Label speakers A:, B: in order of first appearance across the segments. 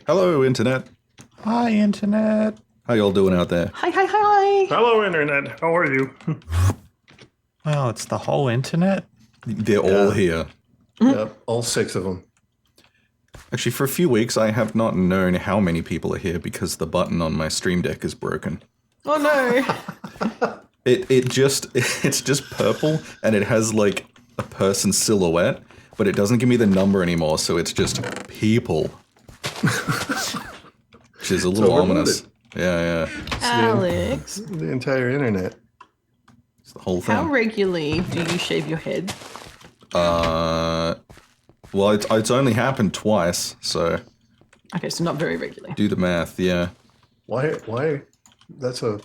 A: Hello, Internet.
B: Hi, Internet.
A: How y'all doing out there?
C: Hi, hi, hi.
D: Hello, Internet. How are you?
B: Oh, it's the whole Internet?
A: They're all here.
D: Yep, all 6 of them.
A: Actually, for a few weeks, I have not known how many people are here because the button on my Stream Deck is broken.
C: Oh no.
A: It's just purple, and it has like a person silhouette, but it doesn't give me the number anymore, so it's just people. Which is a little ominous. Yeah.
C: Alex,
D: The entire Internet.
A: It's the whole thing.
C: how regularly do you shave your head?
A: Well, it's only happened twice, so
C: Okay, so not very regularly.
A: do the math, yeah.
D: Why?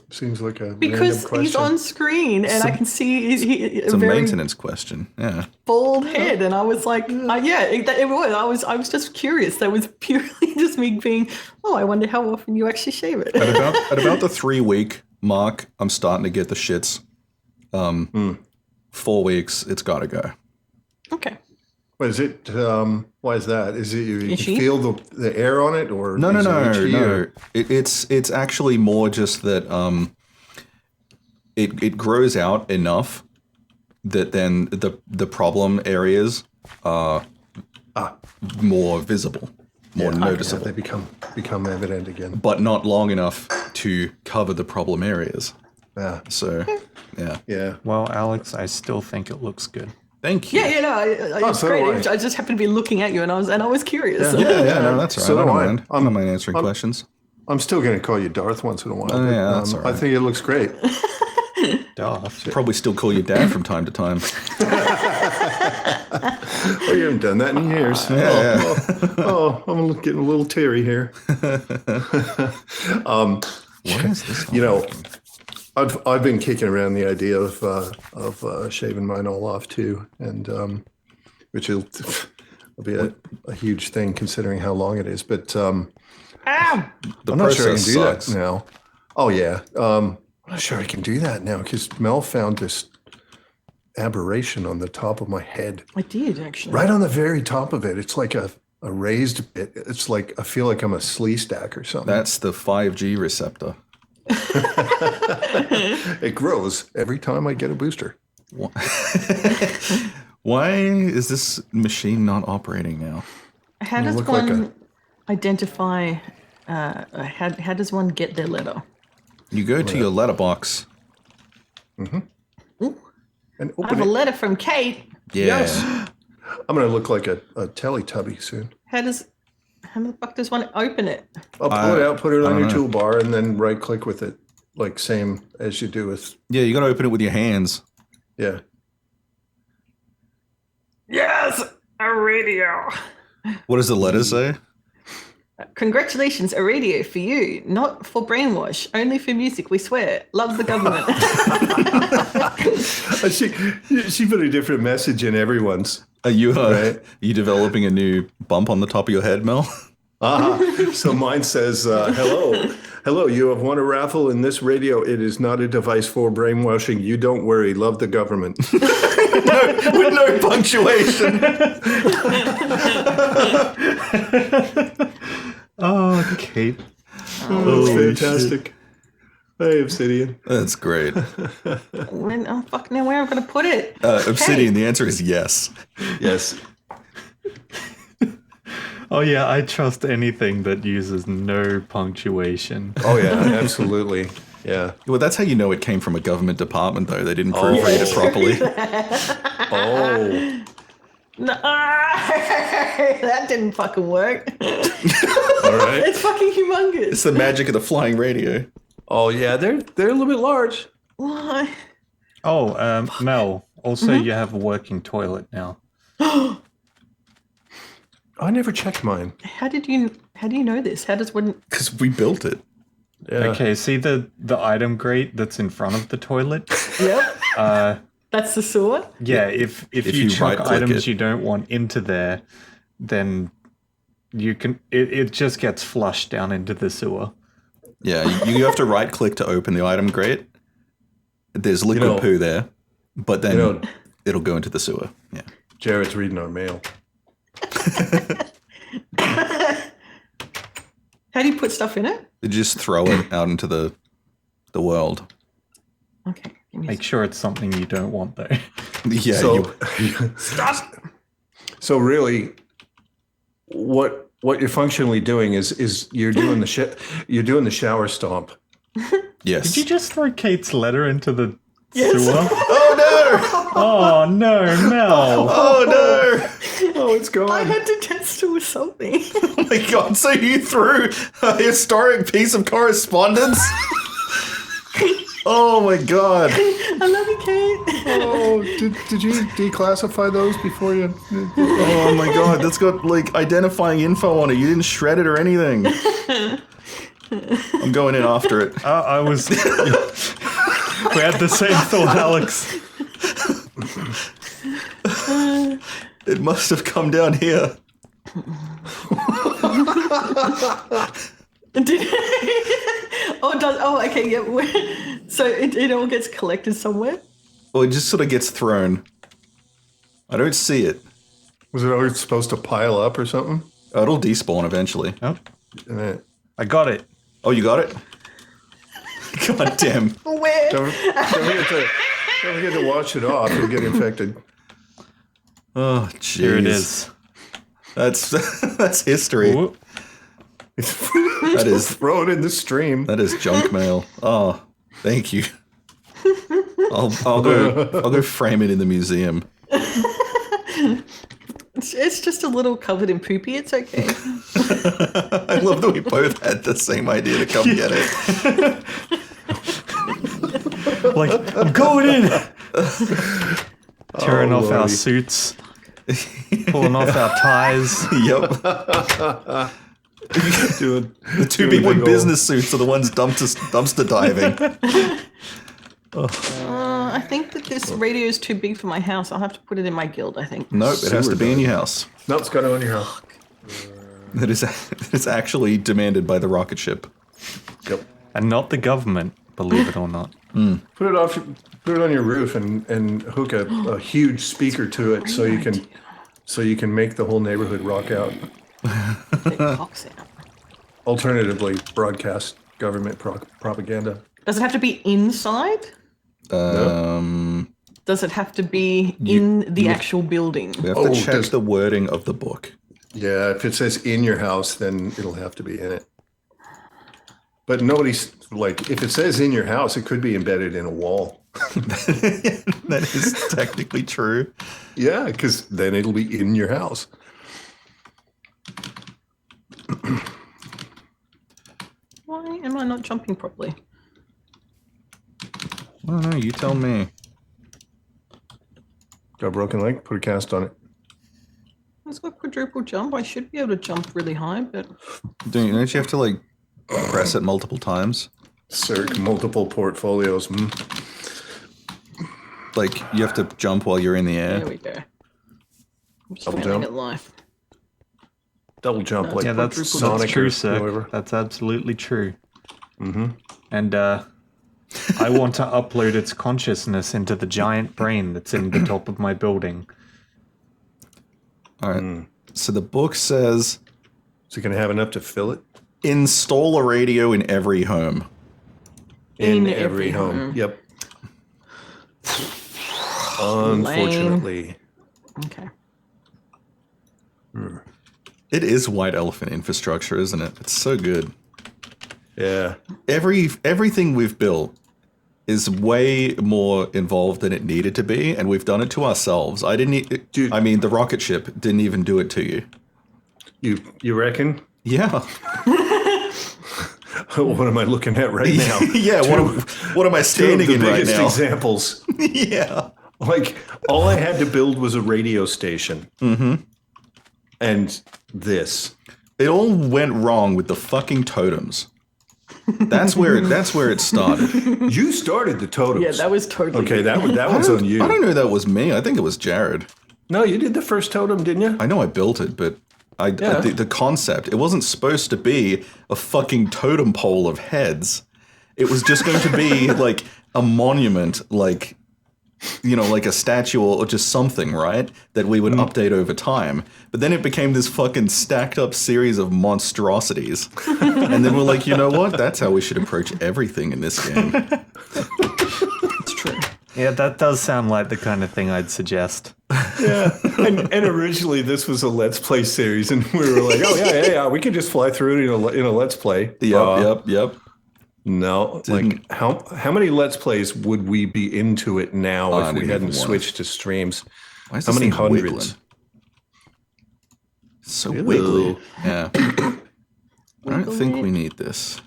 D: Seems like a random
C: Because
D: question.
C: he's on screen and I can see
A: It's
C: a
A: a
C: very
A: maintenance question, yeah.
C: bald head, and I was like, it was. I was just curious. That was purely just me being, I wonder how often you actually shave it.
A: At about the 3-week mark, I'm starting to get the shits. 4 weeks, it's got to go.
C: Okay.
D: What is it? Why is that? Is it you
C: Itchy?
D: feel the air on it, or
A: No.
D: is it itchy, or-
A: It's actually more just that it grows out enough that then the problem areas are more visible, more noticeable,
D: They become evident again.
A: but not long enough to cover the problem areas.
D: Yeah.
A: So, yeah.
D: Yeah.
B: Well, Alex, I still think it looks good.
A: Thank you.
C: It's
D: so
C: great.
D: do I.
C: I just happened to be looking at you, and I was curious.
A: Yeah, no, that's all right.
D: So
A: I
D: do
A: don't
D: I.
A: mind. I don't mind answering questions.
D: I'm still going to call you Darth once in a while.
A: Oh,
D: but,
A: yeah, that's all right.
D: I think it looks great.
B: Darth.
A: Probably still call you Dad from time to time.
D: Oh, you haven't done that in years. I'm getting a little teary here.
A: What is this?
D: I've been kicking around the idea of shaving mine all off too, and which will be a huge thing considering how long it is. But
C: Ow!
A: The
D: I'm not sure I can
A: process
D: do
A: sucks.
D: that now. Oh yeah, I'm not sure I can do that now because Mel found this aberration on the top of my head,
C: I did actually.
D: right on the very top of it. It's like a raised bit. It's like I feel like I'm a slee stack or something.
A: That's the 5G receptor.
D: It grows every time I get a booster.
A: Why is this machine not operating now?
C: How does
D: look like
C: one identify? How does one get their letter?
A: You go to your letterbox.
D: And
C: I
D: open
C: have a
D: it.
C: letter from Kate.
A: Yeah.
D: Yes. I'm going to look like a Teletubby soon.
C: How the fuck does one open it?
D: I'll pull it out, put it on your
A: know.
D: toolbar, and then right click with it, like same as you do with,
A: Yeah, you got to open it with your hands.
D: yeah.
C: Yes, a radio.
A: What does the letter say?
C: Congratulations, a radio for you, not for brainwash, only for music. We swear. Love the government.
D: She put a different message in everyone's.
A: Are you
D: Right.
A: are you developing a new bump on the top of your head, Mel?
D: So mine says, hello, you have won a raffle in this radio. It is not a device for brainwashing. You don't worry. Love the government.
A: With no punctuation.
B: Oh, Kate.
D: That's fantastic. Hey, Obsidian.
A: That's great.
C: Fuck, now where am I going to put it?
A: Obsidian, the answer is yes.
D: Yes.
B: Oh, yeah, I trust anything that uses no punctuation.
D: Oh, yeah, absolutely. Yeah.
A: Well, that's how you know it came from a government department, though. They didn't proofread it properly.
D: Oh,
C: No, that didn't fucking work.
D: all right.
C: It's fucking humongous.
A: It's the magic of the flying radio.
D: Oh, yeah, they're a little bit large.
C: Why?
B: Oh, Mel, also you have a working toilet now.
D: I never checked mine.
C: How do you know this? How does one?
A: Because we built it.
D: Yeah.
B: Okay, see the item grate that's in front of the toilet?
C: Yep. That's the sewer.
B: Yeah, if you
A: you
B: chuck
A: right-click
B: items
A: it.
B: you don't want into there, then you can it just gets flushed down into the sewer.
A: Yeah, you have to right click to open the item grate. There's liquid poo there, but then it'll go into the sewer. Yeah.
D: Jared's reading our mail.
C: How do you put stuff in it?
A: You just throw it out into the world.
C: Okay. Give me
B: Make sure it's something you don't want, though.
A: Yeah.
D: So,
C: Stop.
D: so really, what you're functionally doing is you're doing the shower stomp.
A: Yes.
B: Did you just throw Kate's letter into the
C: Yes.
B: sewer?
A: Oh no!
B: Oh, no, Mel.
A: Oh no!
D: Oh, it's gone.
C: I had to test it with something.
A: Oh my god! So you threw a historic piece of correspondence? Oh my god!
C: I love you, Kate.
D: Oh, did you declassify those before you?
A: Oh my god! That's got like identifying info on it. You didn't shred it or anything. I'm going in after it.
B: I was... We had the same thought, Alex.
A: It must have come down here.
C: Did okay, yeah. So it all gets collected somewhere?
A: Well, it just sort of gets thrown. I don't see it.
D: Was it always supposed to pile up or something?
A: It'll despawn eventually.
B: Oh,
D: And it-
B: I got it.
A: Oh, you got it? God damn.
C: Where?
D: Don't forget to wash it off. You'll get infected.
A: Oh, jeez.
B: Here it is.
A: That's history.
B: Ooh.
A: That is
D: Throw it in the stream.
A: that is junk mail. Oh, thank you. I'll go frame it in the museum.
C: It's just a little covered in poopy. It's okay.
A: I love that we both had the same idea to come get it.
B: Like, I'm going in. Tearing off our
D: Lordy.
B: suits. Pulling off our ties.
A: Yep.
D: Doing
A: The two people in business suits are the ones dumpster diving.
C: I think that this radio is too big for my house. I'll have to put it in my guild, I think.
A: Nope, it has to be in
D: Sewer
A: your house.
D: Nope, it's got to go in your house.
A: It is actually demanded by the rocket ship.
D: Yep.
B: And not the government, believe it or not.
D: Put it on your roof and hook a huge speaker to it so you can make the whole neighborhood rock out.
C: Take the box out.
D: Alternatively, broadcast government propaganda.
C: Does it have to be inside? Does it have to be in the actual building?
A: We have
D: Oh,
A: to check
D: does-
A: the wording of the book.
D: Yeah, if it says in your house, then it'll have to be in it. But nobody's like, if it says in your house, it could be embedded in a wall.
A: That is technically true.
D: Yeah, because then it'll be in your house.
C: Why am I not jumping properly?
A: I don't know, you tell me.
D: Got a broken leg? Put a cast on it.
C: It's got quadruple jump. I should be able to jump really high, but
A: Don't you have to like press it multiple times?
D: Circ, multiple portfolios.
A: Like you have to jump while you're in the
C: there
A: air.
C: we go. I'm just
D: Double
C: failing
D: jump.
C: at life.
D: Double jump like
B: Yeah, that's
D: Sonic
B: true,
D: or
B: sir.
D: whoever.
B: That's absolutely true. Mm-hmm. And I want to upload its consciousness into the giant brain that's in the top of my building.
A: All right. So the book says
D: So you can have enough to fill it?
A: install a radio in every home.
C: In every home.
D: Yep. Unfortunately.
C: Okay.
A: It is white elephant infrastructure, isn't it? It's so good.
D: Yeah.
A: Everything we've built is way more involved than it needed to be, and we've done it to ourselves.
D: Dude.
A: I mean, the rocket ship didn't even do it to you.
D: You reckon?
A: Yeah.
D: What am I looking at right now?
A: Yeah. What am I
D: Two of
A: standing
D: the
A: in right
D: biggest
A: now?
D: examples.
A: Yeah.
D: Like, all I had to build was a radio station. Mm-hmm. And this.
A: It all went wrong with the fucking totems. That's where it started.
D: You started the totems.
C: Yeah, that was totally
D: Okay, that one's on you.
A: I don't know that was me. I think it was Jared.
D: No, you did the first totem, didn't you?
A: I know I built it, but the concept, it wasn't supposed to be a fucking totem pole of heads. It was just going to be like a monument, like like a statue or just something, right? That we would update over time. But then it became this fucking stacked up series of monstrosities. And then we're like, you know what? That's how we should approach everything in this game.
C: It's true.
B: Yeah, that does sound like the kind of thing I'd suggest.
D: Yeah, and originally this was a Let's Play series, and we were like, oh yeah, we can just fly through it in a Let's Play.
A: Yep.
D: No, like how many Let's Plays would we be into it now if we hadn't switched to streams?
A: Why is
D: How
A: this
D: many
A: thing
D: hundreds?
A: wiggling? So wiggly. Yeah. I don't think we need this.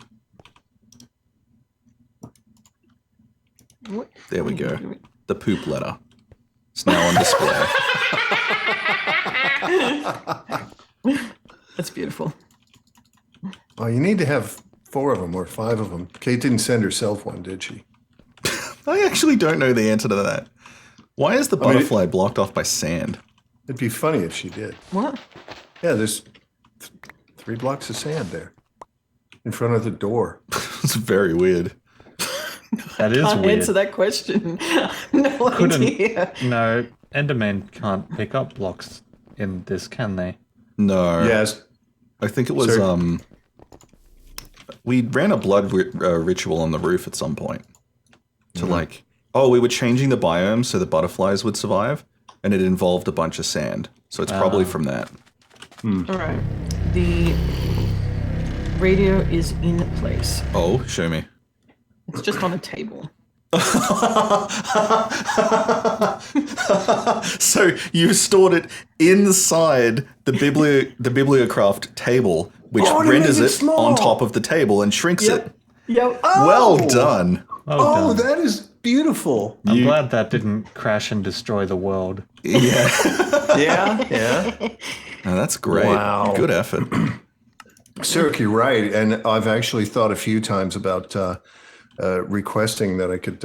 C: What?
A: There we go. The poop letter. It's now on display.
C: That's beautiful.
D: Oh, you need to have 4 of them or 5 of them. Kate didn't send herself one, did she?
A: I actually don't know the answer to that. Why is the butterfly blocked off by sand?
D: It'd be funny if she did.
C: What?
D: Yeah, there's 3 blocks of sand there in front of the door.
A: It's very weird.
B: That is
C: Can't
B: weird.
C: answer that question. No idea.
B: No, Endermen can't pick up blocks in this, can they?
A: No.
D: Yes.
A: I think it was,
D: Sir.
A: We ran a blood ritual on the roof at some point. To we were changing the biome so the butterflies would survive, and it involved a bunch of sand. So it's probably from that.
C: All right. The radio is in place.
A: Oh, show me.
C: It's just on a table.
A: So you stored it inside the bibliocraft table, which
D: Oh, to
A: renders
D: make
A: it
D: it small.
A: on top of the table and shrinks it.
C: Yep.
A: Well done.
D: Oh,
B: done.
D: that is beautiful.
B: I'm glad that didn't crash and destroy the world.
A: Yeah.
D: Yeah.
A: Oh, that's great.
D: Wow.
A: Good effort.
D: Sirk, you're right. And I've actually thought a few times about requesting that I could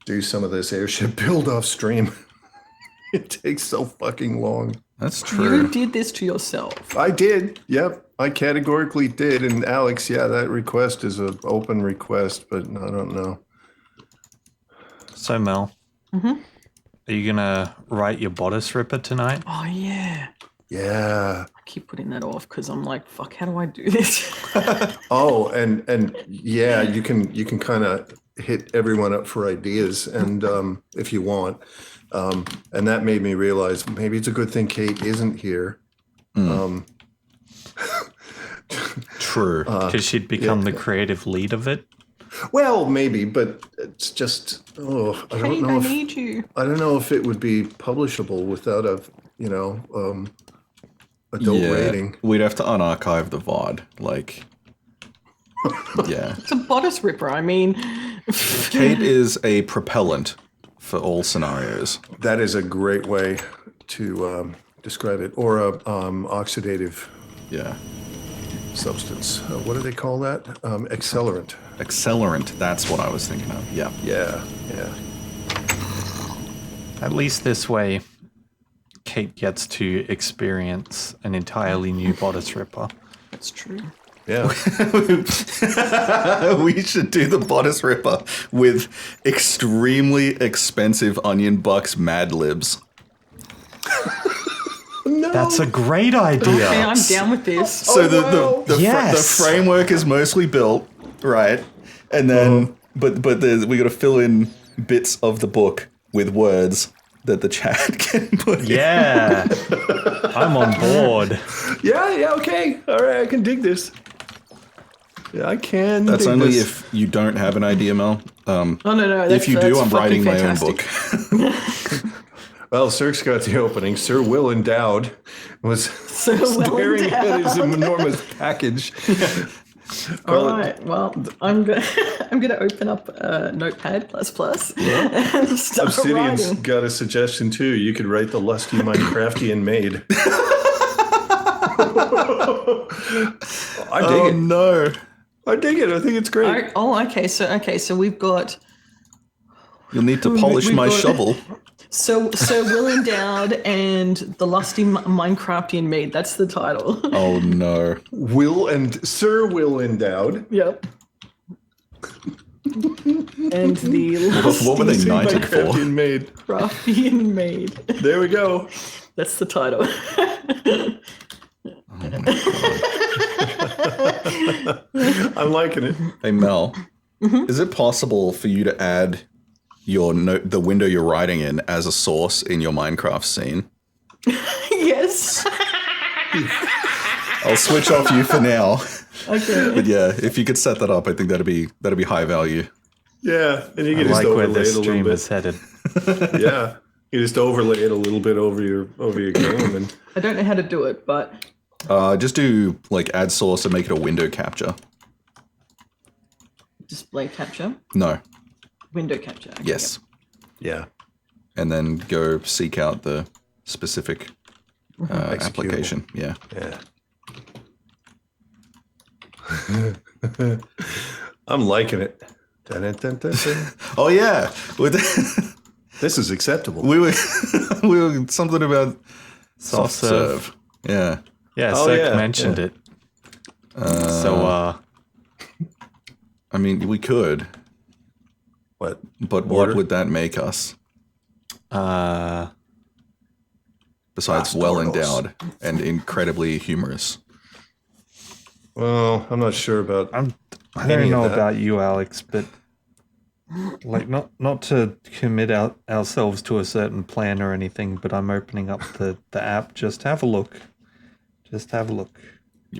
D: do some of this airship build off stream. It takes so fucking long.
A: That's
C: You
A: true.
C: did this to yourself.
D: I did. Yep. I categorically did. And Alex, yeah, that request is an open request, but I don't know.
B: So, Mel, are you going to write your bodice ripper tonight?
C: Oh, yeah.
D: Yeah.
C: I keep putting that off because I'm like, fuck, how do I do this?
D: Oh, and yeah, you can kind of hit everyone up for ideas, and if you want, and that made me realize maybe it's a good thing Kate isn't here.
A: True.
B: Because she'd become the creative lead of it?
D: Well, maybe, but it's just I
C: Hey,
D: don't know
C: I
D: if
C: need you.
D: I don't know if it would be publishable without a adult rating.
A: We'd have to unarchive the VOD. Like, yeah.
C: It's a bodice ripper. I mean,
A: Kate is a propellant for all scenarios.
D: That is a great way to describe it, or a oxidative
A: Yeah.
D: substance. What do they call that? Accelerant.
A: Accelerant, that's what I was thinking of. Yeah.
D: Yeah.
B: At least this way, Kate gets to experience an entirely new bodice ripper.
C: that's true.
D: Yeah.
A: We should do the bodice ripper with extremely expensive Onion Bucks Mad Libs.
D: No.
B: That's a great idea.
C: Okay, I'm down with this.
A: So the
B: Yes.
A: framework is mostly built, right? And then, but we got to fill in bits of the book with words that the chat can put in.
B: Yeah. I'm on board.
D: Yeah, okay. All right, I can dig this. Yeah, I can.
A: That's
D: dig
A: only
D: this.
A: if you don't have an idea, Mel.
C: Oh, no.
A: If you do,
C: that's
A: I'm writing
C: fucking
A: my own
C: fantastic.
A: book.
D: Well, Sirk's got the opening. Sir Will Endowed was staring at his enormous package.
C: All right. Well, I'm gonna open up Notepad++ and start
D: Obsidian's
C: writing.
D: got a suggestion too. You could write the lusty Minecraftian maid. I dig it.
A: No.
D: I dig it. I think it's great.
C: Okay. So we've got
A: You'll need to polish
C: we've
A: my
C: got-
A: shovel.
C: So Will Endowed and the Lusty Minecraftian Maid. That's the title.
A: Oh no.
D: Sir Will Endowed.
C: Yep. And the
A: What were they
D: Seen by
A: knighted for?
D: Craftian Maid.
C: Ruffian Maid.
D: There we go.
C: That's the title.
D: I'm liking it.
A: Hey Mel, is it possible for you to add the window you're writing in as a source in your Minecraft scene?
C: Yes.
A: I'll switch off you for now.
C: Okay.
A: But yeah, if you could set that up, I think that'd be high value.
D: Yeah, and you
B: I
D: can just
B: like where
D: overlay
B: this
D: it a little
B: stream
D: bit.
B: is headed.
D: Yeah, you just overlay it a little bit over your game, and
C: I don't know how to do it, but
A: Just do like add source and make it a window capture.
C: display capture,
A: No.
C: window capture. Okay,
A: Yes.
D: yeah,
A: And then go seek out the specific application. Yeah.
D: yeah. I'm liking it. Dun, dun, dun, dun, dun.
A: Oh yeah. With
D: This is acceptable.
A: we were something about
B: Soft
A: soft
B: serve.
A: serve. Yeah.
B: Yeah,
D: Oh,
B: Cirque
D: yeah,
B: mentioned it.
A: I mean, we could,
D: What?
A: but
D: Order?
A: what would that make us? Besides well
D: Bastardos.
A: endowed and incredibly humorous.
D: Well, I'm not sure about.
B: I
D: Any
B: don't
D: of
B: know
D: that.
B: about you, Alex, but like not to commit ourselves to a certain plan or anything, but I'm opening up the app. Just have a look. Just have a look.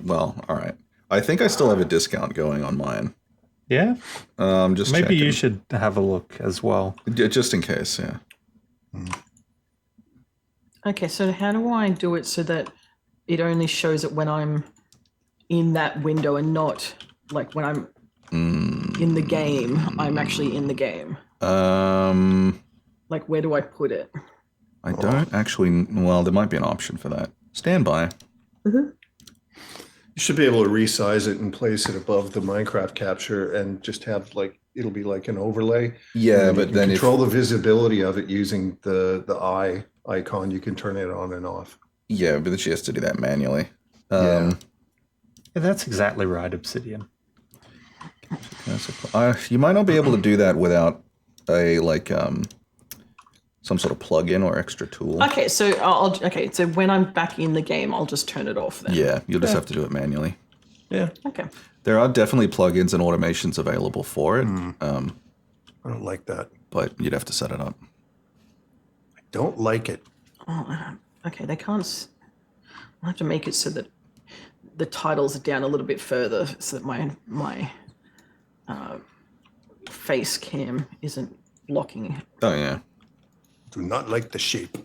A: Well, all right. I think I still have a discount going on mine.
B: Yeah,
A: Just
B: maybe
A: checking.
B: you should have a look as well.
A: Just in case. Yeah.
C: Okay, so how do I do it so that it only shows it when I'm in that window and not like when I'm in the game? I'm actually in the game. Like, where do I put it?
A: I don't actually. Well, there might be an option for that. Stand by.
D: You should be able to resize it and place it above the Minecraft capture, and just have like it'll be like an overlay.
A: Yeah,
D: And
A: but
D: you
A: then
D: control the visibility of it using the eye icon. You can turn it on and off.
A: yeah, but then she has to do that manually.
D: Yeah.
B: Yeah, that's exactly right, Obsidian.
A: You might not be able to do that without a some sort of plug-in or extra tool.
C: Okay, so so when I'm back in the game, I'll just turn it off then.
A: Yeah, you'll just have to do it manually.
D: Yeah,
C: Okay.
A: There are definitely plugins and automations available for it,
D: I don't like that.
A: but you'd have to set it up.
D: I don't like it.
C: Okay, they can't. I'll have to make it so that the titles are down a little bit further, so that my face cam isn't blocking.
A: Oh yeah.
D: Do not like the shape.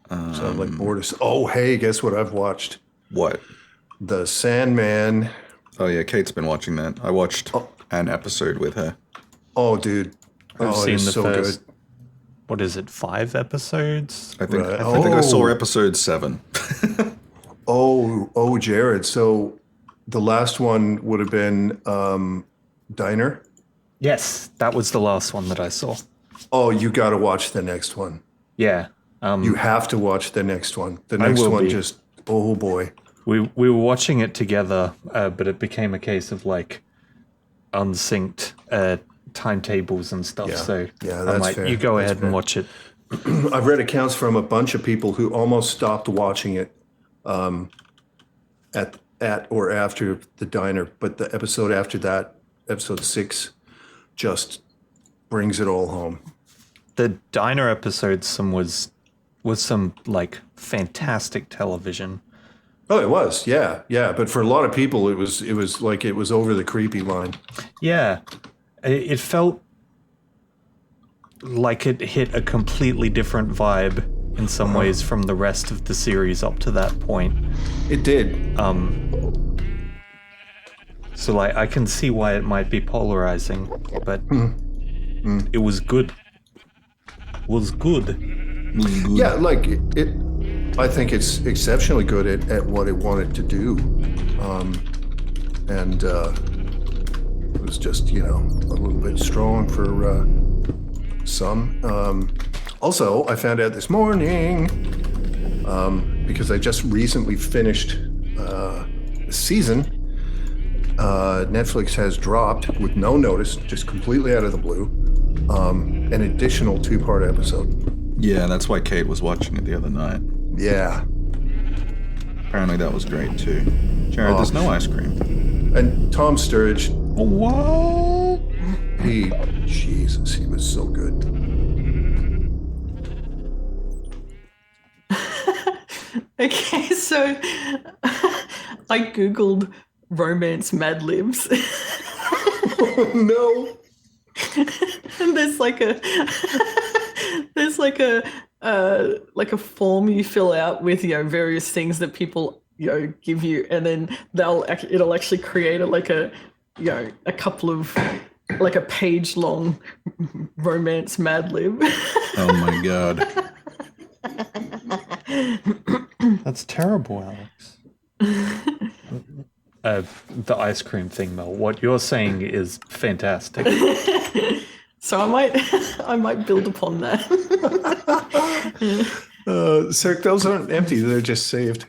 D: Sound like Mortis. Oh, hey, guess what I've watched?
A: What?
D: The Sandman.
A: Oh yeah, Kate's been watching that. I watched an episode with her.
D: Oh, dude.
B: I've
D: Oh,
B: seen
D: it's
B: the
D: so
B: first.
D: good.
B: What is it? 5 episodes?
A: I think
D: Right.
A: I think I saw
D: Oh.
A: episode 7.
D: Oh, Jared. So the last one would have been Diner.
B: Yes, that was the last one that I saw.
D: Oh, you got to watch the next one.
B: Yeah.
D: You have to watch the next one. The
B: I
D: next
B: will
D: one
B: be.
D: just, oh boy.
B: We were watching it together, but it became a case of like unsynced timetables and stuff.
D: Yeah.
B: So
D: Yeah,
B: I'm
D: that's
B: like,
D: fair.
B: you go
D: That's
B: ahead
D: fair.
B: and watch it.
D: I've read accounts from a bunch of people who almost stopped watching it at or after the Diner, but the episode after that, episode 6, just brings it all home.
B: The Diner episode was some like fantastic television.
D: Oh, it was, yeah. But for a lot of people, it was like it was over the creepy line.
B: Yeah, it felt like it hit a completely different vibe in some ways from the rest of the series up to that point.
D: It did.
B: So like I can see why it might be polarizing, but it was good. Was good.
D: Yeah, like it. I think it's exceptionally good at what it wanted to do, and it was just a little bit strong for some. Also, I found out this morning because I just recently finished the season. Netflix has dropped with no notice, just completely out of the blue, an additional 2-part episode.
A: Yeah, that's why Kate was watching it the other night.
D: Yeah.
A: Apparently that was great too. Jared, there's no ice cream.
D: And Tom Sturridge,
B: What?
D: Jesus, he was so good.
C: Okay, so I googled romance Mad Libs.
D: Oh, no.
C: And there's like a form you fill out with various things that people give you, and then it'll actually create a couple of like a page long romance Mad Lib.
A: Oh my god.
B: That's terrible, Alex. The ice cream thing, Mel. What you're saying is fantastic.
C: So I might build upon that.
D: Sir, those aren't empty. They're just saved.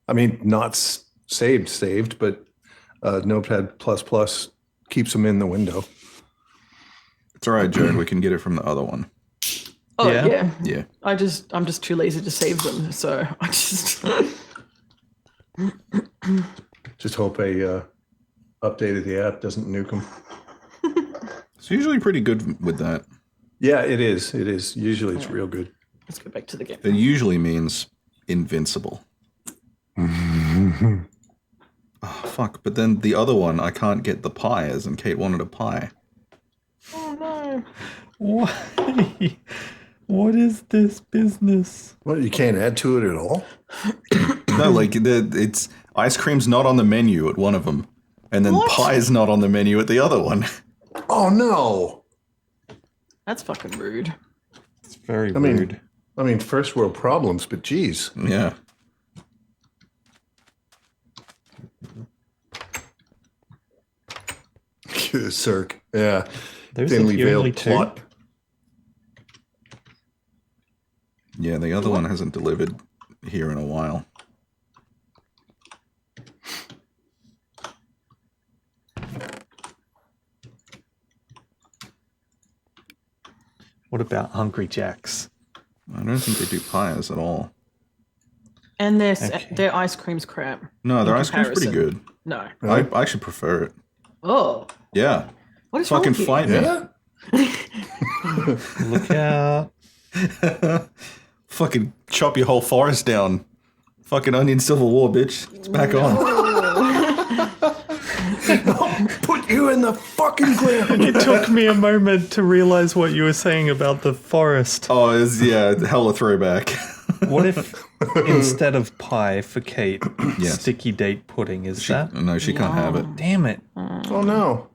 D: I mean, not saved, but Notepad++ keeps them in the window.
A: It's alright, Jared, we can get it from the other one.
C: Oh
B: Yeah?
C: yeah. I'm just too lazy to save them, so I just
D: Just hope a update of the app doesn't nuke them.
A: It's usually pretty good with that.
D: Yeah, it is. It is. Usually it's real good.
C: let's go back to the game.
A: It usually means invincible. Oh, fuck. But then the other one, I can't get the pies, and Kate wanted a pie.
C: Oh no.
B: Why? What is this business?
D: Well, you can't add to it at all?
A: No, like, it's ice cream's not on the menu at one of them, and then
C: What?
A: pie's not on the menu at the other one.
D: Oh, no.
C: That's fucking rude.
B: It's very rude.
D: I mean, first world problems, but geez.
A: Yeah.
D: Cirque. Yeah.
B: There's
D: Thinly
B: only
D: veiled
B: two.
D: plot.
A: Yeah, the other one hasn't delivered here in a while.
B: What about Hungry Jacks?
A: I don't think they do pies at all.
C: And
B: Okay.
C: their ice cream's crap.
A: No, their
C: In
A: ice cream's pretty
C: comparison.
A: good.
C: No.
A: I actually prefer it.
C: Oh.
A: Yeah.
C: What is wrong
A: Fucking
C: with you?
A: fight me.
D: Yeah?
B: Look out.
A: Fucking chop your whole forest down. Fucking Onion Civil War, bitch. It's back on.
D: Put you in the fucking ground.
B: It took me a moment to realize what you were saying about the forest.
A: Oh, it's, yeah, hella throwback.
B: What if instead of pie for Kate,
A: Yes.
B: sticky date pudding is that?
A: No, she can't have it.
B: Damn it.
D: Oh, no.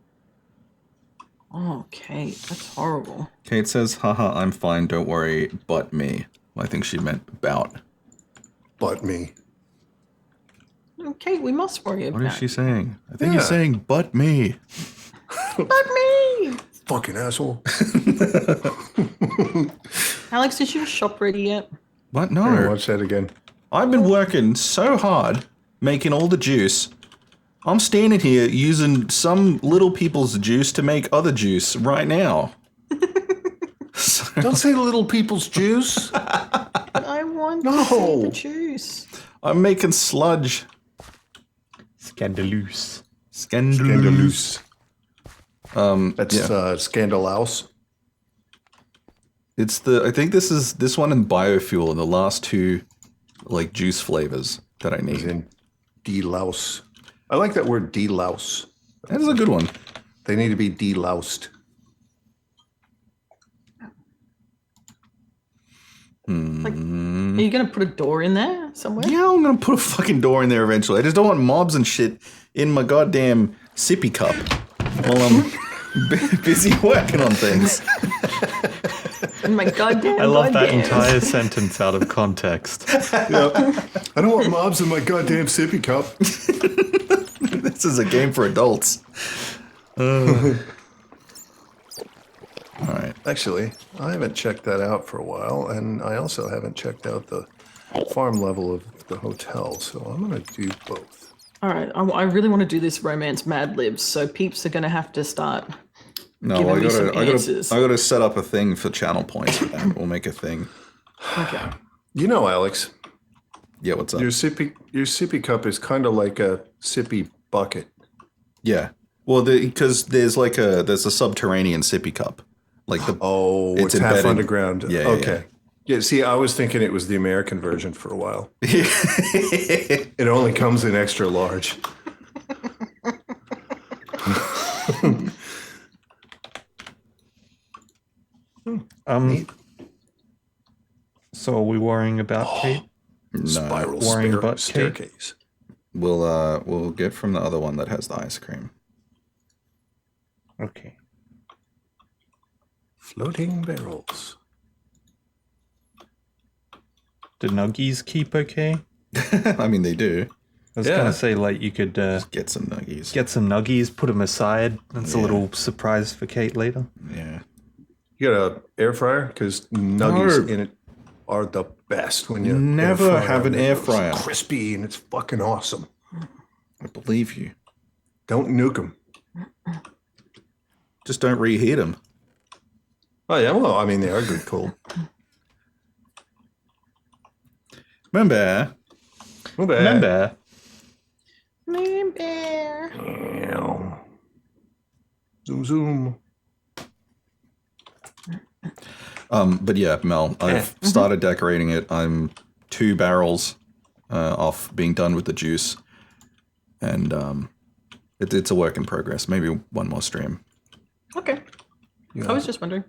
C: Oh, Kate, that's horrible.
A: Kate says, haha, I'm fine, don't worry, but me. Well, I think she meant about.
D: But me.
C: Oh, Kate, we must worry about
A: What is she saying? I think
D: Yeah.
A: he's saying, but me.
C: But me!
D: Fucking asshole.
C: Alex, is your shop ready yet?
A: What?
D: All right,
A: No.
D: watch that again.
A: I've been working so hard making all the juice. I'm standing here using some little people's juice to make other juice right now.
D: Don't say little people's juice.
C: But I want
D: No.
C: to see the juice.
A: I'm making sludge.
B: Scandalous.
A: Scandalous.
D: That's
A: Yeah.
D: Scandalous.
A: It's I think this one and biofuel are the last two, like, juice flavors that I
D: As
A: need.
D: in delouse. I like that word delouse.
A: That is a good one.
D: They need to be deloused.
C: Like, are you going to put a door in there somewhere?
A: Yeah, I'm gonna put a fucking door in there eventually. I just don't want mobs and shit in my goddamn sippy cup while I'm busy working on things.
C: Oh my goddamn
B: I love that
C: goddamn.
B: entire sentence out of context.
D: Yep. I don't want mobs in my goddamn sippy cup.
A: This is a game for adults. All right.
D: Actually, I haven't checked that out for a while, and I also haven't checked out the farm level of the hotel, so I'm going to do both.
C: All right, I really want to do this romance Mad Libs, so peeps are going to have to start.
A: No,
C: Giving me some answers.
A: I gotta set up a thing for channel points for that. We'll make a thing.
C: Okay.
D: You know, Alex,
A: Yeah, what's up?
D: your sippy cup is kind of like a sippy bucket.
A: Yeah. Well, because there's a subterranean sippy cup. Like
D: It's half
A: embedded.
D: underground.
A: Yeah,
D: okay. Yeah, see, I was thinking it was the American version for a while. It only comes in extra large.
B: So are we worrying about Kate?
A: No,
D: Spiral
B: Worrying about Kate?
D: staircase.
A: we'll get from the other one that has the ice cream.
B: Okay.
D: Floating barrels.
B: Do nuggies keep okay?
A: I mean, they do.
B: I was
D: Yeah.
B: gonna say like you could
A: Get some nuggies.
B: get some nuggies, put them aside. That's a little surprise for Kate later.
A: Yeah.
D: You got an air fryer? Because nuggies in it are the best when you
A: Never
D: air fry
A: have
D: them.
A: an air
D: It's
A: fryer.
D: crispy and it's fucking awesome.
A: I believe you.
D: Don't nuke them.
A: Just don't reheat them.
D: Oh yeah, well, I mean they are good cold.
A: Remember?
B: Remember,
C: Remember.
D: Zoom zoom.
A: But yeah, Mel, I've started decorating it. I'm 2 barrels off being done with the juice, and it's a work in progress. Maybe one more stream,
C: Okay. I was just wondering.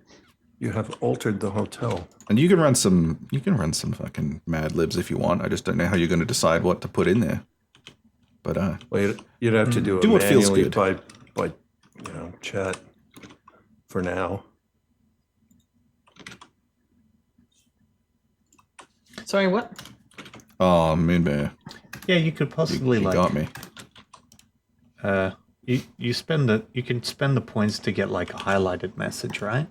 D: You have altered the hotel.
A: and you can run some fucking Mad Libs if you want. I just don't know how you're going to decide what to put in there. But
D: Well, you'd have to do it
A: Do what feels
D: manually
A: good.
D: by chat for now.
C: Sorry, what?
A: oh, Moonbear,
B: yeah, you could possibly
A: you
B: like
A: got me.
B: you can spend the points to get like a highlighted message, right?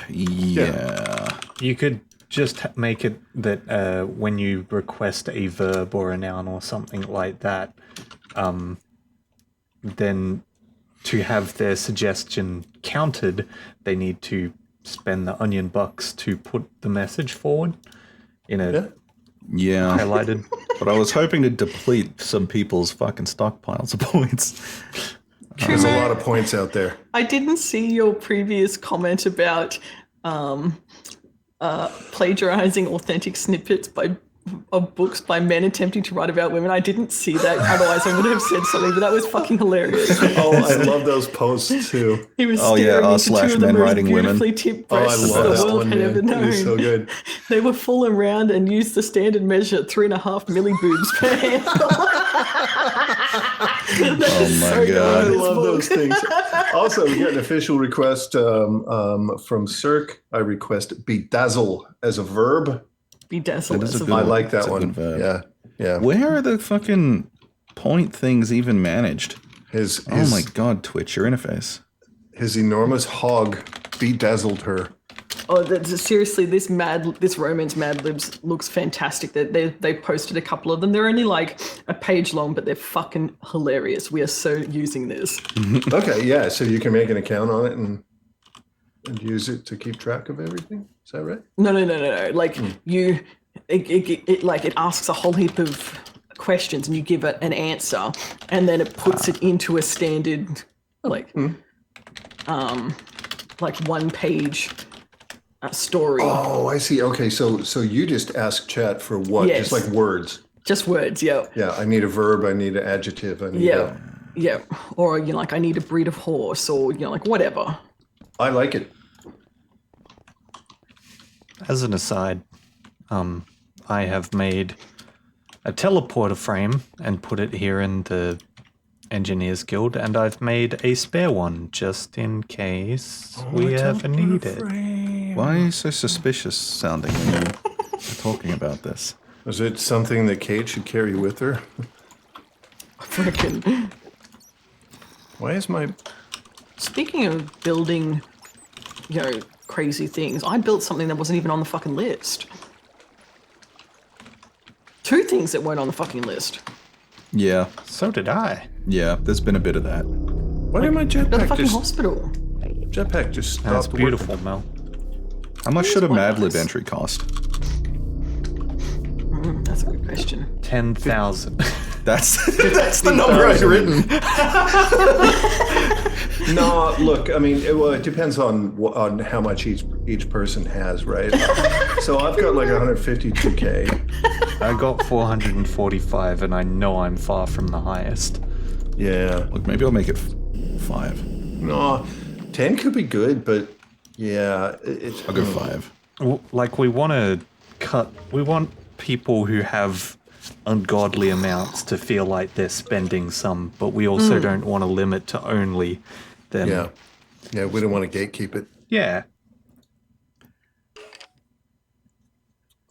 A: Yeah.
B: You could just make it that when you request a verb or a noun or something like that, then to have their suggestion counted, they need to spend the onion bucks to put the message forward in a
A: Yeah.
B: highlighted.
A: But I was hoping to deplete some people's fucking stockpiles of points.
D: There's a lot of points out there.
C: I didn't see your previous comment about plagiarizing authentic snippets of books by men attempting to write about women. I didn't see that. Otherwise, I would have said something. But that was fucking hilarious.
D: Oh, I love those posts too.
C: He was
A: Oh, yeah,
C: staring into
A: r/slash
C: two of the
A: men
C: most
A: writing women.
C: beautifully tipped
D: Oh, I
C: breasts
D: love
C: the
D: that
C: world
D: one.
C: had ever
D: Man.
C: known.
D: It is so good.
C: They were full around and used the standard measure 3.5 milliboobs per hand.
A: Oh my
D: I
A: god.
D: love those things. Also, we got an official request from Cirque. I request bedazzle as a verb.
C: Bedazzled.
A: That is a
C: as a
A: good
D: I
A: one.
D: like that
A: It's a
D: one.
A: good verb.
D: Yeah, yeah.
A: Where are the fucking point things even managed?
D: His
A: Oh my god, Twitch, your interface.
D: his enormous hog bedazzled her.
C: Oh, seriously, this romance Mad Libs looks fantastic. They posted a couple of them. They're only like a page long, but they're fucking hilarious. We are so using this.
D: Okay, yeah. So you can make an account on it and use it to keep track of everything. Is that right?
C: No. Like it asks a whole heap of questions, and you give it an answer, and then it puts it into a standard like 1 page story.
D: Oh, I see. Okay, so you just ask chat for what?
C: Yes.
D: Just like words.
C: Just words, yeah.
D: Yeah, I need a verb. I need an adjective. I need
C: Yeah. Yeah. Or like I need a breed of horse, or like whatever.
D: I like it.
B: As an aside, I have made a teleporter frame and put it here in the Engineers Guild, and I've made a spare one just in case we ever need it.
A: Why are you so suspicious sounding when you're talking about this?
D: Is it something that Kate should carry with her?
C: Freaking.
D: Why is my...
C: Speaking of building, crazy things, I built something that wasn't even on the fucking list. 2 things that weren't on the fucking list.
A: Yeah,
B: So did I.
A: Yeah, there's been a bit of that.
D: Why did my
C: The
D: jetpack
C: fucking
D: just
C: hospital.
B: That's
D: stop
B: beautiful, Mel.
A: How much should a
C: quite
A: Mad Lib
C: nice.
A: entry cost?
C: That's a good question.
B: 10,000.
A: That's the number I'd written.
D: No, look, I mean, it depends on how much each person has, right? So I've got like 152K.
B: I got 445, and I know I'm far from the highest.
D: Yeah.
A: Look, maybe I'll make it 5.
D: No, 10 could be good, but yeah, it's.
A: I'll go 5.
B: Like, we want people who have ungodly amounts to feel like they're spending some, but we also don't want to limit to only them.
D: Yeah. Yeah, we don't want to gatekeep it.
B: Yeah.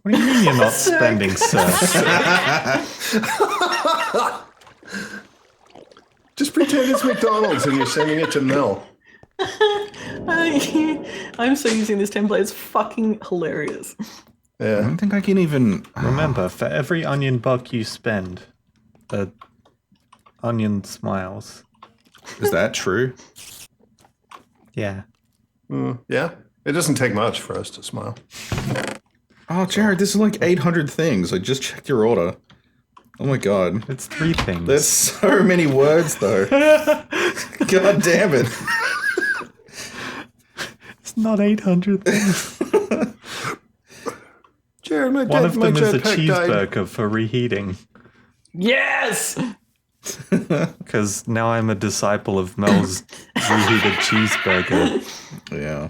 B: What do you mean you're not spending, sir?
D: Just pretend it's McDonald's and you're sending it to Mel.
C: I'm still using this template. It's fucking hilarious.
A: I
D: Yeah.
A: don't think I can even.
B: Remember, for every onion buck you spend, a onion smiles.
A: Is that true?
B: Yeah.
D: Yeah. It doesn't take much for us to smile.
A: Oh, Jared, this is like 800 things. I just checked your order. Oh my god.
B: It's 3 things.
A: There's so many words, though. God damn it.
B: It's not 800 things.
D: Jared, my
B: One of them is a
D: jetpack died.
B: cheeseburger for reheating.
C: Yes!
B: Because now I'm a disciple of Mel's reheated cheeseburger.
A: Yeah.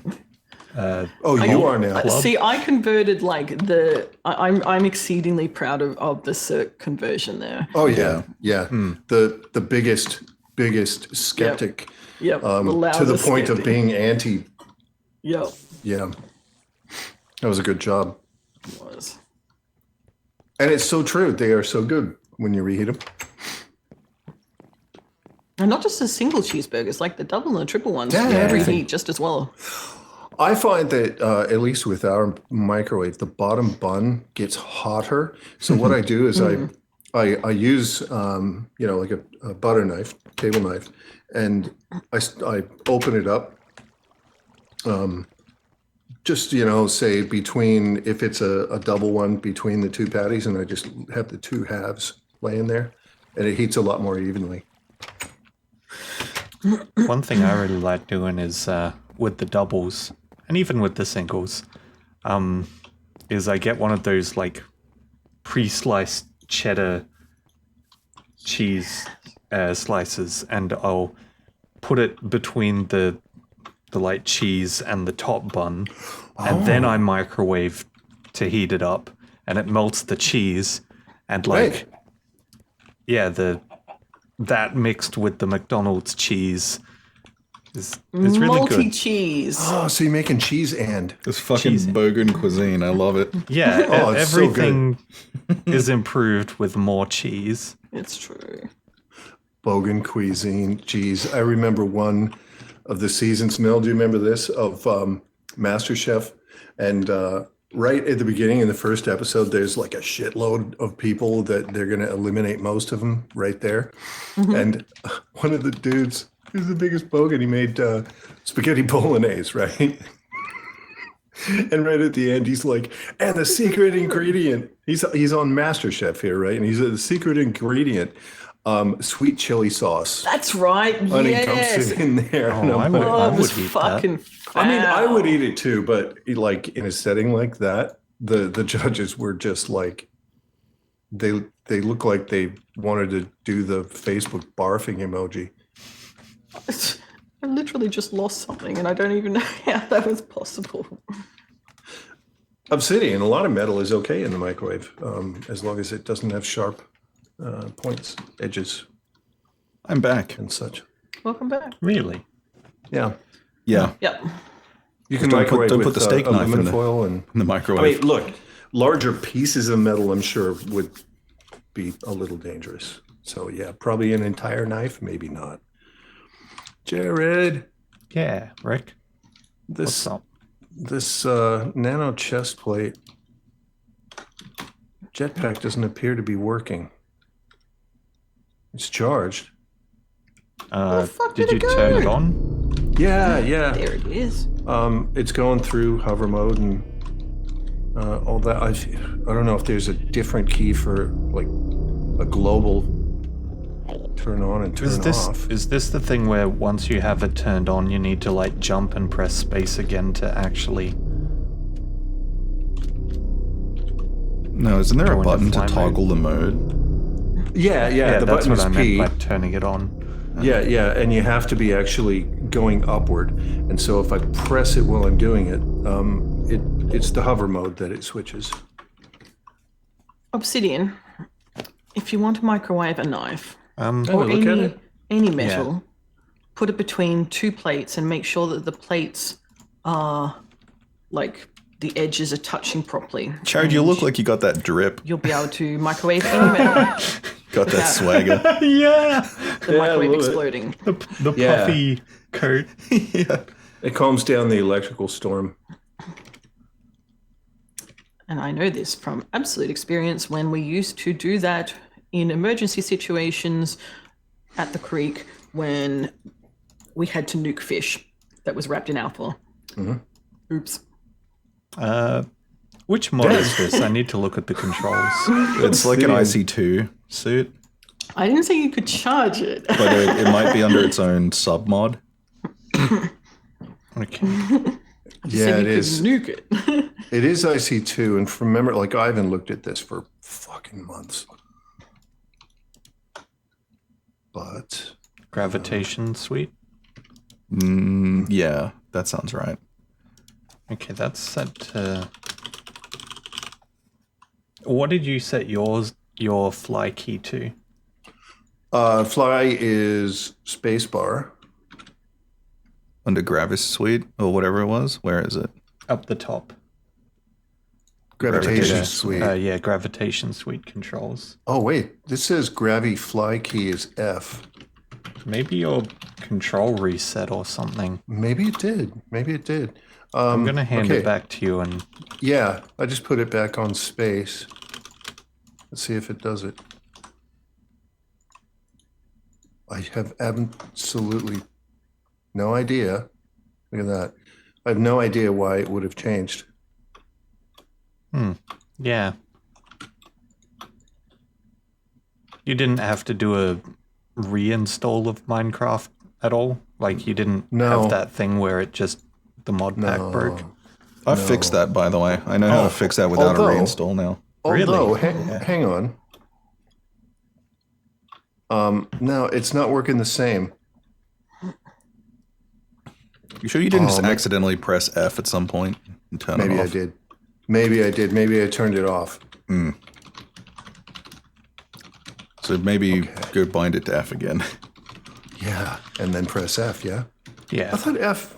D: Oh, you are now.
C: See, I converted like I'm exceedingly proud of the Cirque conversion there.
D: Oh yeah, yeah. The biggest skeptic.
C: Yep.
D: To the
C: loudest
D: point of
C: skeptic.
D: being anti.
C: Yep.
D: Yeah, that was a good job.
C: It was.
D: And it's so true. They are so good when you reheat them.
C: And not just the single cheeseburgers, like the double and the triple ones.
D: Yeah,
C: Yeah,
D: everything.
C: reheat just as well.
D: I find that at least with our microwave, the bottom bun gets hotter. So what I do is I use like a butter knife, table knife, and I open it up. Just say between, if it's a double one, between the two patties, and I just have the two halves laying there, and it heats a lot more evenly.
B: One thing I really like doing is with the doubles, and even with the singles, is I get one of those like pre-sliced cheddar cheese slices, and I'll put it between the like cheese and the top bun, and then I microwave to heat it up, and it melts the cheese, and like,
D: Right.
B: yeah, that mixed with the McDonald's cheese is really good.
C: Multi-cheese.
D: Oh, so you're making cheese and.
A: This fucking bogan cuisine. I love it.
B: Yeah,
D: Oh, it's so good.
B: everything is improved with more cheese.
C: It's true.
D: Bogan cuisine. Geez, I remember one of the seasons, Mel, do you remember this, of MasterChef? And right at the beginning in the first episode, there's like a shitload of people that they're going to eliminate most of them right there. And one of the dudes, he's the biggest bogan, he made spaghetti bolognese, right? And right at the end, he's like, and the secret ingredient, he's on MasterChef here, right? And he's the secret ingredient, sweet chili sauce.
C: That's right.
D: Honey
C: Yes.
D: dumps it in there. And
B: I
D: I'm
B: would-
D: like,
C: Oh, it was
B: eat that.
C: fucking
D: I mean, I would
C: foul.
D: eat it too, but like in a setting like that, the judges were just like, they look like they wanted to do the Facebook barfing emoji.
C: I literally just lost something and I don't even know how that was possible.
D: Obsidian, a lot of metal is okay in the microwave, as long as it doesn't have sharp points, edges,
A: I'm back.
D: and such.
C: Welcome back.
B: Really?
D: Yeah,
A: Yeah.
C: Yep.
D: you can
A: Don't
D: microwave
A: put
D: with
A: the steak knife in
D: aluminum
A: the-
D: foil and.
A: In the
D: I
A: microwave.
D: mean, look, larger pieces of metal, I'm sure, would be a little dangerous. So yeah, probably an entire knife, maybe not. Jared,
B: Yeah, Rick.
D: this
B: What's up?
D: this nano chest plate jetpack doesn't appear to be working. It's charged.
C: fuck
B: Did
C: did
B: you
C: it go?
B: turn it on?
D: Yeah.
C: There it is.
D: It's going through hover mode and all that. I don't know if there's a different key for like a global turn on and turn off.
B: Is this the thing where once you have it turned on, you need to like jump and press space again to actually?
A: No, isn't there
B: Go
A: a
B: into
A: button to
B: fly
A: toggle the mode?
D: Yeah.
B: Yeah,
D: The
B: that's
D: button
B: what
D: is
B: I
D: P.
B: meant by turning it on.
D: Yeah, and you have to be actually going upward. And so if I press it while I'm doing it, it's the hover mode that it switches.
C: Obsidian. If you want to microwave a knife
D: Oh,
C: or
D: look at it.
C: any metal, put it between two plates and make sure that the plates are like the edges are touching properly.
A: Jared, you look like you got that drip.
C: You'll be able to microwave any metal.
A: Got that swagger.
B: Yeah,
C: The microwave
D: love it.
C: exploding.
B: the
D: Yeah.
B: puffy coat.
A: Yeah.
D: It calms down the electrical storm.
C: And I know this from absolute experience when we used to do that in emergency situations at the creek when we had to nuke fish that was wrapped in alpha. Oops.
B: Which mod is this? I need to look at the controls.
A: It's like an
D: Obsidian.
A: IC2 suit,
C: I didn't say you could charge it.
A: but it might be under its own sub mod.
B: Okay.
D: Yeah,
C: Said
D: it
C: you
D: is.
C: could nuke it.
D: It is IC2, and remember, like I haven't looked at this for fucking months. But
B: Gravitation suite.
A: Yeah, that sounds right.
B: Okay, that's set to. What did you set your fly key to?
D: fly is spacebar.
A: Under Gravis Suite or whatever it was. Where is it?
B: Up the top.
D: Gravitation
A: Gravitation.
D: suite.
B: Yeah, gravitation suite controls.
D: Oh wait, this says Gravi fly key is F.
B: Maybe your control reset or something.
D: Maybe it did. Maybe it did.
B: I'm gonna hand
D: okay.
B: it back to you and
D: Yeah, I just put it back on space. Let's see if it does it. I have absolutely no idea. Look at that. I have no idea why it would have changed.
B: yeah. You didn't have to do a reinstall of Minecraft at all? Like you didn't
D: No.
B: have that thing where it just the mod pack broke?
A: I fixed that, by the way. I know how to fix that without a
D: although-
A: reinstall now.
D: Although,
B: Really?
D: hang on. No, it's not working the same.
A: You sure you didn't just
D: ma-
A: accidentally press F at some point and turn
D: Maybe
A: it
D: I
A: off?
D: did. Maybe I did. Maybe I turned it off.
A: So maybe go bind it to F again.
D: Yeah, and then press F, yeah?
B: Yeah.
D: I thought F,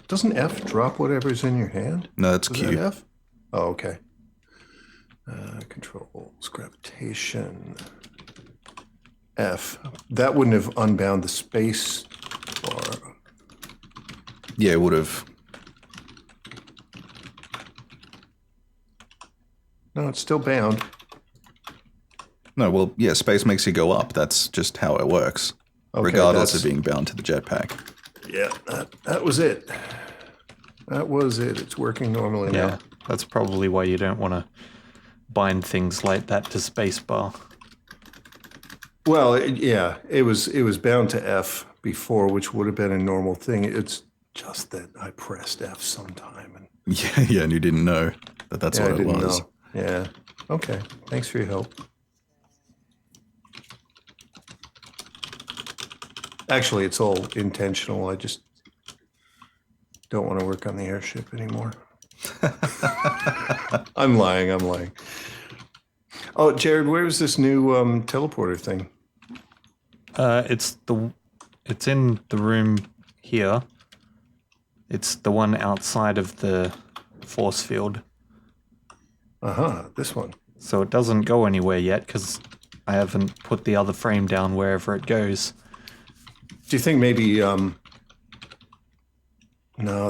D: doesn't F drop whatever's in your hand?
A: No, that's
D: Is that
A: Q.
D: F? Oh, okay. Controls, gravitation. F. That wouldn't have unbound the space bar.
A: Yeah, it would have.
D: No, it's still bound.
A: No, well, yeah, space makes you go up. That's just how it works,
D: Okay,
A: regardless
D: that's-
A: of being bound to the jetpack.
D: Yeah, that was it. That was it. It's working normally
B: Yeah.
D: now.
B: That's probably why you don't want to bind things like that to spacebar.
D: Well, it was bound to F before, which would have been a normal thing. It's just that I pressed F sometime, and
A: Yeah, and you didn't know that that's
D: I
A: what it
D: didn't
A: was.
D: know. Yeah. Okay. Thanks for your help. Actually, it's all intentional. I just don't want to work on the airship anymore. I'm lying. Oh, Jared, where's this new teleporter thing?
B: It's in the room here. It's the one outside of the force field.
D: This one.
B: So it doesn't go anywhere yet because I haven't put the other frame down wherever it goes.
D: Do you think maybe? No,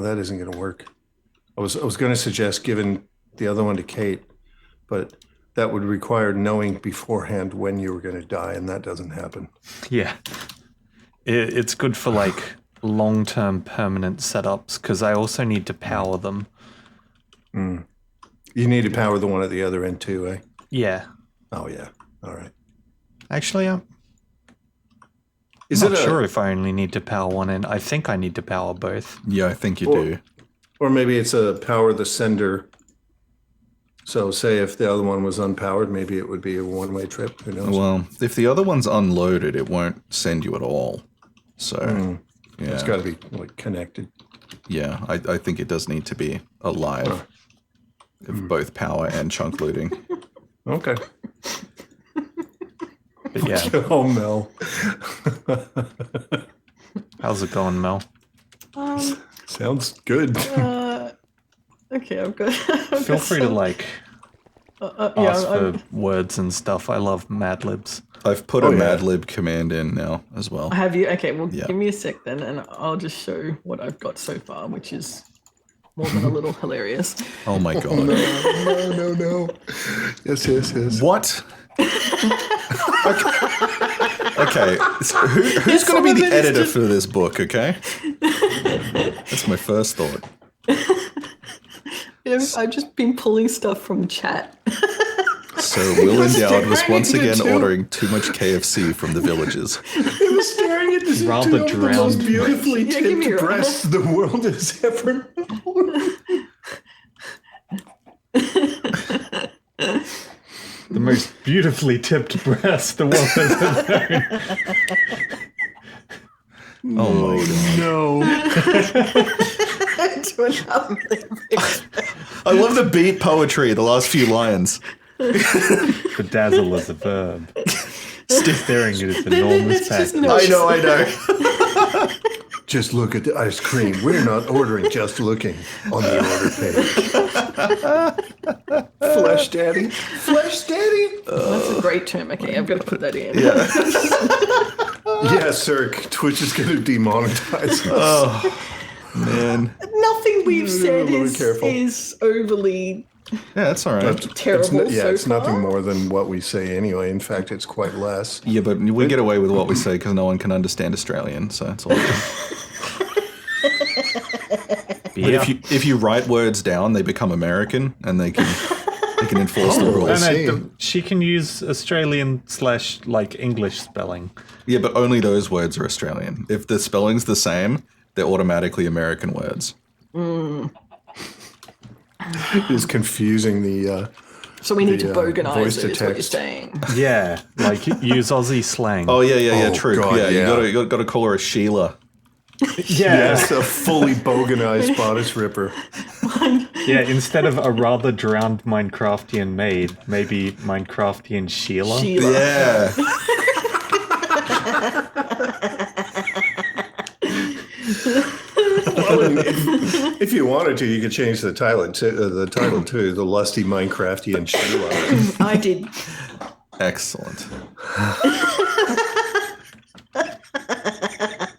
D: that isn't going to work. I was going to suggest giving the other one to Kate, but that would require knowing beforehand when you were going to die, and that doesn't happen.
B: Yeah. It's good for like long-term permanent setups because I also need to power them.
D: You need to power the one at the other end too, eh?
B: Yeah.
D: Oh yeah. All right.
B: Actually, I'm
D: Is
B: not
D: it
B: sure if I only need to power one end. I think I need to power both.
A: Yeah, I think you do.
D: Or maybe it's a power the sender. So say if the other one was unpowered, maybe it would be a one-way trip. Who knows?
A: Well, if the other one's unloaded, it won't send you at all. So, yeah.
D: It's got to be like connected.
A: Yeah, I think it does need to be alive. Of both power and chunk looting.
D: Okay.
B: But yeah,
D: Oh, Mel.
B: how's it going, Mel?
D: Sounds good.
C: Okay, I've got.
B: Feel free to like
C: yeah,
B: ask for words and stuff. I love Mad Libs.
A: I've put
D: Oh,
A: a
D: yeah.
A: Mad Lib command in now as well.
C: have you? Okay, well,
A: Yeah.
C: give me a sec then, and I'll just show what I've got so far, which is more than a little hilarious.
A: Oh my god.
D: No. Yes.
A: What? Okay. So who's going to be the editor for this book, okay? That's my first thought.
C: I've just been pulling stuff from chat.
A: So Will Endowed was once
D: staring at
A: again
D: it too.
A: ordering too much KFC from the villagers.
D: He was staring at this
B: Rather
D: two of the most
B: drowned.
D: beautifully
C: Yeah, give me
D: tipped
C: a-
D: breasts the world has ever known.
B: The most beautifully tipped breast the world has ever known.
A: Oh my god.
D: No.
A: I love the beat poetry, the last few lines.
B: Bedazzle is a verb. Staring at its enormous
C: There's just
B: package.
C: no-
A: I know.
D: Just look at the ice cream. We're not ordering, just looking on the order page. Flesh daddy. Flesh daddy.
C: That's a great term. Okay, I've got to put that in.
D: Yeah, sir. Twitch is going to demonetize us.
A: Oh, man.
C: Nothing we've said
D: be
C: is,
D: careful.
C: is overly
A: Yeah, that's all right.
C: terrible
D: It's
C: so far.
D: nothing more than what we say anyway. In fact, it's quite less.
A: Yeah, but we get away with what we say because no one can understand Australian, so it's all good. But
B: Yeah.
A: if you write words down, they become American and they can enforce the rules.
D: see.
B: She can use Australian / like English spelling.
A: Yeah, but only those words are Australian. If the spelling's the same, they're automatically American words.
D: It's confusing the.
C: So we need to
D: the,
C: boganize
D: voice
C: it,
D: to
C: is what you're
D: text.
C: saying.
B: Yeah, like use Aussie slang.
A: Oh yeah,
D: Oh,
A: true.
D: God,
A: yeah,
D: yeah.
A: you got to call her a Sheila.
D: Yes, a fully boganized bodice ripper.
B: Yeah, instead of a rather drowned Minecraftian maid, maybe Minecraftian Sheila.
C: Sheila.
A: Yeah.
D: Well, if you wanted to, you could change the title to the lusty Minecraftian Sheila.
C: I did.
A: Excellent.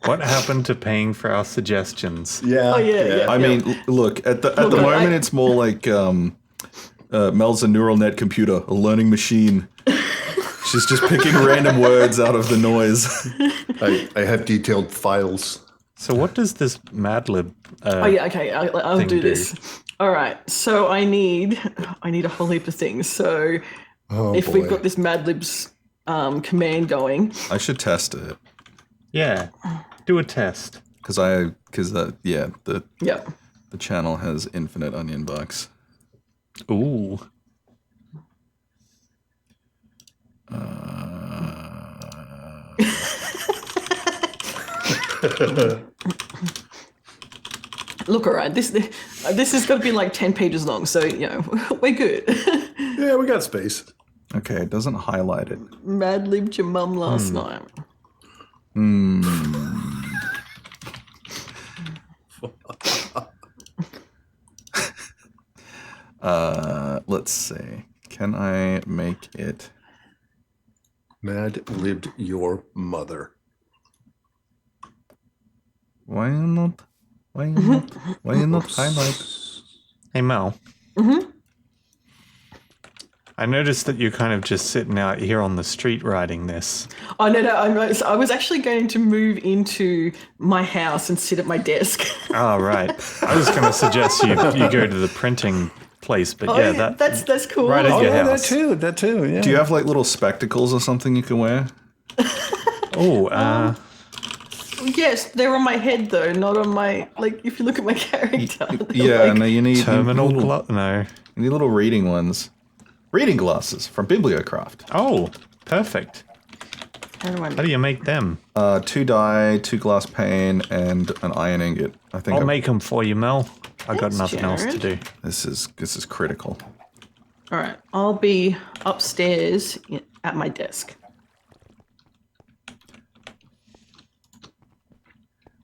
B: What happened to paying for our suggestions?
D: Yeah.
C: Oh, yeah.
A: I mean, look at the moment, it's more like Mel's a neural net computer, a learning machine. She's just picking random words out of the noise.
D: I have detailed files.
B: So what does this Mad Lib?
C: Oh yeah, okay. I'll
B: thing
C: do
B: do?
C: this. All right. So I need a whole heap of things. So if
D: boy.
C: we've got this Mad Libs command going,
A: I should test it
B: Yeah, do a test.
A: because the
C: yep.
A: the channel has infinite onion bucks.
B: Ooh.
C: Look, all right. This is going to be like 10 pages long, so we're good.
D: Yeah, we got space.
A: Okay, it doesn't highlight it.
C: Mad Libbed your mum last night.
A: Let's see. Can I make it?
D: Mad libbed your mother.
A: Why not? Why not? Why not highlight?
B: Hey Mel. I noticed that you're kind of just sitting out here on the street writing this.
C: Oh, no, I was actually going to move into my house and sit at my desk.
B: Oh, right. I was going to suggest you go to the printing place, but
C: Oh,
B: yeah,
C: that's cool.
B: right at your
D: Yeah,
B: house.
D: that too. Yeah.
A: Do you have like little spectacles or something you can wear?
B: Oh,
C: Yes, they're on my head though, not on my, like, if you look at my character.
A: Yeah,
C: like,
A: no, you need
B: terminal
A: little,
B: no.
A: you need little reading ones. Reading glasses from Bibliocraft.
B: Oh, perfect.
C: How
B: How do you make them?
A: 2 dye, 2 glass pane, and an iron ingot. I think
B: I'll make them for you, Mel. I got
C: Thanks,
B: nothing else to do.
C: Jared.
A: this is critical.
C: All right, I'll be upstairs at my desk.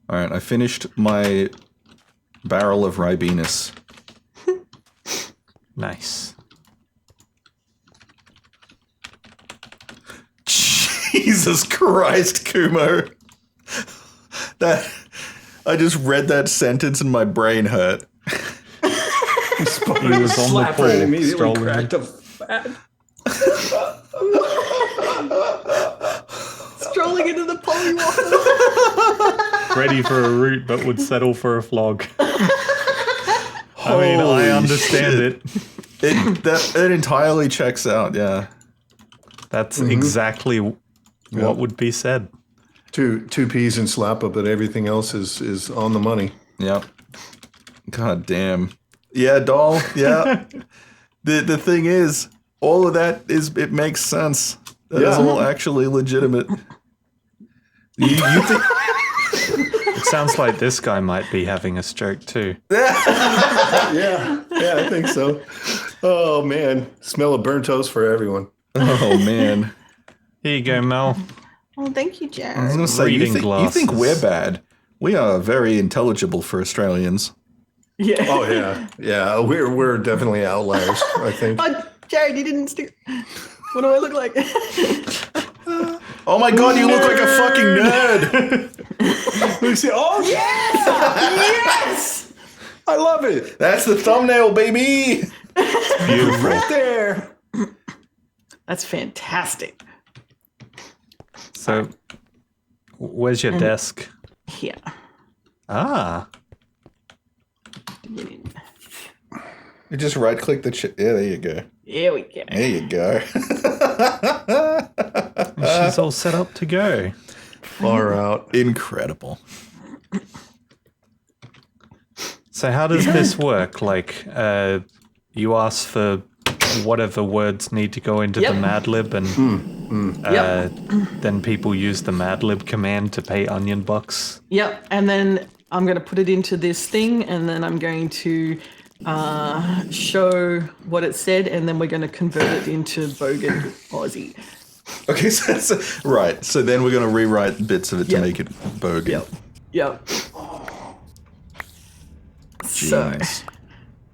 A: All right, I finished my barrel of Ribinus.
B: Nice.
A: Jesus Christ, Kumo. That I just read that sentence and my brain hurt.
B: He was on the
D: Slapper and
B: pool,
D: immediately
B: strolling.
D: cracked a fat.
C: Strolling into the polywalker.
B: Ready for a root, but would settle for a flog. I mean, I
A: Holy
B: understand
A: shit. It entirely checks out, yeah.
B: That's exactly what would be said.
D: Two peas and slapper, but everything else is on the money.
A: Yep. God damn. Yeah, doll. Yeah. The thing is, all of that it makes sense. That is
D: Yeah.
A: all actually legitimate. You think?
B: It sounds like this guy might be having a stroke too.
D: Yeah, I think so. Oh man, smell of burnt toast for everyone.
A: Oh man.
B: Here you go, Mel.
C: Oh, thank you,
A: I was
C: Jared.
A: gonna say
B: Reading
A: you think we're
B: glasses.
A: bad. We are very intelligible for Australians.
C: Yeah.
D: Oh yeah. We're definitely outliers. I think.
C: Oh, Jared, you didn't stick. What do I look like?
A: Oh my god, you look like a fucking nerd!
D: We see. Oh yeah,
C: Yes!
D: I love it.
A: That's the thumbnail, baby!
B: Beautiful.
D: Right there.
C: That's fantastic.
B: So, where's your desk?
C: Here.
B: Ah,
C: Get in.
A: You just right click the yeah, there you go.
C: Here we go.
A: There you go.
B: she's all set up to go.
D: Far out.
A: Incredible.
B: So how does this work? Like, you ask for whatever words need to go into
C: Yep.
B: the Mad Lib, and then people use the Mad Lib command to pay onion bucks.
C: Yep. And then I'm going to put it into this thing, and then I'm going to show what it said, and then we're going to convert it into Bogan Aussie.
A: Okay, right. So then we're going to rewrite bits of it to
C: Yep.
A: make it bogan.
C: Yep. So
A: Jeez.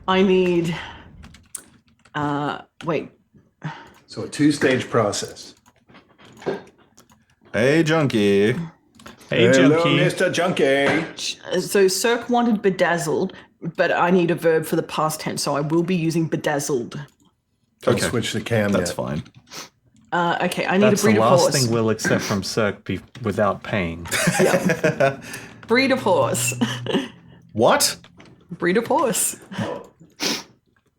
C: I need. Wait.
D: So a 2-stage process.
A: Hey, junkie.
B: Hey,
D: Hello,
B: junkie.
D: Mr. Junkie.
C: So Cirque wanted bedazzled, but I need a verb for the past tense, so I will be using bedazzled.
D: Don't
A: Okay.
D: switch the cam
A: That's
D: yet.
A: fine.
C: Okay, I need
B: That's
C: a breed
B: the
C: of
B: last
C: horse.
B: thing we'll accept from Cirque without paying.
C: Yep. Breed of horse.
A: What?
C: Breed of horse.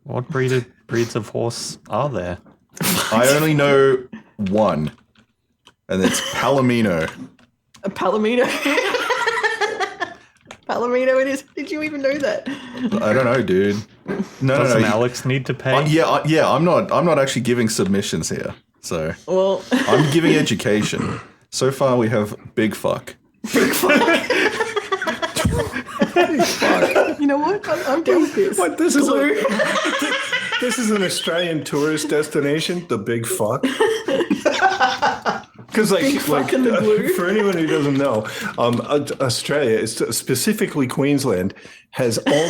B: What breeds of horse are there?
A: I only know one, and it's Palomino.
C: A Palomino. Palomino it is. Did you even know that?
A: I don't know, dude. No,
B: Doesn't
A: no.
B: Alex need to pay?
A: Yeah. I'm not actually giving submissions here. So
C: Well,
A: I'm giving education. So far, we have big fuck.
C: you know what? I'm down with this.
D: What? This is this is an Australian tourist destination. The Big Fuck. Because
C: Big fuck in the blue.
D: for anyone who doesn't know, Australia, specifically Queensland, has all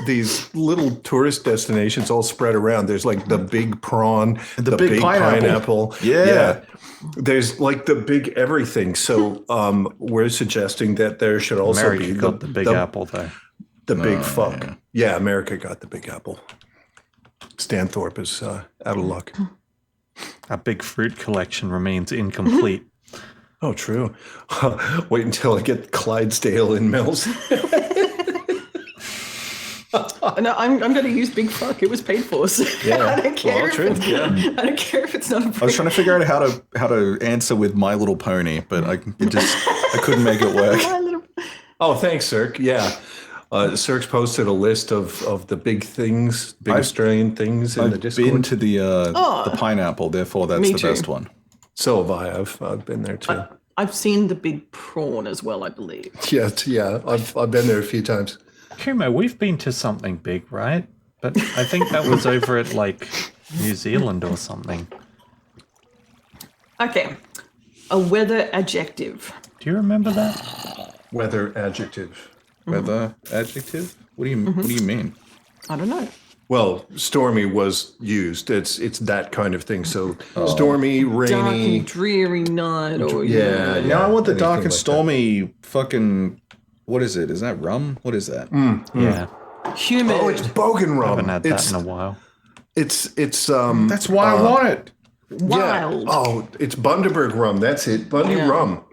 D: these little tourist destinations all spread around. There's like the Big Prawn, the
A: big pineapple. Yeah.
D: There's like the big everything. So we're suggesting that there should also
B: America
D: be
B: got the Big Apple, though.
D: the Big Fuck. Yeah, America got the Big Apple. Stanthorpe is out of luck.
B: Our big fruit collection remains incomplete.
D: Oh, true. Wait until I get Clydesdale in Mel's.
C: No, I'm going to use big fuck. It was paid for. So
D: Yeah.
C: I don't care.
D: Well,
C: if
D: true.
C: it's, I don't care if it's not.
A: I was trying to figure out how to answer with My Little Pony, but I couldn't make it work.
D: Oh, thanks, Cirque. Yeah. Cirque's posted a list of the big things, Australian things in the
A: I've
D: Discord.
A: been to the pineapple, therefore that's
C: Me
A: the
C: too.
A: best one.
D: So have I. I've been there too.
C: I've seen the big prawn as well, I believe.
D: Yeah. I've been there a few times.
B: Kumo, we've been to something big, right? But I think that was over at, like, New Zealand or something.
C: Okay. A weather adjective.
B: Do you remember that?
D: Weather adjective.
A: Weather adjective? What do you mean?
C: I don't know.
D: Well, stormy was used. It's that kind of thing. So stormy,
C: Dark
D: rainy.
C: and dreary night, or
D: Yeah.
A: Now I want the
D: anything
A: dark and
D: like
A: stormy fucking. What is it? Is that rum? What is that?
B: Yeah.
C: humid.
D: Oh, it's bogan rum.
B: Haven't had that in a while.
D: It's
A: That's why I want it.
C: Wild.
D: Yeah. Oh, it's Bundaberg rum. That's it. Bundy rum.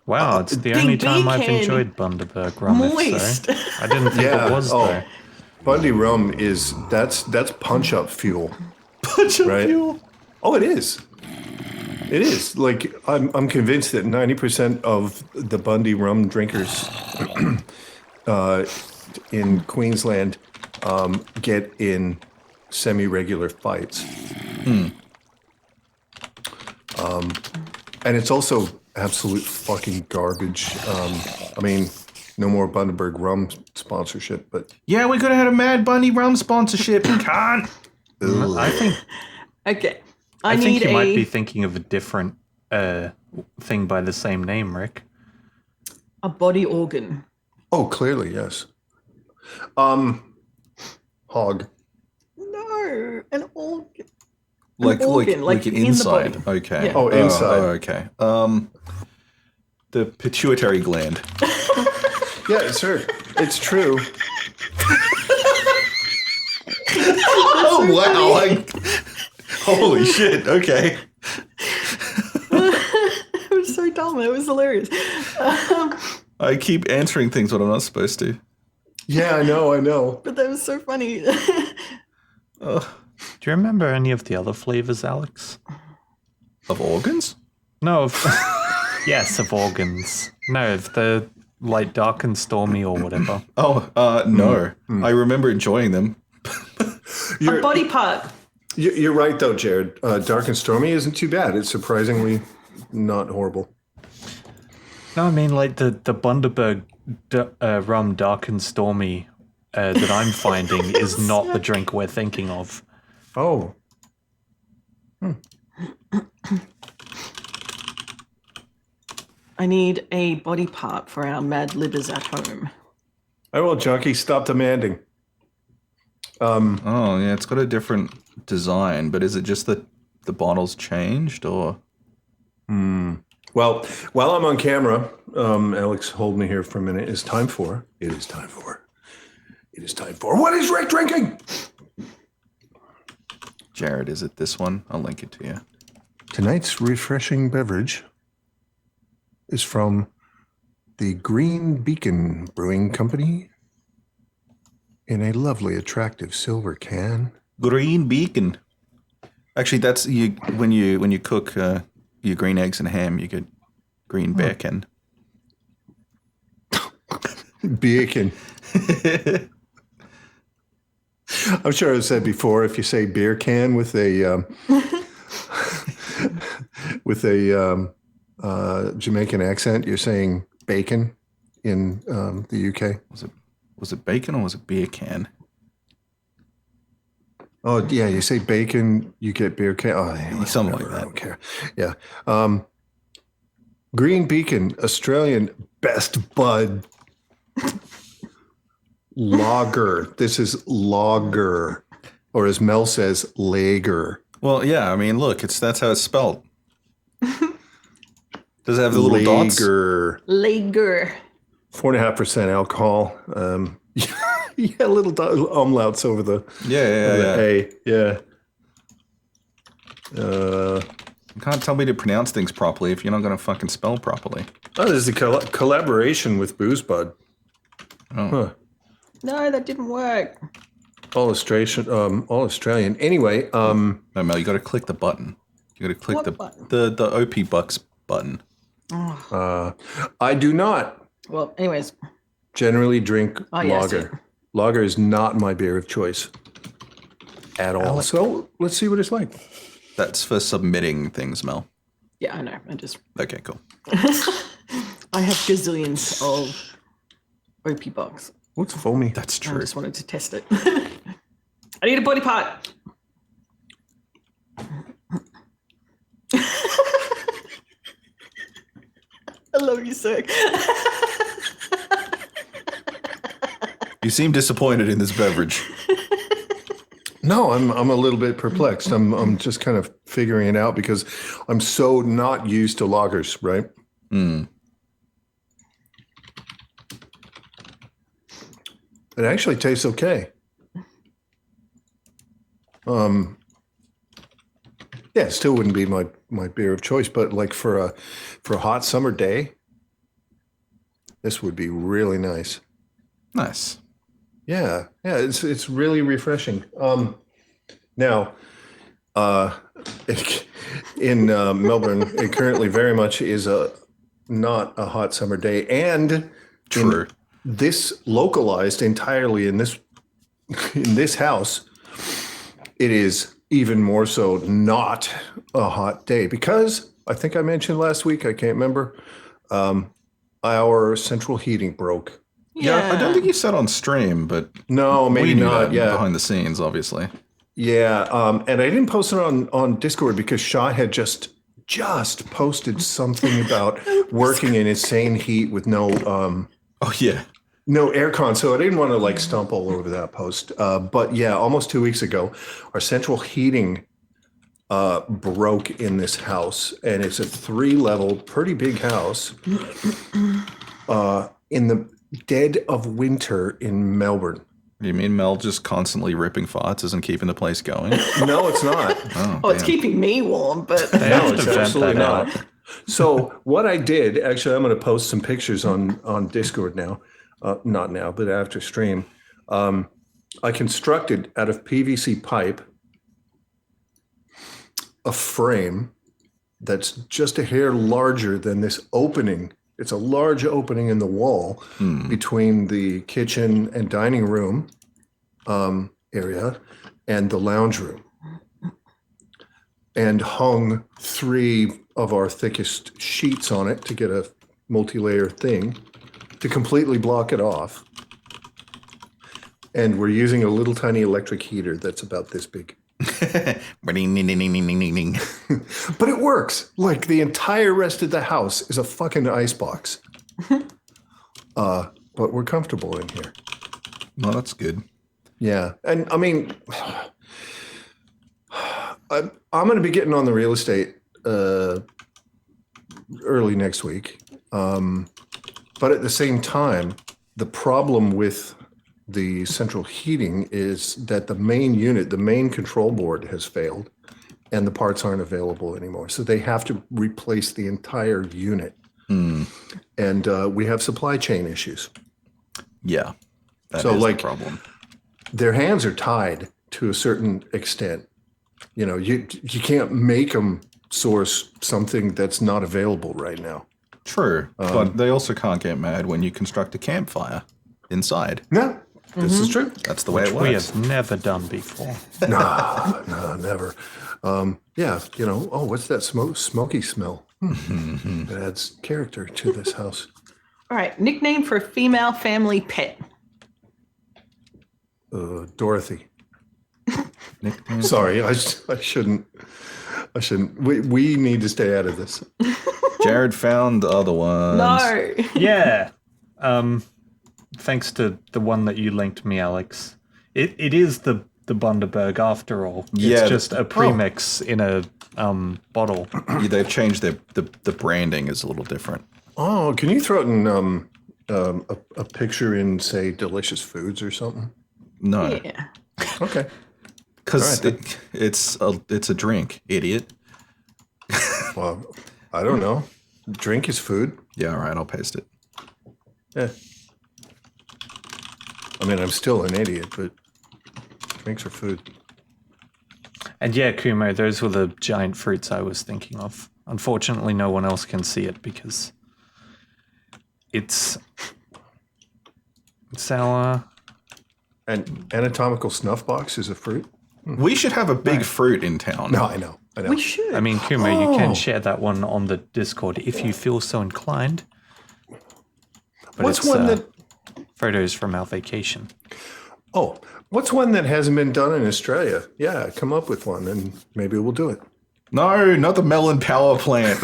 B: Wow, it's the
C: Big
B: only time I've
C: Beacon.
B: enjoyed Bundaberg rum. if
C: Moist.
B: So. I didn't think
D: Yeah.
B: it was,
D: Oh.
B: though.
D: Bundy rum is that's punch up fuel.
A: Punch up
D: Right.
A: fuel.
D: Oh, it is. It is. Like I'm convinced that 90% of the Bundy rum drinkers in Queensland get in semi-regular fights. And it's also absolute fucking garbage. I mean, no more Bundaberg rum sponsorship, but
A: Yeah, we could have had a Mad Bunny rum sponsorship. You can't.
B: I think
C: Okay.
B: I
C: I
B: think
C: need
B: you
C: a
B: might be thinking of a different thing by the same name, Rick.
C: body organ.
D: oh, clearly yes. Hog.
C: No, an organ.
A: Like
C: organ,
A: like
C: like
A: an
C: in the
A: inside.
C: body.
A: Okay.
C: Yeah.
D: Oh, inside.
A: okay. The pituitary gland.
D: Yeah, sir. It's true.
A: Oh wow! Holy shit! Okay.
C: It was so dumb. It was hilarious.
A: I keep answering things when I'm not supposed to.
D: Yeah, I know.
C: But that was so funny.
B: Do you remember any of the other flavors, Alex?
A: Of organs?
B: No, of yes, of organs. No, of the like dark and stormy or whatever.
A: Oh, no. I remember enjoying them.
C: A body part.
D: You're right, though, Jared. Dark and Stormy isn't too bad. It's surprisingly not horrible.
B: No, I mean like the Bundaberg rum dark and stormy that I'm finding is not the drink we're thinking of.
D: Oh.
C: I need a body part for our mad libbers at home.
D: I will, Junkie. Stop demanding.
A: Oh, yeah, it's got a different design, but is it just that the bottle's changed, or?
D: Well, while I'm on camera, Alex, hold me here for a minute. It is time for. What is Rick drinking?
A: Jared, is it this one? I'll link it to you.
D: Tonight's refreshing beverage is from the Green Beacon Brewing Company in a lovely, attractive silver can.
A: Green Beacon. Actually, that's you when you cook your green eggs and ham, you get green bacon.
D: Beacon. I'm sure I've said before, if you say beer can with a Jamaican accent, you're saying bacon in the UK.
A: Was it bacon or was it beer can?
D: Oh yeah, you say bacon, you get beer can. Oh, anyway,
A: Something
D: whatever,
A: like that.
D: I don't care. Yeah. Green Beacon, Australian best bud lager. This is lager, or as Mel says, lager.
A: Well, yeah. I mean, look, that's how it's spelled. Does it have the little dots?
D: Lager.
C: Lager.
D: 4.5% alcohol. Yeah, little umlauts over the
A: Yeah.
D: A. Yeah.
A: You can't tell me to pronounce things properly if you're not going to fucking spell properly.
D: Oh, there's a collaboration with BoozeBud.
A: Oh.
D: Huh.
C: No, that didn't work.
D: All Australian. Anyway,
A: No, Mel, you got to click the button. You got to click
C: What button?
A: the OP Bucks button.
D: I do not
C: Well, anyways.
D: generally drink
C: yes,
D: lager. Lager is not my beer of choice at all. So let's see what it's like.
A: That's for submitting things, Mel.
C: Yeah, I know.
A: Okay, cool.
C: I have gazillions of OP bucks.
D: What's foamy?
A: That's
C: I
A: true.
C: just wanted to test it. I need a body part. I love you, sir.
A: You seem disappointed in this beverage.
D: No, I'm a little bit perplexed. I'm just kind of figuring it out because I'm so not used to lagers, right? It actually tastes okay. Yeah, it still wouldn't be my beer of choice, but like for a hot summer day, this would be really nice.
A: Nice.
D: Yeah, it's really refreshing. Now, in Melbourne, it currently very much is not a hot summer day, and
A: True.
D: This localized entirely in this house, it is even more so not a hot day because I think I mentioned last week, I can't remember, our central heating broke.
A: Yeah, I don't think you said on stream, but
D: No, maybe
A: we knew
D: not.
A: that
D: Yeah,
A: behind the scenes, obviously.
D: yeah. And I didn't post it on Discord because Shaw had just posted something about working in insane heat with no
A: Oh yeah.
D: no aircon, so I didn't want to like stomp all over that post. But yeah, almost 2 weeks ago, our central heating broke in this house, and it's a 3-level, pretty big house in the dead of winter in Melbourne.
A: Do you mean Mel just constantly ripping farts isn't keeping the place going?
D: No, it's not.
C: Oh, it's keeping me warm, but
B: They
D: No,
B: have to
D: it's
B: vent
D: absolutely
B: that
D: not.
B: out.
D: So what I did, actually, I'm going to post some pictures on Discord now. Not now, but after stream. I constructed out of PVC pipe a frame that's just a hair larger than this opening. It's a large opening in the wall between the kitchen and dining room area and the lounge room, and hung 3 of our thickest sheets on it to get a multi-layer thing to completely block it off. And we're using a little tiny electric heater that's about this big. But it works. Like the entire rest of the house is a fucking icebox. But we're comfortable in here.
A: Well, that's good.
D: Yeah. And I mean, I'm going to be getting on the real estate early next week. But at the same time, the problem with the central heating is that the main unit, the main control board has failed and the parts aren't available anymore. So they have to replace the entire unit. And we have supply chain issues.
A: Yeah. That
D: So,
A: is
D: like,
A: the problem.
D: Their hands are tied to a certain extent. You know, you can't make them source something that's not available right now.
A: True. But they also can't get mad when you construct a campfire inside.
D: No, this is true.
A: That's the way it
B: We
A: works.
B: have never done before.
D: No, never. Yeah, you know, oh, what's that smoky smell? It adds character to this house.
C: all right. Nickname for a female family pet.
D: Dorothy.
A: Nickname?
D: Sorry, I shouldn't. We need to stay out of this.
A: Jared found the other ones.
C: No.
B: Yeah. Thanks to the one that you linked me, Alex. It is the Bundaberg after all.
A: Yeah,
B: It's just a premix in a bottle.
A: Yeah, they've changed the branding is a little different.
D: Oh, can you throw it in a picture in, say, Delicious Foods or something?
A: No,
C: Yeah.
D: Okay.
A: because
D: All right,
A: it's a drink, idiot.
D: Well, I don't know. Drink is food.
A: Yeah, all right, I'll paste it.
D: Yeah. I mean, I'm still an idiot, but drinks are food.
B: And yeah, Kumo, those were the giant fruits I was thinking of. Unfortunately, no one else can see it because it's our...
D: And anatomical snuff box is a fruit?
A: We should have a big fruit in town.
D: No, I know.
C: We should.
B: I mean, Kumo, you
D: Oh.
B: can share that one on the Discord if you feel so inclined. But
D: What's
B: it's,
D: one that...
B: photos from our vacation.
D: Oh, what's one that hasn't been done in Australia? Yeah, come up with one and maybe we'll do it.
A: No, not the melon power plant.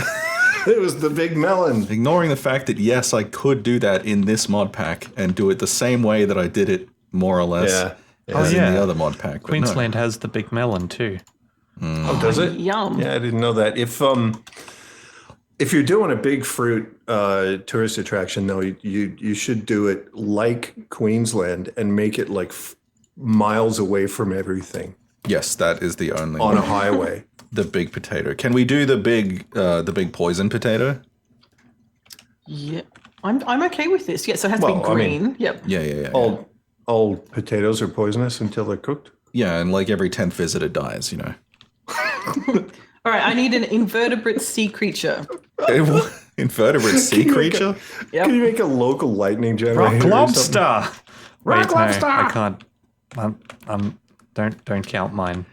D: It was the big melon.
A: Ignoring the fact that, yes, I could do that in this mod pack and do it the same way that I did it, more or less,
D: Yeah.
A: as
B: Oh, yeah.
A: in the other mod pack. But no.
B: Queensland has the big melon too.
D: Oh, does it?
C: Yum.
D: Yeah, I didn't know that. If you're doing a big fruit tourist attraction, though, you should do it like Queensland and make it like miles away from everything
A: Yes, that is the only
D: on a
A: one.
D: highway.
A: The big potato. Can we do the big poison potato?
C: Yeah. I'm okay with this. Yeah, so it has to
D: Well,
C: be
D: I
C: green.
D: mean-
C: Yep.
A: Yeah.
D: All potatoes are poisonous until they're cooked.
A: Yeah, and like every 10th visitor dies, you know.
C: All right, I need an invertebrate sea creature.
A: Invertebrate sea
D: Can you make
A: creature?
C: Yep.
D: Can you make a local lightning generator?
B: Rock
D: or something?
B: lobster.
C: Rock
B: Wait,
C: lobster!
B: No, I can't. Don't count mine.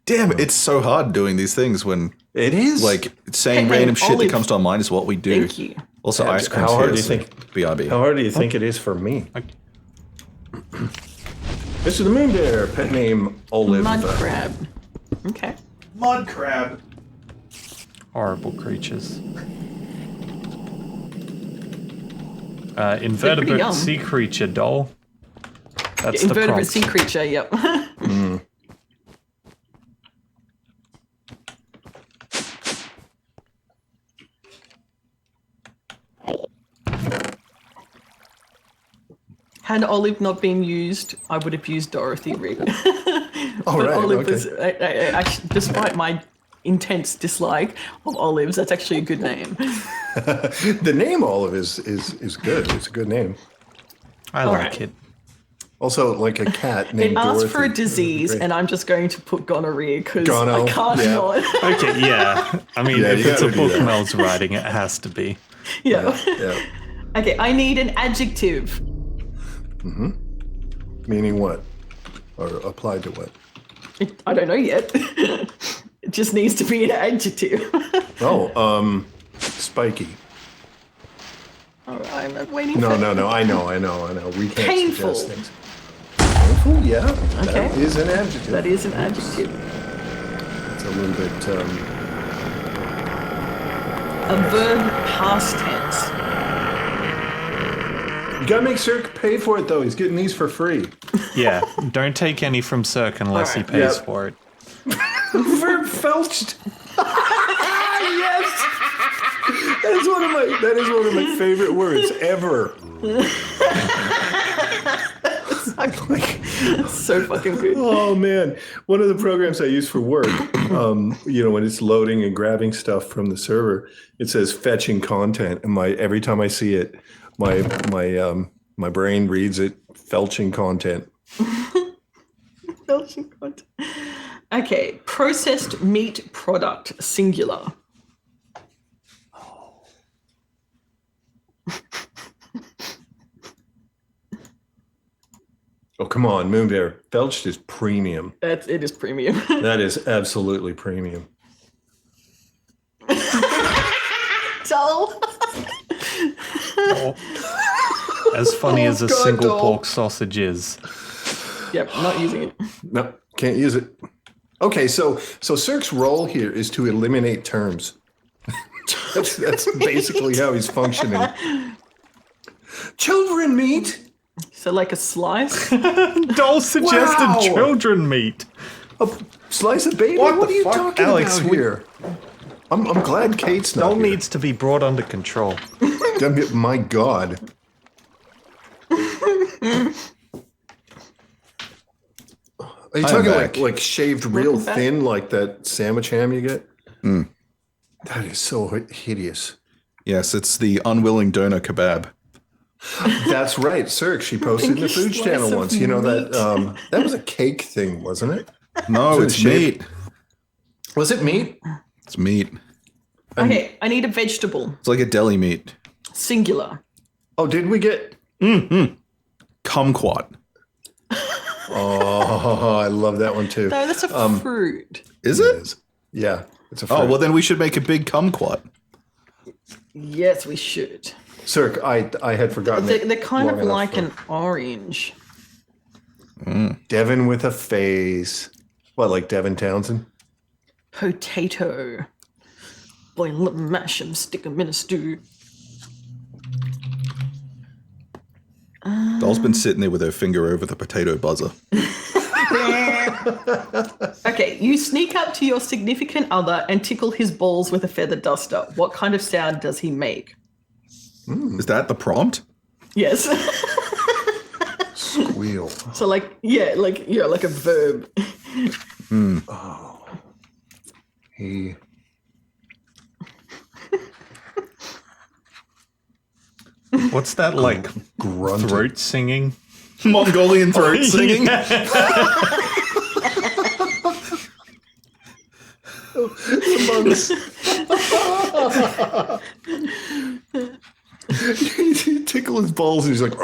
A: Damn, it's so hard doing these things when,
D: It is.
A: like, saying
C: Hey,
A: random shit that
C: Olive.
A: comes to our mind is what we do.
C: Thank you.
A: Also,
D: Yeah,
A: ice cream.
D: how hard do you think-
A: BRB.
D: how hard do you think it is for me? Mr. the Moon Bear, pet name Olive.
C: Mud crab. Okay.
A: Mud crab.
B: Horrible creatures.
C: pretty
B: Invertebrate
C: yum.
B: sea creature doll. That's the
C: Invertebrate
B: prompt.
C: sea creature. Yep. Had Olive not been used, I would have used Dorothy Reed.
D: Oh,
C: But
D: right.
C: Olive
D: Okay.
C: was, actually, despite my intense dislike of olives, that's actually a good name.
D: The name Olive is good. It's a good name.
B: I like
C: right.
B: it.
D: Also, like a cat named
C: It asks for a
D: Dorothy.
C: disease,
D: Great.
C: and I'm just going to put gonorrhea because
D: Gono,
C: I can't
D: yeah.
C: not.
B: Okay, yeah. I mean,
D: Yeah,
B: if
D: you
B: it's a
D: gotta do
B: book
D: that.
B: Mel's writing, it has to be.
C: Yeah.
D: Yeah.
C: Okay, I need an adjective.
D: Meaning what? Or applied to what?
C: I don't know yet. It just needs to be an adjective.
D: Oh, spiky.
C: All right, I'm waiting
D: No,
C: for
D: no. I know. We can't
C: Painful.
D: suggest things. Painful? Yeah.
C: Okay.
D: That is an adjective.
C: That is an adjective.
D: It's a little bit.
C: A verb past tense.
D: You gotta make Cirque pay for it though. He's getting these for free.
B: Yeah, don't take any from Cirque unless he
C: Alright.
B: pays
D: Yep.
B: for it.
D: Verb felched. Yes. That is one of my favorite words ever.
C: So fucking good.
D: Oh man, one of the programs I use for work, when it's loading and grabbing stuff from the server, it says fetching content, and every time I see it, my brain reads it felching content.
C: Belching content. Okay, processed meat product, singular.
D: Oh come on, Moon Bear, felched is premium.
C: It is premium.
D: That is absolutely premium.
C: Dull.
B: As funny as a
D: God,
B: single
D: doll.
B: pork sausage is.
C: Yep, not using it.
D: No, can't use it. Okay, so Cirque's role here is to eliminate terms. That's basically how he's functioning. Children meat.
C: So like a slice.
B: Doll suggested
D: Wow.
B: children meat.
D: A slice of baby?
B: What
D: What
B: the
D: are you
B: fuck,
D: talking
B: Alex?
D: about here? I'm glad Kate's not
B: Doll
D: here.
B: needs to be brought under control.
D: My God. Are you
A: I'm
D: talking
A: back.
D: like shaved real
C: Welcome back.
D: thin, like that sandwich ham you get?
A: Mm.
D: That is so hideous.
A: Yes, it's the unwilling donor kebab.
D: That's right, Cirque. She posted in the
C: English
D: Food
C: slice
D: Channel
C: of
D: once. You know
C: meat.
D: that was a cake thing, wasn't it?
A: No,
D: Is
A: it's
D: it shaped-
A: meat.
D: Was it meat?
A: It's meat.
C: Okay, I need a vegetable.
A: It's like a deli meat.
C: Singular.
D: Oh, did we get?
A: Kumquat.
D: Oh, I love that one too.
C: No, that's a fruit.
A: Is it?
D: Yeah, it's a fruit.
A: Oh, well, then we should make a big kumquat.
C: Yes, we should.
D: Cirque, I had forgotten.
C: They're kind
D: long
C: of
D: enough
C: like
D: for-
C: an orange.
D: Devin with a face. What, like Devin Townsend?
C: Potato. Boil them, mash them, stick them in a stew.
A: Doll's been sitting there with her finger over the potato buzzer.
C: Okay, you sneak up to your significant other and tickle his balls with a feather duster. What kind of sound does he make?
A: Is that the prompt?
C: Yes.
D: Squeal.
C: So like a verb.
D: He.
B: What's that like?
D: Grunted.
B: Throat singing?
A: Mongolian throat singing.
D: You tickle his balls and he's like,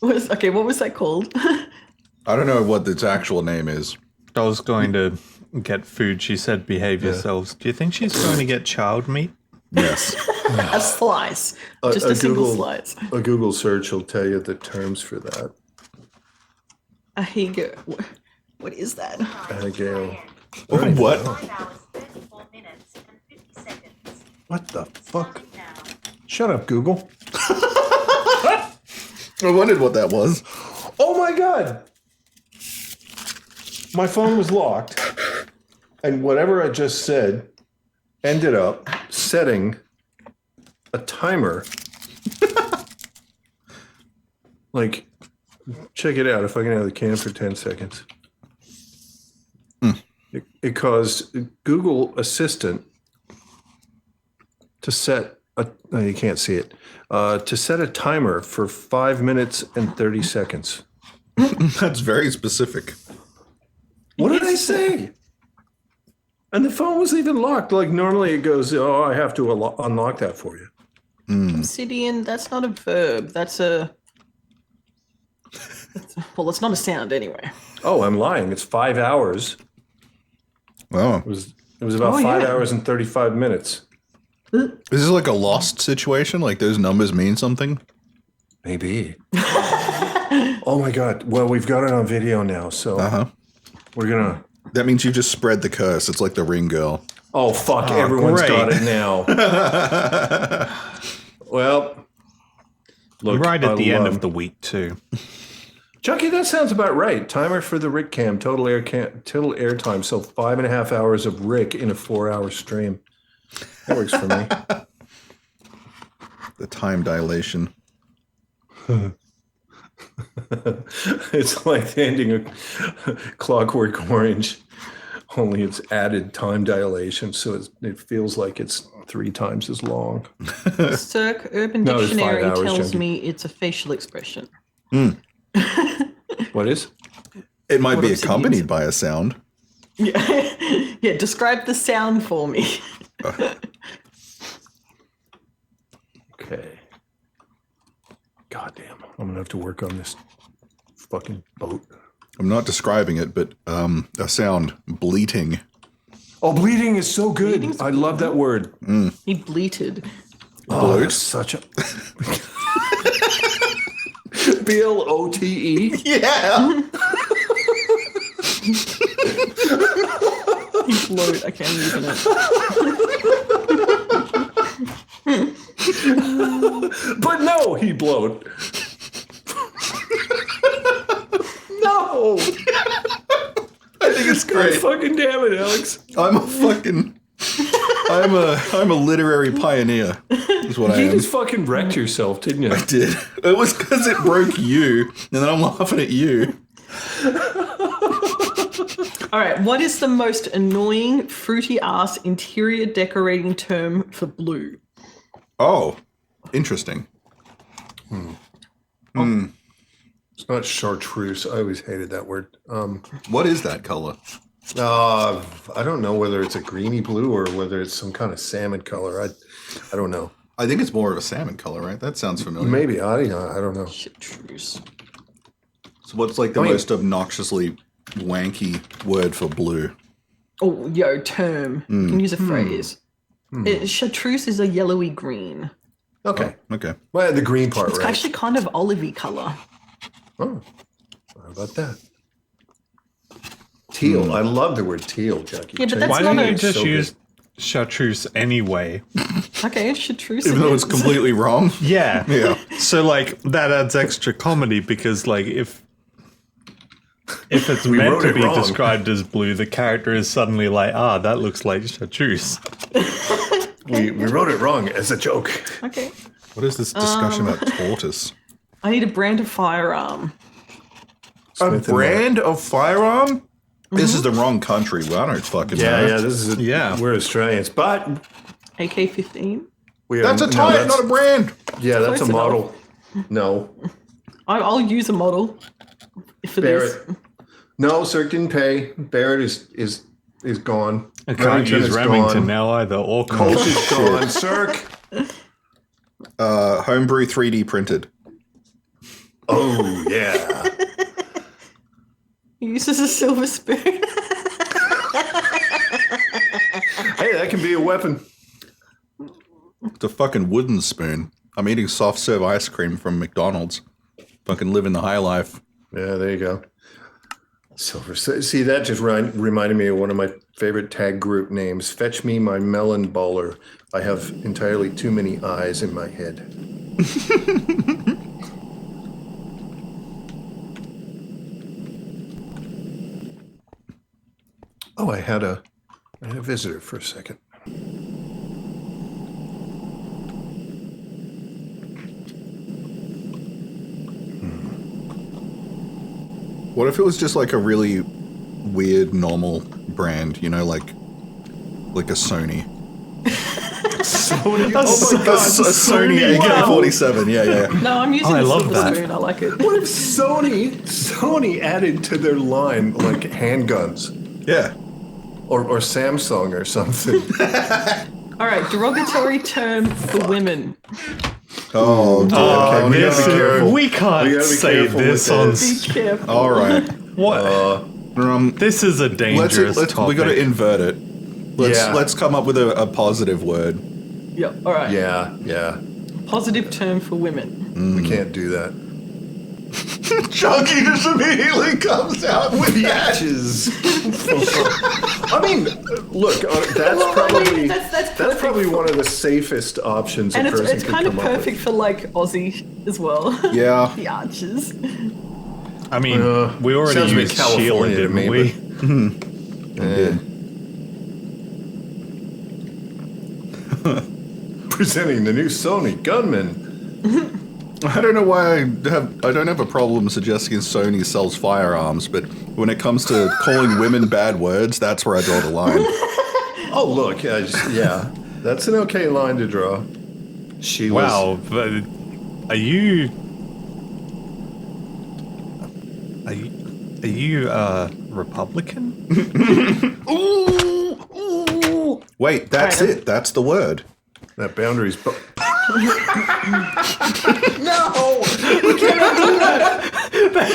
C: What was that called?
A: I don't know what its actual name is.
B: I was going to get food. She said, behave yourselves. Do you think she's going to get child meat?
A: Yes.
C: A slice. Just a single slice.
D: A Google search will tell you the terms for that.
C: Here you go. What is that?
D: Abigail.
A: What?
E: 5 hours, 34 minutes, and 50 seconds.
D: What the fuck?
E: Starting now.
D: Shut up, Google.
A: I wondered what that was.
D: Oh my god! My phone was locked, and whatever I just said ended up setting a timer. Like, check it out if I can have the cam for 10 seconds. It caused Google Assistant to set a, no, you can't see it, to set a timer for 5 minutes and 30 seconds.
A: That's very specific.
D: What did I say? And the phone was even locked. Like normally it goes, oh, I have to unlock that for you.
C: Obsidian, that's not a verb. Well, it's not a sound anyway.
D: Oh, I'm lying. It's 5 hours.
A: Oh.
D: It was about
C: Oh,
D: 5
C: yeah.
D: hours and 35 minutes.
A: Is this like a lost situation? Like those numbers mean something?
D: Maybe. Oh my God. Well, we've got it on video now. So
A: Uh-huh.
D: we're going to.
A: That means you just spread the curse. It's like the ring girl.
D: Oh, fuck.
B: Oh,
D: Everyone's
B: great.
D: got it now. Well, look.
B: Right at the end
D: I'll,
B: of the week, too.
D: Chucky, that sounds about right. Timer for the Rick cam, total airtime. So 5.5 hours of Rick in a 4-hour stream. That works for me.
A: The time dilation.
D: It's like the ending of Clockwork Orange, only it's added time dilation, so it feels like it's 3 times as long.
C: Cirque Urban
D: No, it's 5
C: Dictionary
D: hours,
C: tells
D: Junkie.
C: me it's a facial expression.
D: What is?
A: It might
C: What
A: be
C: obsidians?
A: accompanied by a sound.
C: Yeah, yeah. Describe the sound for me.
D: Okay. Goddamn, I'm gonna have to work on this fucking boat.
A: I'm not describing it, but a sound bleating.
D: Oh, bleeding is so good.
C: Bleeding's
D: I love that word.
C: He bleated.
D: Oh, that's such a BLOTE.
A: Yeah.
C: He blowed. I can't even it.
D: But no, he blowed. No.
A: I think it's
D: God
A: great.
D: fucking damn it, Alex.
A: I'm a fucking I'm a literary pioneer. Is what I
D: You
A: am.
D: just fucking wrecked yourself, didn't you?
A: I did. It was because it broke you, and then I'm laughing at you.
C: All right. What is the most annoying, fruity ass interior decorating term for blue?
A: Oh, interesting.
D: It's not chartreuse. I always hated that word.
A: What is that color?
D: I don't know whether it's a greeny blue or whether it's some kind of salmon color. I don't know.
A: I think it's more of a salmon color, right? That sounds familiar.
D: Maybe. I don't know.
C: Chartreuse.
A: So what's like the most obnoxiously wanky word for blue?
C: Oh, term. You can use a phrase. Chartreuse is a yellowy green.
D: Okay.
A: Okay.
D: Well, the green part,
C: It's
D: right?
C: actually kind of olivey color.
D: Oh, how about that? Teal. I love the word teal, Jackie.
C: Yeah, but that's
B: Why
C: not
B: don't you
C: a...
B: just
D: so
B: use chartreuse anyway?
C: Okay, chartreuse.
A: Even though it's completely wrong.
B: Yeah.
A: Yeah.
B: So like that adds extra comedy because like if it's
D: We
B: meant
D: wrote
B: to
D: it
B: be
D: wrong.
B: described as blue, the character is suddenly like, that looks like chartreuse.
D: We wrote it wrong as a joke.
C: Okay.
A: What is this discussion about tortoise?
C: I need a brand of firearm.
D: Smith and Wesson.
A: of firearm? This is the wrong country. Well, I don't fucking know.
D: Yeah, this is we're Australians, but
C: AK-15.
D: we are,
A: That's a type, not a brand.
D: Yeah, that's
C: Close
D: a model. No,
C: I'll use a model for this.
D: Barrett. No, Cirque didn't pay. Barrett is gone.
B: I can't use
D: is
B: Remington
D: gone.
B: now either, or
D: Colt
B: Colt.
D: is gone. Cirque.
A: Homebrew 3D printed.
D: Oh yeah.
C: He uses a silver spoon.
D: Hey, that can be a weapon.
A: It's a fucking wooden spoon. I'm eating soft serve ice cream from McDonald's. Fucking living the high life.
D: Yeah, there you go. Silver. See, that just reminded me of one of my favorite tag group names. Fetch me my melon baller. I have entirely too many eyes in my head. Oh, I had a visitor for a second.
A: What if it was just like a really weird, normal brand? You know, like a Sony.
D: Sony.
A: A Sony AK-47. Yeah.
C: No, I'm using
B: I
C: a
B: love
C: silver
B: that.
C: spoon. I like it.
D: What if Sony added to their line like handguns
A: Yeah.
D: or Samsung or something?
C: All right, derogatory term for women.
A: Oh, dear.
D: Okay, we gotta be careful.
B: We can't
D: We gotta be
B: say
D: careful
B: this
D: with
B: on.
D: this.
C: Be careful.
A: All right.
B: What? This is a dangerous
A: Let's
B: topic.
A: we got to invert it.
D: Yeah.
A: Let's come up with a positive word.
C: Yep. All right.
D: Yeah.
C: Positive term for women.
D: We can't do that.
A: Chunky just immediately comes out with
D: Bitches. I mean, look, that's probably
C: that's
D: that's probably one of the safest options
C: And
D: a person
C: it's
D: could
C: kind of
D: come up
C: perfect for like Aussie as well.
A: Yeah.
C: The archers.
B: I mean, we already
D: sounds a bit
B: used Sheila,
D: California to
B: didn't
D: me,
B: we?
D: Presenting the new Sony Gunman.
A: I don't know why I don't have a problem suggesting Sony sells firearms, but when it comes to calling women bad words, that's where I draw the line.
D: Oh, look, yeah, that's an okay line to draw. She was.
B: Wow, but are you Republican?
A: Wait, that's
C: Alright.
A: it. That's the word.
D: That boundary's.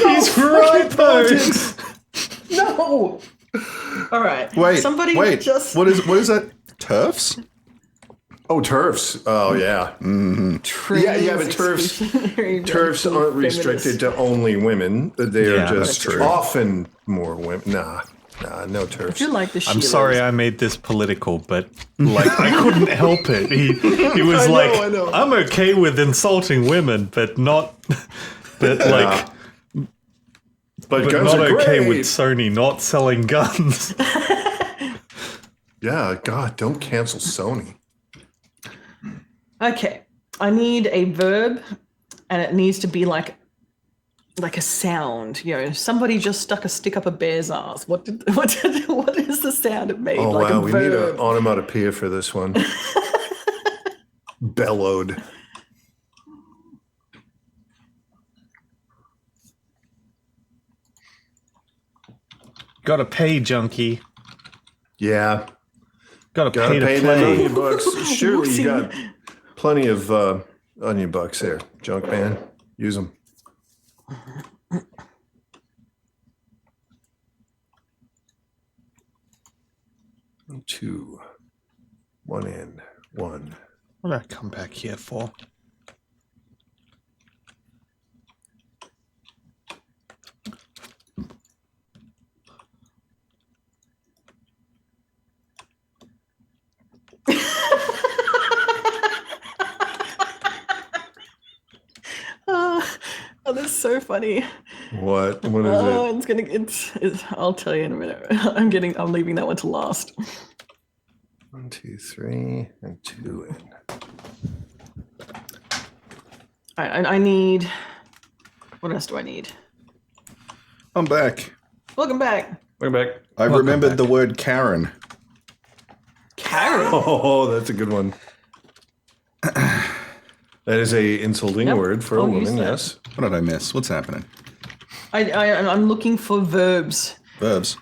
B: He's right though.
C: No. All right.
A: Wait,
C: Somebody just
A: what is that? Turfs?
D: Oh, turfs. Oh, yeah. Yeah, but Turfs aren't restricted to only women. They are
B: Yeah,
D: just
A: that's true.
D: often more women. Nah, no turfs.
C: You like the
B: I'm
C: Sheilas.
B: sorry I made this political, but like I couldn't help it. He was
D: I know.
B: I'm okay with insulting women, but not but like
D: But
B: but
D: guns
B: not
D: are
B: okay
D: great.
B: with Sony not selling guns.
D: Yeah, God, don't cancel Sony.
C: Okay, I need a verb, and it needs to be like a sound. Somebody just stuck a stick up a bear's ass. What is the sound it made?
D: Oh,
C: like
D: wow,
C: a
D: we need
C: verb.
D: an onomatopoeia for this one. Bellowed.
B: Gotta pay, junkie.
D: Yeah.
B: Gotta
D: Gotta
B: pay
D: pay
B: to
D: them
B: play.
D: onion bucks. Surely you
C: Whoopsie.
D: got plenty of onion bucks there, junk man. Use them. Two. One in. One.
B: What did I come back here for?
C: Oh, that's so funny.
D: What? What is
C: Oh,
D: it?
C: I'll tell you in a minute. I'm leaving that one to last.
D: 1, 2, 3, and 2 in.
C: I need. What else do I need?
A: I'm back.
C: Welcome back,
D: Welcome back.
A: I remembered the word Karen.
C: Karen.
D: Oh, that's a good one. That is a insulting
C: Yep,
D: word for a
C: I'll use
D: woman,
C: that.
D: yes.
A: What did I miss? What's happening?
C: I'm looking for verbs.
A: Verbs.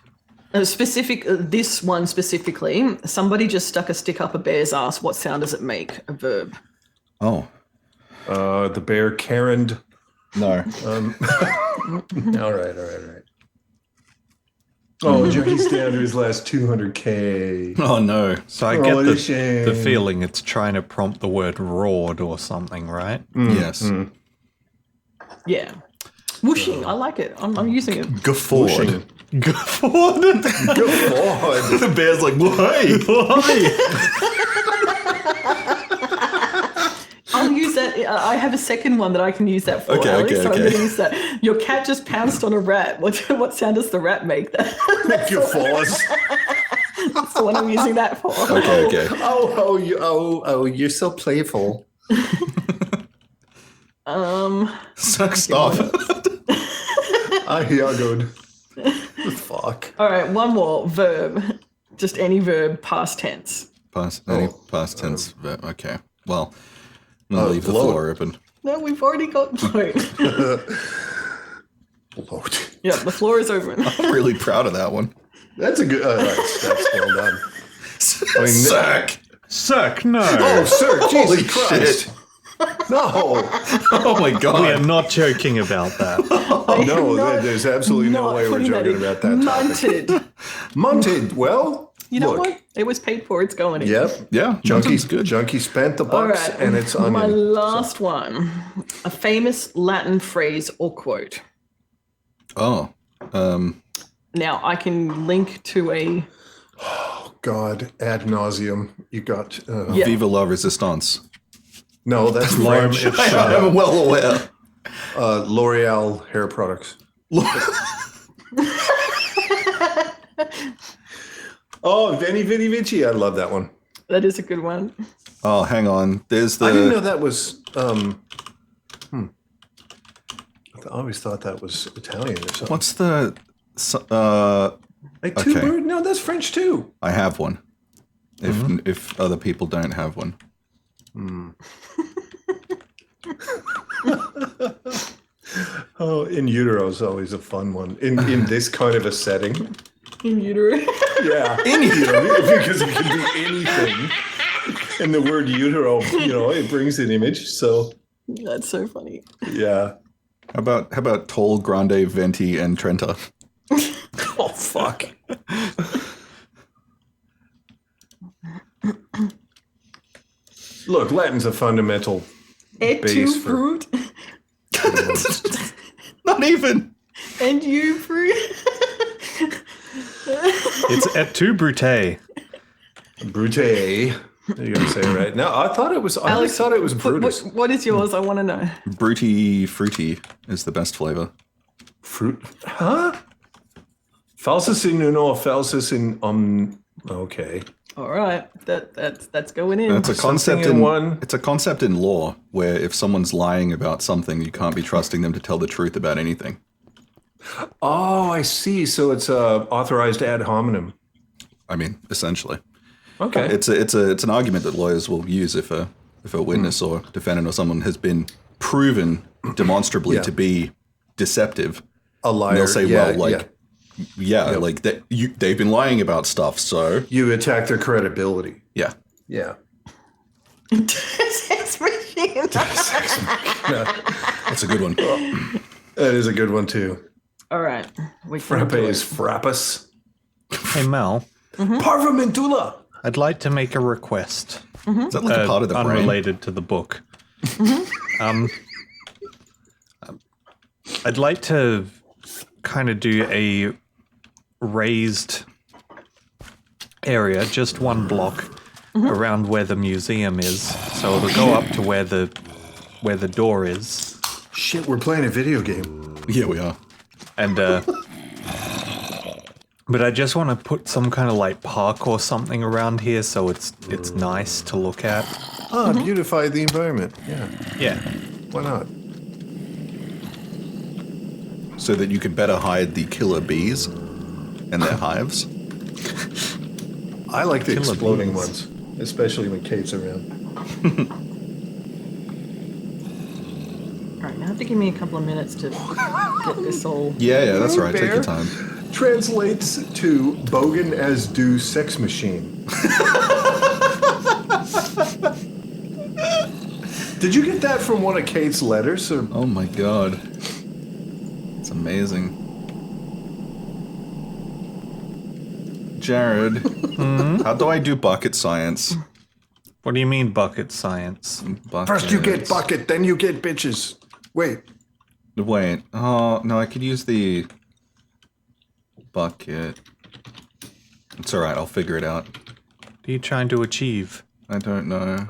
C: This one specifically. Somebody just stuck a stick up a bear's ass. What sound does it make? A verb.
A: Oh,
D: The bear Karen'd.
A: no.
D: All right. Oh, Junkie's down to his last 200K.
A: Oh, no.
B: So I
D: Oh,
B: get
D: the shame.
B: the feeling it's trying to prompt the word roared or something, right?
A: Yes.
C: Yeah. Whooshing. I like it. I'm using it.
A: Guffawed.
D: Whooshing.
B: Guffawed.
D: Guffawed.
A: The bear's like, why?
C: I'll use that. I have a second one that I can use that for.
A: Okay,
C: Alex,
A: okay,
C: so I'm
A: okay.
C: going to use that. Your cat just pounced on a rat. What sound does the rat make?
D: Guffaws.
C: That's the one I'm using that for.
A: Okay.
D: You're so playful.
A: Stop.
D: I yoggled. Fuck.
C: All right, one more verb. Just any verb, past tense.
A: Past tense verb. Okay. Well, I'm
D: Oh,
A: gonna leave the
D: bloat.
A: floor open.
C: No, we've already got bloat.
D: Bloat.
C: Yeah, the floor is open.
A: I'm really proud of that one.
D: That's a good. That's well done. I mean,
A: Suck.
B: Suck, no.
D: Oh, sir,
A: Holy
D: Jesus Christ!
A: shit.
D: No,
A: Oh my
B: We are
A: god.
B: not joking about that.
D: no,
C: Not-
D: there's absolutely no
C: Not
D: way we're
C: putting that
D: joking
C: in.
D: about that topic.
C: Munted.
D: Munted. Well,
C: You know
D: look.
C: what? It was paid for. It's going in.
D: Yep.
A: Yeah, Junkie's good.
D: Junkie spent the
C: All
D: bucks,
C: right.
D: and it's
C: my
D: onion.
C: last one. A famous Latin phrase or quote.
A: Oh.
C: Now I can link to a.
D: God, ad nauseum. You got.
C: Yeah.
A: Viva la resistance.
D: No, that's
B: Lauren,
D: French.
B: it's shut up.
A: I'm well aware.
D: L'Oreal hair products. Oh, Veni Vidi Vici. I love that one.
C: That is a good one.
A: Oh, hang on. There's
D: I didn't know
A: the
D: that was. I always thought that was Italian or something.
A: what's the
D: Like two
A: okay.
D: bird? No, that's French too.
A: I have one. If other people don't have one.
D: Oh, in utero is always a fun one. In this kind of a setting.
C: In utero.
D: Yeah. In utero. Because it can be anything. And the word utero, it brings an image. So
C: That's so funny.
D: yeah.
A: How about tall, grande, venti, and Trenta?
D: Oh fuck. Look, Latin's a fundamental
C: Et
D: base
C: tu
D: for
C: brute,
A: Not even.
C: and you brute.
B: It's et tu brute.
D: brute. You're gonna say it right. No, I thought it was. I always thought it was Brutus.
C: What is yours? I want to know.
A: Fruity is the best flavor.
D: Fruit? Huh? Falsus in uno, falsus in okay.
C: All right, that's going in.
A: It's a concept
D: Something in
A: in
D: one.
A: It's a concept in law where if someone's lying about something, you can't be trusting them to tell the truth about anything.
D: Oh, I see. So it's authorized ad hominem.
A: I mean, essentially,
D: Okay.
A: it's an argument that lawyers will use if a witness or defendant or someone has been proven demonstrably
D: Yeah.
A: to be deceptive.
D: A liar.
A: And they'll say,
D: yeah,
A: well, like,
D: yeah. Yep.
A: like that they've been lying about stuff, so
D: You attack their credibility.
A: yeah.
D: Yeah.
C: Sex machine.
A: That's a good one.
D: That is a good one too.
C: All right, we can
D: Frappe
C: do
D: is
C: it.
D: frappus.
B: Hey Mel,
D: Parvamentula.
B: I'd like to make a request.
A: Is that like a part of the brain?
B: Unrelated to the book. I'd like to kind of do a raised area, just one block around where the museum is. So it'll go up to where the door is,
D: Shit, we're playing a video game.
A: Yeah, we are.
B: and but I just want to put some kind of like park or something around here, so it's nice to look at.
D: Beautify the environment. Yeah.
B: Yeah.
D: Why not?
A: So that you could better hide the killer bees and their hives.
D: I like the
B: Killer
D: exploding
B: bees.
D: ones, especially when Kate's around.
C: All right, now have to give me a couple of minutes to get this all.
A: Yeah, that's right. Take
D: Bear
A: your time.
D: translates to bogan as do sex machine. Did you get that from one of Kate's letters? Or?
A: Oh my god. It's amazing. Jared, how do I do bucket science?
B: What do you mean bucket science?
D: First you get
A: Buckets.
D: bucket, then you get bitches. Wait.
A: Wait. Oh, no, I could use the bucket. It's alright, I'll figure it out.
B: What are you trying to achieve?
A: I don't know.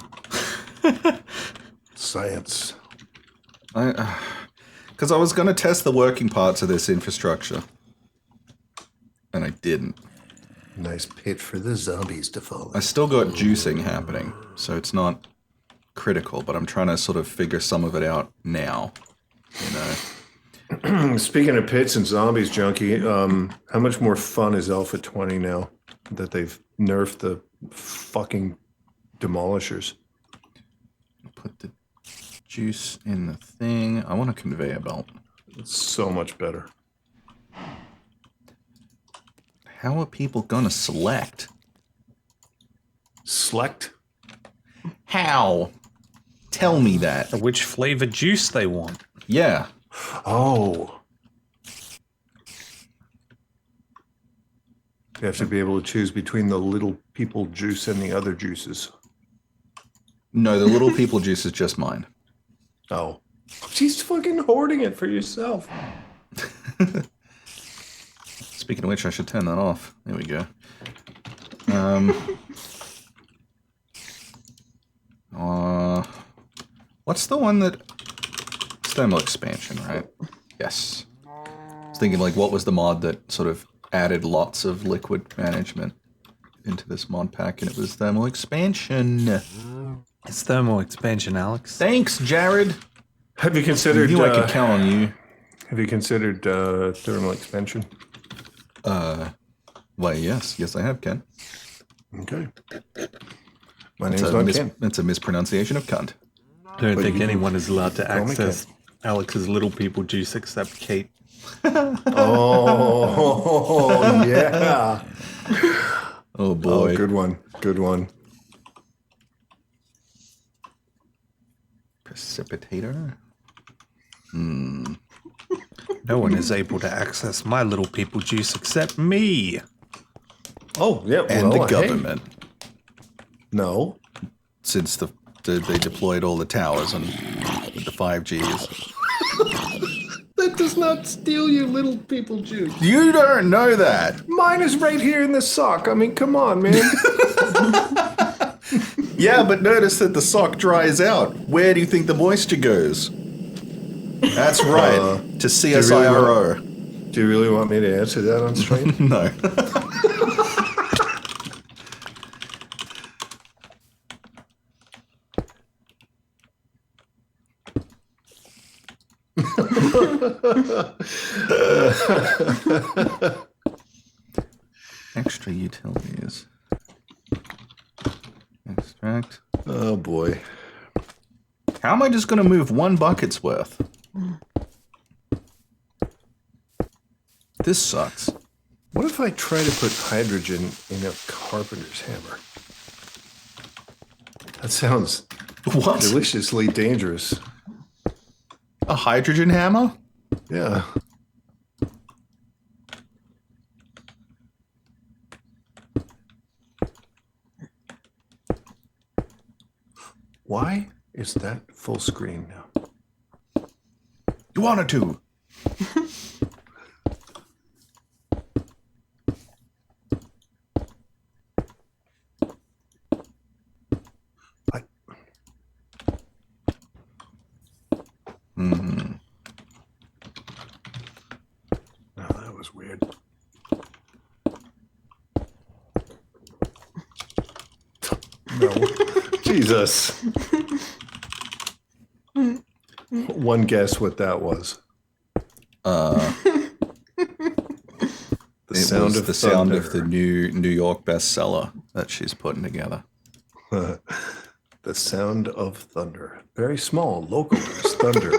D: Science.
A: Because I was going to test the working parts of this infrastructure. And I didn't.
D: Nice pit for the zombies to fall
A: I
D: in.
A: still got juicing happening, so it's not critical, but I'm trying to sort of figure some of it out now. You know?
D: Speaking of pits and zombies, Junkie, how much more fun is Alpha 20 now that they've nerfed the fucking demolishers?
A: Put the juice in the thing. I want a conveyor belt.
D: It's so much better.
A: How are people gonna select?
D: Select?
A: How? Tell me that.
B: Which flavor juice they want?
A: Yeah.
D: Oh. You have to be able to choose between the little people juice and the other juices.
A: No, the little people juice is just mine.
D: Oh. She's fucking hoarding it for yourself.
A: Speaking of which, I should turn that off. There we go. What's the one that... It's thermal expansion, right? Yes. I was thinking, like, what was the mod that sort of added lots of liquid management into this mod pack, and it was thermal expansion.
B: It's thermal expansion, Alex.
A: Thanks, Jared.
D: Have you
A: I
D: considered
A: knew I could count on you.
D: Have you considered thermal expansion?
A: Why, yes, I have, Ken.
D: Okay. My name's not Ken.
A: It's a mispronunciation of cunt.
B: I don't think
D: you
B: anyone is allowed to
D: call me
B: access Alex's little people juice except Kate.
D: Oh, yeah.
A: Oh boy.
D: Oh, good one. Good one.
A: Precipitator.
B: No one is able to access my little people juice except me.
D: Oh, yeah.
A: And
D: well,
A: the government.
D: Hey, no.
A: Since they deployed all the towers and the 5Gs.
D: That does not steal you little people juice.
A: You don't know that.
D: Mine is right here in the sock. I mean, come on, man.
A: Yeah, but notice that the sock dries out. Where do you think the moisture goes? That's right. To CSIRO.
D: Do you really want me to answer that on stream?
A: No. Extra utilities. Extract.
D: Oh boy.
A: How am I just going to move 1 bucket's worth? This sucks.
D: What if I try to put hydrogen in a carpenter's hammer? That sounds
A: What?
D: deliciously dangerous.
A: A hydrogen hammer?
D: Yeah. Why is that full screen now?
A: You wanted to.
D: Oh, that was weird. No. Jesus. One guess what that was.
A: It was the sound of the New York bestseller that she's putting together.
D: The sound of thunder. Very small, local is thunder.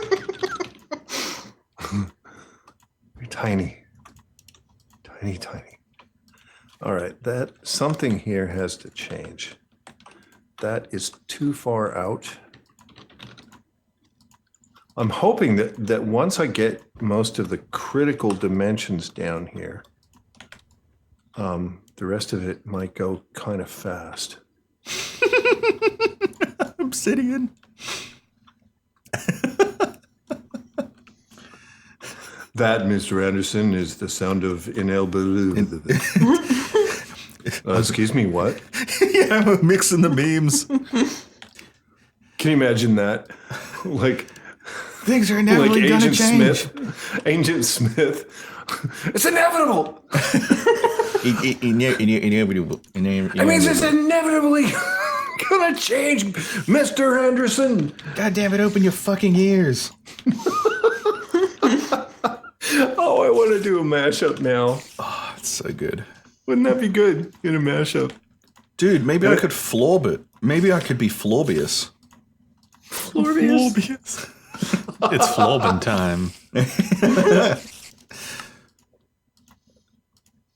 D: Very tiny. Tiny, tiny. All right, that something here has to change. That is too far out. I'm hoping that once I get most of the critical dimensions down here, the rest of it might go kind of fast.
A: Obsidian.
D: That, Mr. Anderson, is the sound of inelbulu. Excuse me, what?
A: Yeah, I'm mixing the memes.
D: Can you imagine that? Like
A: Things are inevitably gonna
D: Agent
A: change.
D: Smith. Agent Smith. It's inevitable.
A: Inevitable.
D: I mean, it's inevitably gonna change, Mr. Anderson.
A: God damn it, open your fucking ears.
D: Oh, I want to do a mashup now.
A: Oh, it's so good.
D: Wouldn't that be good in a mashup?
A: Dude, maybe I could florb it. Maybe I could be Florbius.
D: Florbius.
B: It's Florbin time.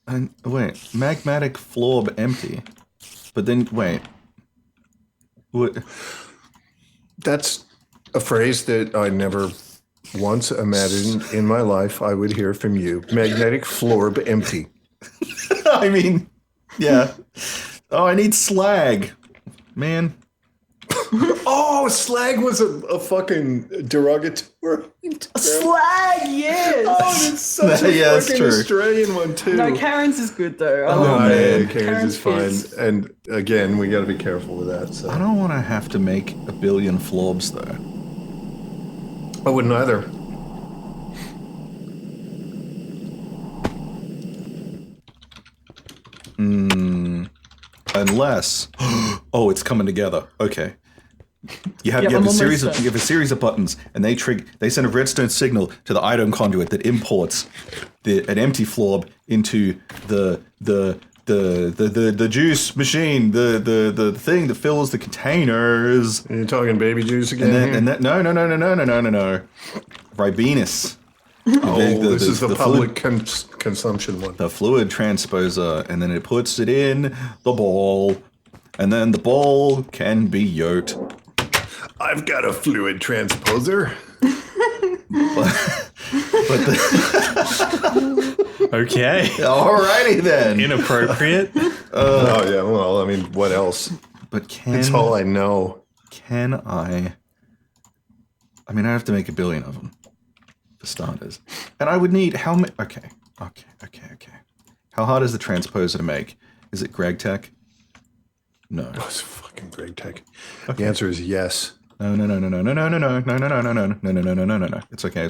A: And wait, magmatic florb empty. But then wait. What?
D: That's a phrase that I never once imagined in my life I would hear from you. Magnetic florb empty.
A: I mean, yeah. Oh, I need slag. Man.
D: Oh, slag was a fucking derogatory.
C: Slag, yes.
D: Oh, it's such a
A: Yeah, that's
D: fucking
A: true.
D: Australian one too.
C: No, Karen's is good though. I
A: Oh,
C: love
A: man.
C: it.
D: Yeah, Karen's is fine.
C: fits.
D: And again, we got to be careful with that.
A: I
D: So
A: don't want to have to make a billion florbs though.
D: I wouldn't either.
A: Unless, oh, it's coming together. Okay, you have
C: Yeah,
A: you
C: I'm
A: have a
C: almost
A: series of
C: done.
A: you have a series of buttons, and they send a redstone signal to the item conduit that imports an empty florb into the juice machine, the thing that fills the containers.
D: Are you talking baby juice again?
A: And then no, Ribinus.
D: This is the
A: fluid-
D: public consumption one.
A: the fluid transposer, and then it puts it in the ball, and then the ball can be yoked.
D: I've got a fluid transposer.
A: But
B: Okay.
A: alrighty then.
B: Inappropriate.
D: Oh yeah, well, I mean, what else?
A: But
D: It's all I know.
A: can I mean, I have to make a billion of them for starters, and I would need how many? Okay. How hard is the transposer to make? Is it Greg Tech? No.
D: Oh, it's fucking great tech. The answer is yes.
A: No. It's okay.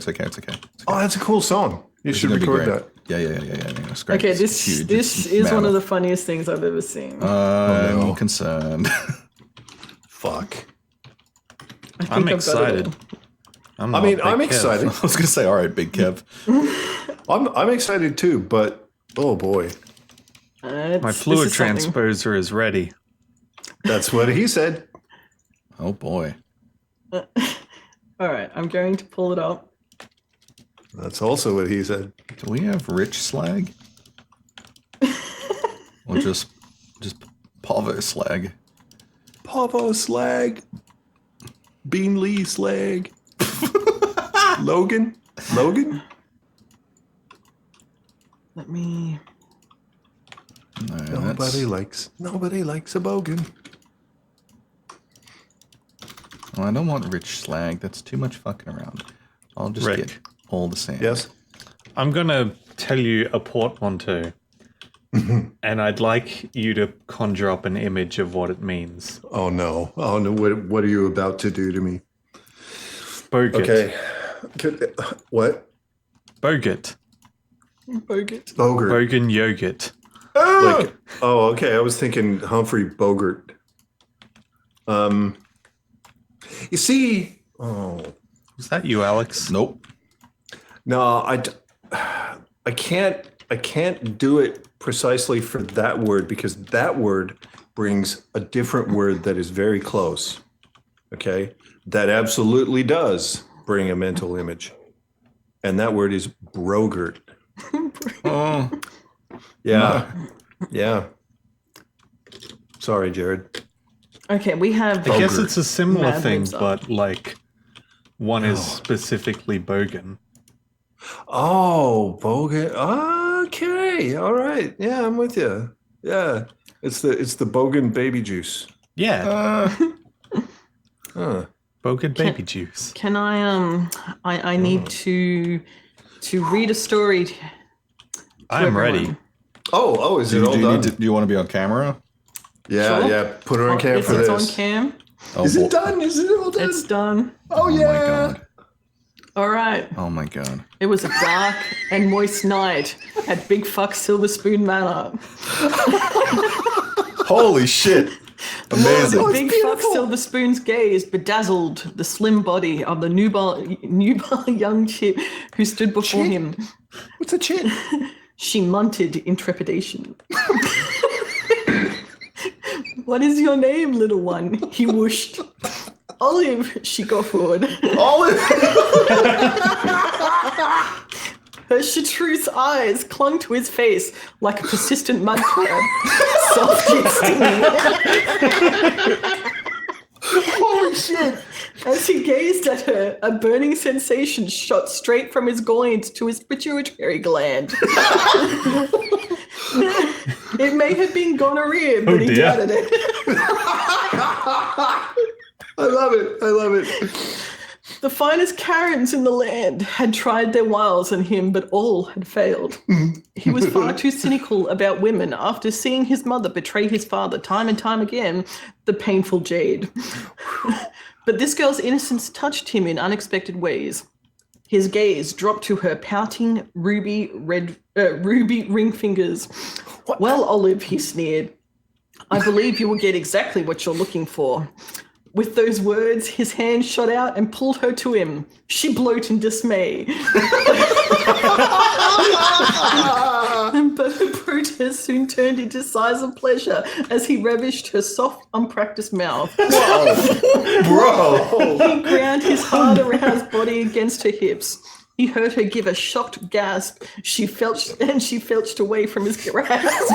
D: Oh, that's a cool song. You should
A: It's gonna be
D: record
A: great.
D: that.
A: Yeah. It's great.
C: Okay,
A: It's
C: this
A: huge.
C: this
A: It's
C: is one of
A: mammoth.
C: the funniest things I've ever seen.
A: I'm
D: no.
A: concerned.
D: Fuck.
C: I think
B: I'm
C: I've got it
B: excited.
C: all.
B: I'm
D: I mean,
B: not
D: I'm
B: Big Kev.
D: excited.
A: I was gonna say, all right, Big Kev.
D: I'm excited too, but oh boy,
B: My fluid transposer is ready.
D: that's what he said.
A: Oh boy.
C: All right, I'm going to pull it up.
D: That's also what he said.
A: Do we have rich slag? Or just Pavo slag?
D: Pavo slag. Beanley slag. Logan?
C: Let me.
A: No,
D: Nobody likes a bogan.
A: Well, I don't want rich slag. That's too much fucking around. I'll just
B: Rick.
A: get all the sand.
D: Yes.
B: I'm going to tell you a portmanteau. And I'd like you to conjure up an image of what it means.
D: Oh no. What are you about to do to me?
B: Bogut.
D: Okay. What?
C: Bogut.
B: Bogut.
D: Bogart.
B: Bogan yogurt.
D: Like, oh, okay. I was thinking Humphrey Bogart. You see,
B: Was that you, Alex?
A: Nope.
D: no, I can't do it precisely for that word because that word brings a different word that is very close. Okay, that absolutely does bring a mental image, and that word is brogurt.
A: Oh,
D: Yeah, yeah. Sorry, Jared.
C: Okay, we have.
B: I guess it's a similar
C: Mad
B: thing,
C: libs up.
B: but like one is specifically bogan.
D: Oh, Bogan. Okay, all right. Yeah, I'm with you. Yeah, it's the Bogan baby juice.
B: Yeah,
D: Huh.
B: bogan baby juice.
C: Can I? I need to read a story. To
B: I'm ready.
C: everyone.
D: Oh, is it all done?
A: do you want to be on camera?
D: Yeah,
C: Sure.
D: yeah. Put her on cam
C: It's
D: for this.
C: on cam.
A: Oh,
D: Is it done? Is it all done?
C: It's done.
D: oh
A: Oh
D: yeah.
A: my god.
C: All right.
A: Oh my god.
C: It was a dark and moist night at Big Fuck Silver Spoon Manor.
A: Holy shit. Amazing.
C: Big Fuck Silver Spoon's gaze bedazzled the slim body of the nubile young chip who stood before
D: Chip?
C: him.
D: What's a chin?
C: She munted in trepidation. What is your name, little one? He whooshed. Olive, she guffawed.
A: Olive.
C: Her chartreuse eyes clung to his face like a persistent mud crab, soft yet stinging.
D: Holy shit!
C: As he gazed at her, a burning sensation shot straight from his groins to his pituitary gland. It may have been gonorrhea, but he
B: dear.
C: doubted it.
D: I love it.
C: The finest Karens in the land had tried their wiles on him, but all had failed. He was far too cynical about women after seeing his mother betray his father time and time again, the painful Jade. But this girl's innocence touched him in unexpected ways. His gaze dropped to her pouting ruby ring fingers. Well, Olive, he sneered, I believe you will get exactly what you're looking for. With those words, his hand shot out and pulled her to him. She bloated in dismay. But her protest soon turned into sighs of pleasure as he ravished her soft, unpracticed mouth.
D: Bro.
C: He ground his hard aroused body against her hips. He heard her give a shocked gasp. She felched away from his grasp.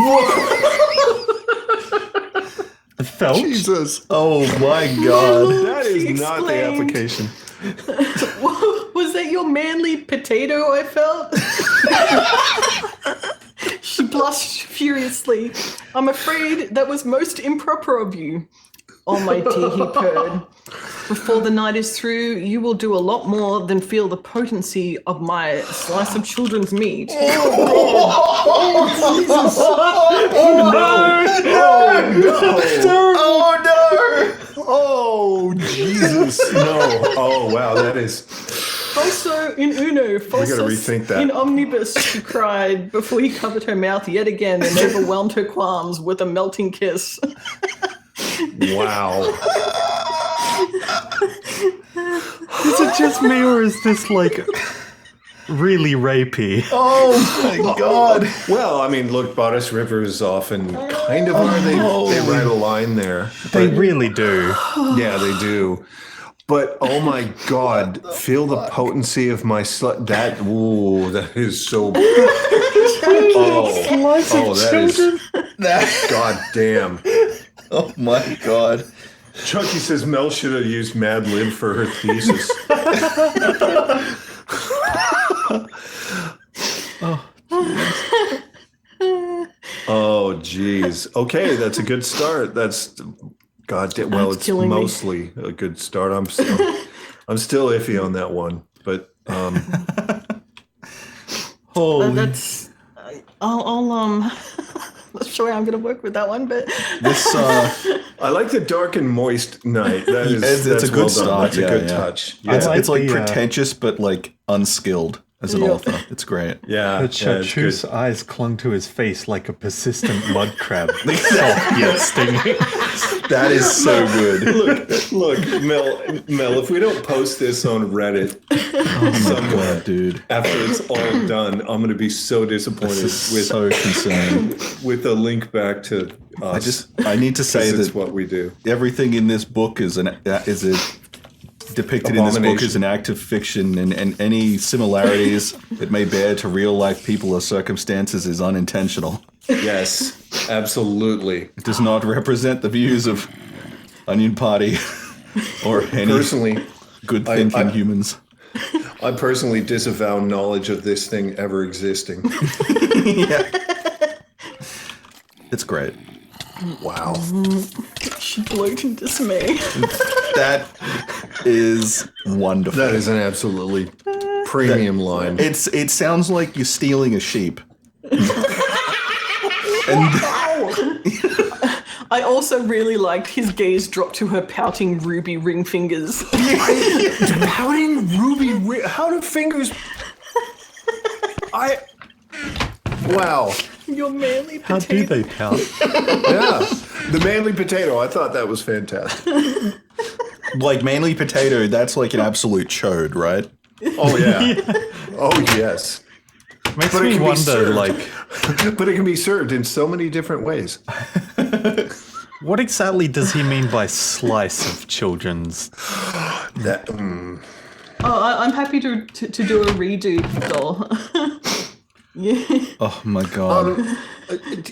B: Felt?
D: Jesus.
A: Oh my god.
D: That is
C: She
D: not the
C: explained.
D: application.
C: Was that your manly potato I felt? She blushed furiously. I'm afraid that was most improper of you. Oh, my dear, he purred. Before the night is through, you will do a lot more than feel the potency of my slice of children's meat.
A: Oh no.
D: Oh, Jesus. No. Oh, wow. That is.
C: Also in uno, falsus
D: rethink that.
C: in omnibus, she cried before he covered her mouth yet again and overwhelmed her qualms with a melting kiss.
D: Wow.
C: It's a
B: just me, or is this like really rapey?
A: Oh my god.
D: Well, I mean, look, Bodice Rivers often kind of are. They write a line there.
B: They really do.
D: Yeah, they do. But oh my god, feel the potency of my slut. That is so. God damn.
A: Oh my god.
D: Chucky says Mel should have used Mad Lib for her thesis. Oh, jeez. Okay, that's a good start. That's goddamn. Well,
C: That's
D: it's
C: killing me.
D: mostly a good start. I'm still iffy on that one, but
C: That's. I'll not sure how I'm gonna work with that one, but
A: This
D: I like the dark and moist night. That is
A: It's
D: that's
A: a good
D: well done.
A: start,
D: That's
A: yeah,
D: a good
A: yeah.
D: touch.
A: it's,
D: Yeah,
A: it's like
B: the,
A: pretentious but like unskilled as an
C: Yeah.
A: author. It's great.
D: yeah,
B: But
D: yeah, it's good.
B: Chartreuse eyes clung to his face like a persistent mud crab. Soft yet stinging.
A: That is so good.
D: Look, Mel. If we don't post this on Reddit somewhere,
A: God, dude.
D: after it's all done, I'm going to be so disappointed
A: This is
D: with
A: so concerning.
D: with a link back to us.
A: I need to say
D: This is
A: that
D: what we do.
A: everything in this book is depicted in this book as
D: Abomination.
A: an act of fiction, and any similarities it may bear to real life people or circumstances is unintentional.
D: Yes, absolutely.
A: It does not represent the views of Onion Party or any
D: Personally,
A: good thinking
D: I-
A: humans.
D: I personally disavow knowledge of this thing ever existing.
A: It's great.
D: Wow.
C: she bloat in dismay.
A: That is wonderful.
D: That is an absolutely premium line.
A: It sounds like you're stealing a sheep. And
C: I also really liked his gaze drop to her pouting ruby ring fingers.
D: Pouting ruby, how do fingers? Wow.
C: Your manly
B: How do they pout?
D: Yeah. The manly potato. I thought that was fantastic.
A: like manly potato, that's like an absolute chode, right?
D: Oh yeah. Oh yes.
B: Makes
D: But it
B: me
D: can be
B: wonder,
D: served.
B: like,
D: But it can be served in so many different ways.
B: what exactly does he mean by slice of children's?
D: That
C: I'm happy to do a redo, doll. Yeah.
A: Oh my god.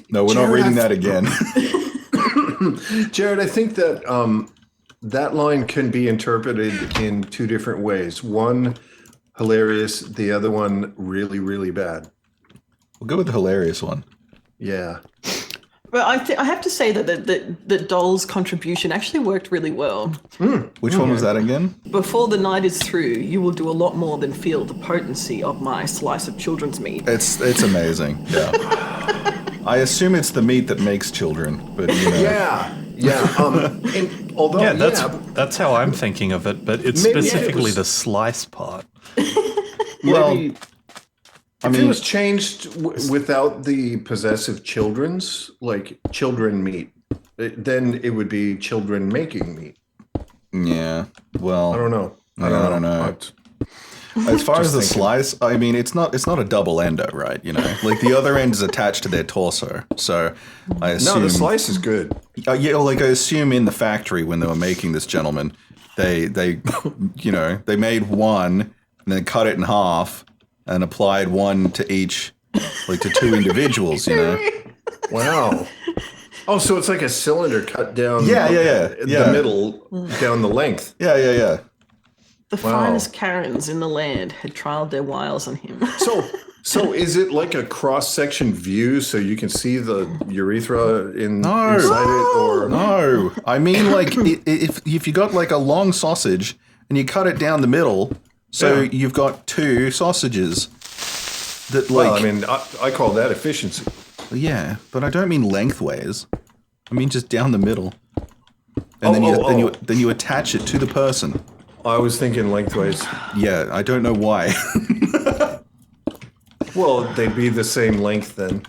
A: No, we're not
D: Jared,
A: reading that again.
D: Jared, I think that that line can be interpreted in two different ways. One, hilarious. The other one, really, really bad.
A: We'll go with the hilarious one.
D: Yeah.
C: But I have to say that Doll's contribution actually worked really well.
A: Which one was that again?
C: Before the night is through, you will do a lot more than feel the potency of my slice of children's meat.
A: It's amazing. Yeah. I assume it's the meat that makes children, but you know.
D: Yeah. Yeah. And although
B: Yeah, that's how I'm thinking of it, but it's
D: Maybe it
B: specifically
D: was-
B: the slice part.
A: Well,
D: maybe
A: I
D: if it
A: mean,
D: was changed without the possessive children's, like children meat, then it would be children making meat.
A: yeah. Well,
D: I don't know.
A: I don't know. As far as the slice, I mean, it's not a double ender, right? You know, like the other end is attached to their torso, so I assume.
D: No, the slice is good.
A: Yeah, like I assume in the factory when they were making this gentleman, they you know, they made one and then cut it in half and applied one to each, like to two individuals, you know.
D: Wow. Oh, so it's like a cylinder cut down.
A: Yeah.
D: The middle down the length.
A: Yeah.
C: The finest Karens in the land had trialed their wiles on him.
D: So is it like a cross section view so you can see the urethra inside it, or
A: No, I mean like if you got like a long sausage and you cut it down the middle, so
D: Yeah.
A: you've got two sausages. That like,
D: Well, I mean, I call that efficiency.
A: yeah, but I don't mean lengthways. I mean just down the middle, and then you attach it to the person.
D: I was thinking lengthways.
A: Yeah, I don't know why.
D: Well, they'd be the same length then.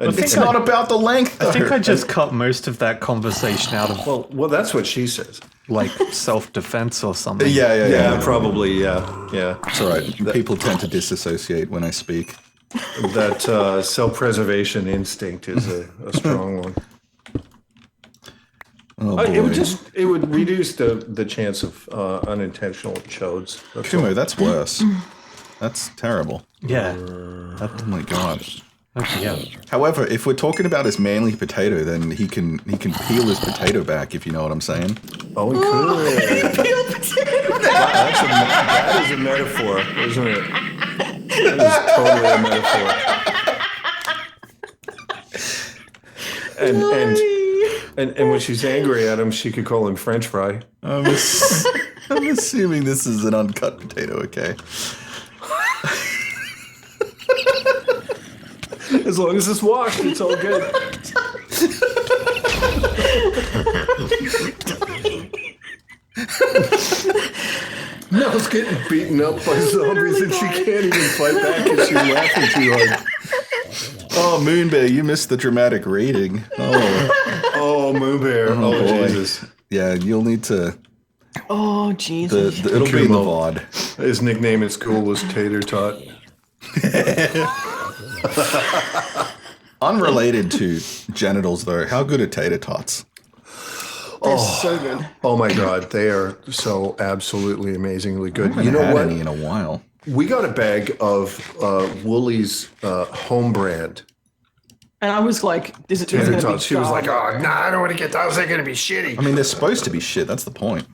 A: It's not about the length.
B: I think
A: though.
B: I just cut most of that conversation out of
D: Well, that's what she says.
B: like self-defense or something.
A: Yeah.
D: Probably. Yeah.
A: It's all right. People tend to disassociate when I speak.
D: That self-preservation instinct is a strong one.
A: Oh boy.
D: It would reduce the chance of unintentional chodes. That's all.
A: Kumo, that's worse. That's terrible.
B: Yeah.
A: Oh my god.
B: Okay, yeah.
A: However, if we're talking about his manly potato, then he can peel his potato back, if you know what I'm saying.
D: Oh, we could. That is a metaphor, isn't it? That is totally a metaphor. And when she's angry at him, she could call him French fry.
A: I'm assuming this is an uncut potato, okay?
D: As long as it's washed, it's all good. Mel's getting beaten up by zombies and she can't even fight back because she's laughing too hard.
A: Oh, Moonbear, you missed the dramatic reading.
D: Oh, Moonbear. Oh,
A: boy.
D: Jesus.
A: Yeah, you'll need to.
C: Oh, Jesus.
A: It'll be in the
D: Kumo.
A: VOD.
D: His nickname at school was Tater Tot.
A: Unrelated to genitals, though, how good are tater tots?
C: They're so good.
D: Oh my God, they are so absolutely amazingly good.
A: I haven't
D: You know
A: had
D: what?
A: any in a while.
D: We got a bag of Woolies home brand
C: And I was like, is it
D: tater
C: going to be
D: tots. She was like,
C: garbage?
D: "Oh, nah, I don't want to get those. They're going to be shitty."
A: I mean, they're supposed to be shit. That's the point.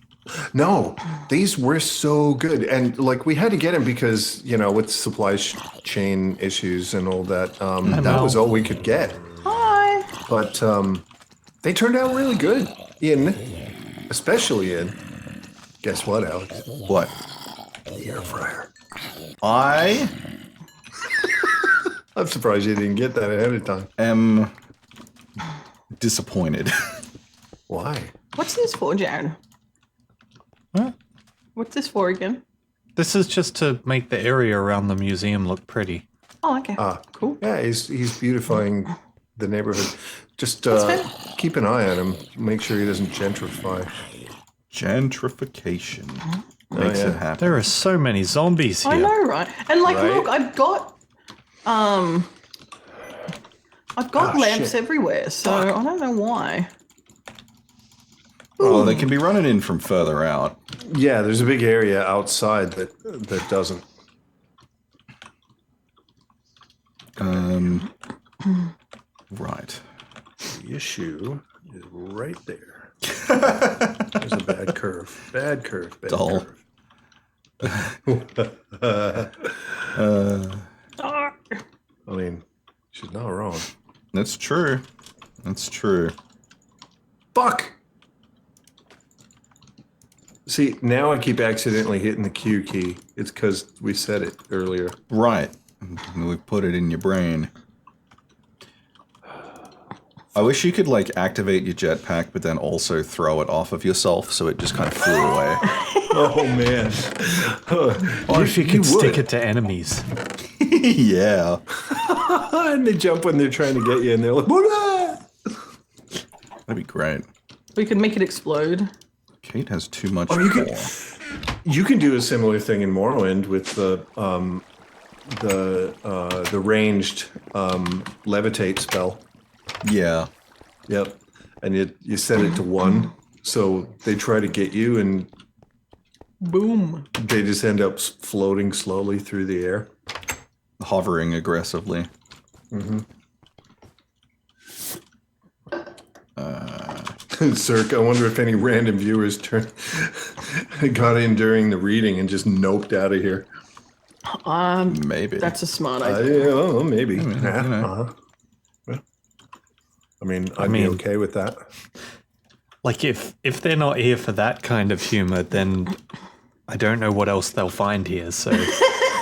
D: No, these were so good, and like we had to get them because with supply chain issues and all that. That was all we could get.
C: Hi.
D: But they turned out really good. Especially in. Guess what, Alex?
A: What?
D: The air fryer.
A: I
D: I'm surprised you didn't get that ahead of time.
A: am disappointed.
D: Why?
C: What's this for, Jared?
B: What?
C: What's this for again?
B: This is just to make the area around the museum look pretty.
C: Oh, okay. Cool.
D: Yeah, he's beautifying the neighborhood. Just
C: fair.
D: keep an eye on him. Make sure he doesn't gentrify.
A: Gentrification makes
D: yeah.
A: it happen.
B: There are so many zombies here.
C: I know, right? And like,
D: Right?
C: look, I've got lamps
D: shit.
C: everywhere, so I don't know why.
A: Well, they can be running in from further out.
D: Yeah, there's a big area outside that doesn't.
A: Right.
D: The issue is right there. There's a bad curve. Bad curve. Bad
A: Dull.
D: curve. I mean, she's not wrong.
A: That's true. That's true.
D: Fuck! See, now I keep accidentally hitting the Q key. It's because we said it earlier.
A: Right. And we put it in your brain. I wish you could like activate your jetpack, but then also throw it off of yourself, so it just kind of flew away.
D: Oh, man.
B: Or if you could
D: would.
B: stick it to enemies.
A: Yeah.
D: And they jump when they're trying to get you, and they're like, "What?"
A: That'd be great.
C: We could make it explode.
A: Kate has too much
D: you can-
A: more.
D: You can do a similar thing in Morrowind with the ranged levitate spell.
A: Yeah.
D: Yep, and you set it to 1, so they try to get you, and
C: Boom.
D: they just end up floating slowly through the air.
A: Hovering aggressively.
D: Cirque, I wonder if any random viewers got in during the reading and just noped out of here.
A: Maybe.
C: That's a smart idea.
D: Yeah, maybe.
A: you know.
D: Well, I mean, I'd be okay with that.
B: Like if they're not here for that kind of humor, then I don't know what else they'll find here. So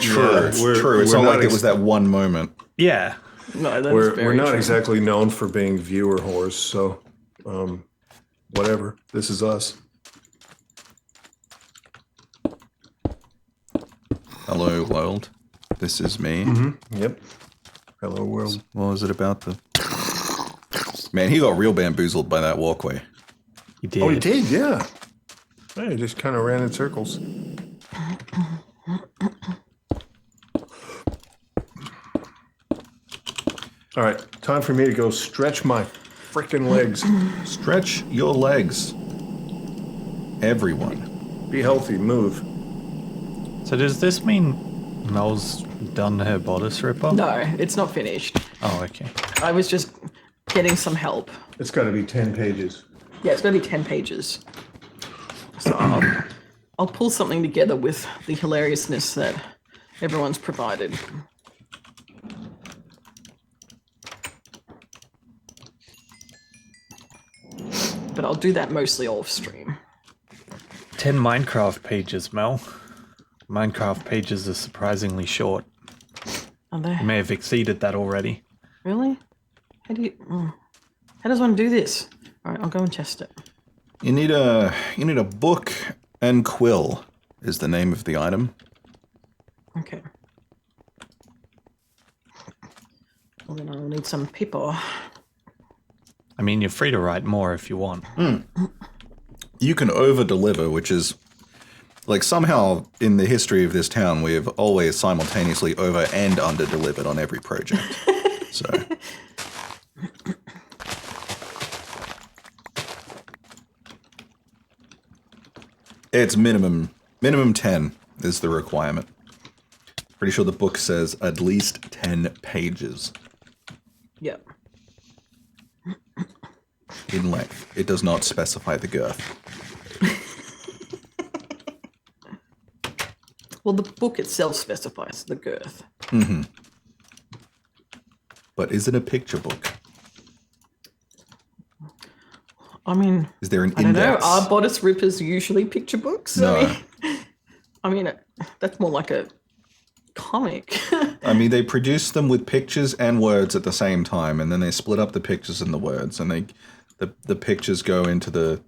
A: True. It's true. It's not like it was that one moment.
B: yeah.
C: No, that's
D: We're
C: very
D: not
C: true.
D: exactly known for being viewer whores, so whatever. This is us.
A: Hello, world. This is me.
D: Yep. Hello, world.
A: What was it about the... Man, he got real bamboozled by that walkway.
B: He did.
D: Oh, he did, yeah. Yeah, he just kind of ran in circles. All right, time for me to go stretch my freaking legs.
A: Stretch your legs. Everyone.
D: Be healthy, move.
B: So does this mean Mel's done her bodice ripper?
C: No, it's not finished.
B: Oh, okay.
C: I was just getting some help.
D: It's got to be 10 pages.
C: Yeah, it's going to be 10 pages. So I'll pull something together with the hilariousness that everyone's provided. But I'll do that mostly off stream.
B: 10 Minecraft pages, Mel. Minecraft pages are surprisingly short.
C: Are they?
B: You may have exceeded that already.
C: Really? How do you... How does one do this? All right, I'll go and test it.
A: You need a book and quill is the name of the item.
C: Okay. Well, then I'll need some paper.
B: I mean, you're free to write more if you want.
A: You can over-deliver, which is... Like, somehow, in the history of this town, we have always simultaneously over- and under-delivered on every project. So... It's minimum 10 is the requirement. Pretty sure the book says at least 10 pages
C: Yep.
A: in length. It does not specify the girth.
C: Well, the book itself specifies the girth.
A: But is it a picture book?
C: I mean,
A: Is there an
C: I don't know.
A: index?
C: Are bodice rippers usually picture books?
A: No.
C: I mean, that's more like a comic.
A: I mean, they produce them with pictures and words at the same time, and then they split up the pictures and the words, and the pictures go into the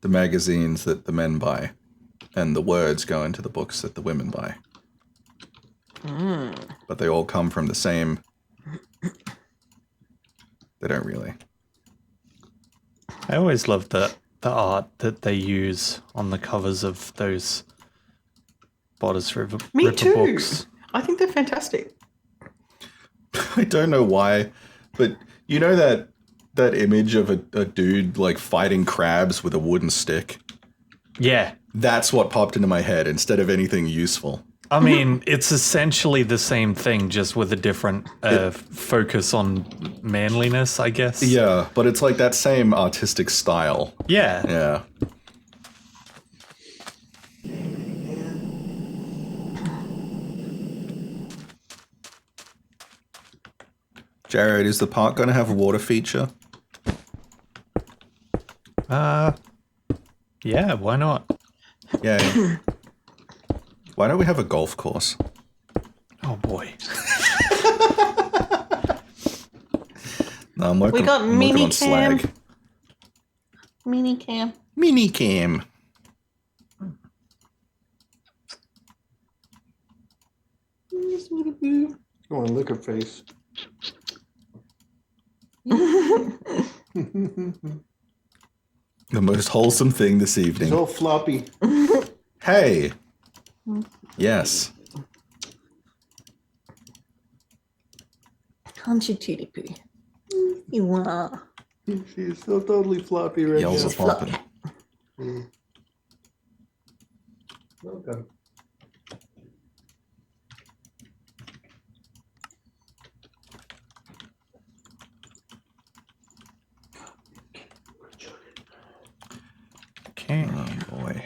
A: magazines that the men buy, and the words go into the books that the women buy. But they all come from the same... They don't really.
B: I always love the art that they use on the covers of those bodice ripper books.
C: I think they're fantastic.
A: I don't know why, but you know that image of a dude like fighting crabs with a wooden stick?
B: Yeah.
A: That's what popped into my head instead of anything useful.
B: I mean, it's essentially the same thing, just with a different focus on manliness, I guess.
A: Yeah, but it's like that same artistic style.
B: Yeah.
A: Yeah. Jared, is the park going to have a water feature?
B: Yeah, why not?
A: Yeah. Why don't we have a golf course?
B: Oh boy.
A: No, I'm working,
C: We got
A: I'm working
C: mini
A: on
C: cam.
A: slag.
C: Mini cam.
A: Mini cam.
D: Go on, lick her face.
A: The most wholesome thing this
D: It's
A: evening.
D: all floppy.
A: Hey. Yes.
C: Can't you, TDP? You are.
D: She's so totally floppy right
A: Yells
D: now.
A: are flopping.
D: Well done.
B: Okay.
A: Oh boy.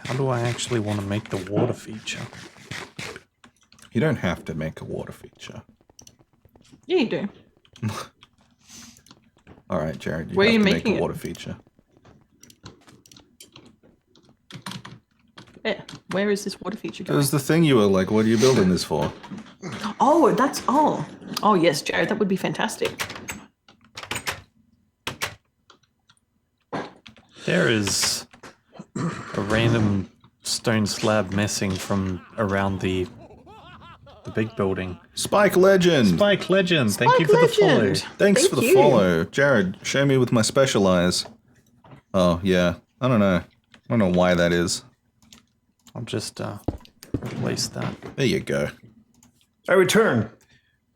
B: How do I actually want to make the water feature?
A: You don't have to make a water feature.
C: Yeah, you do.
A: All right, Jared, you
C: Where are
A: have
C: you
A: to make
C: making
A: a
C: it?
A: water feature.
C: Yeah. Where is this water feature
A: It
C: going?
A: was the thing you were like, what are you building this for?
C: Oh, that's oh yes, Jared, that would be fantastic.
B: There is a random stone slab missing from around the The big building.
A: Spike Legend.
B: Spike Legend. Thank you for the follow.
C: Legend.
A: Thanks for the
C: you.
A: follow. Jared, show me with my special eyes. Oh, yeah. I don't know. I don't know why that is.
B: I'll just replace that.
A: There you go.
D: I return.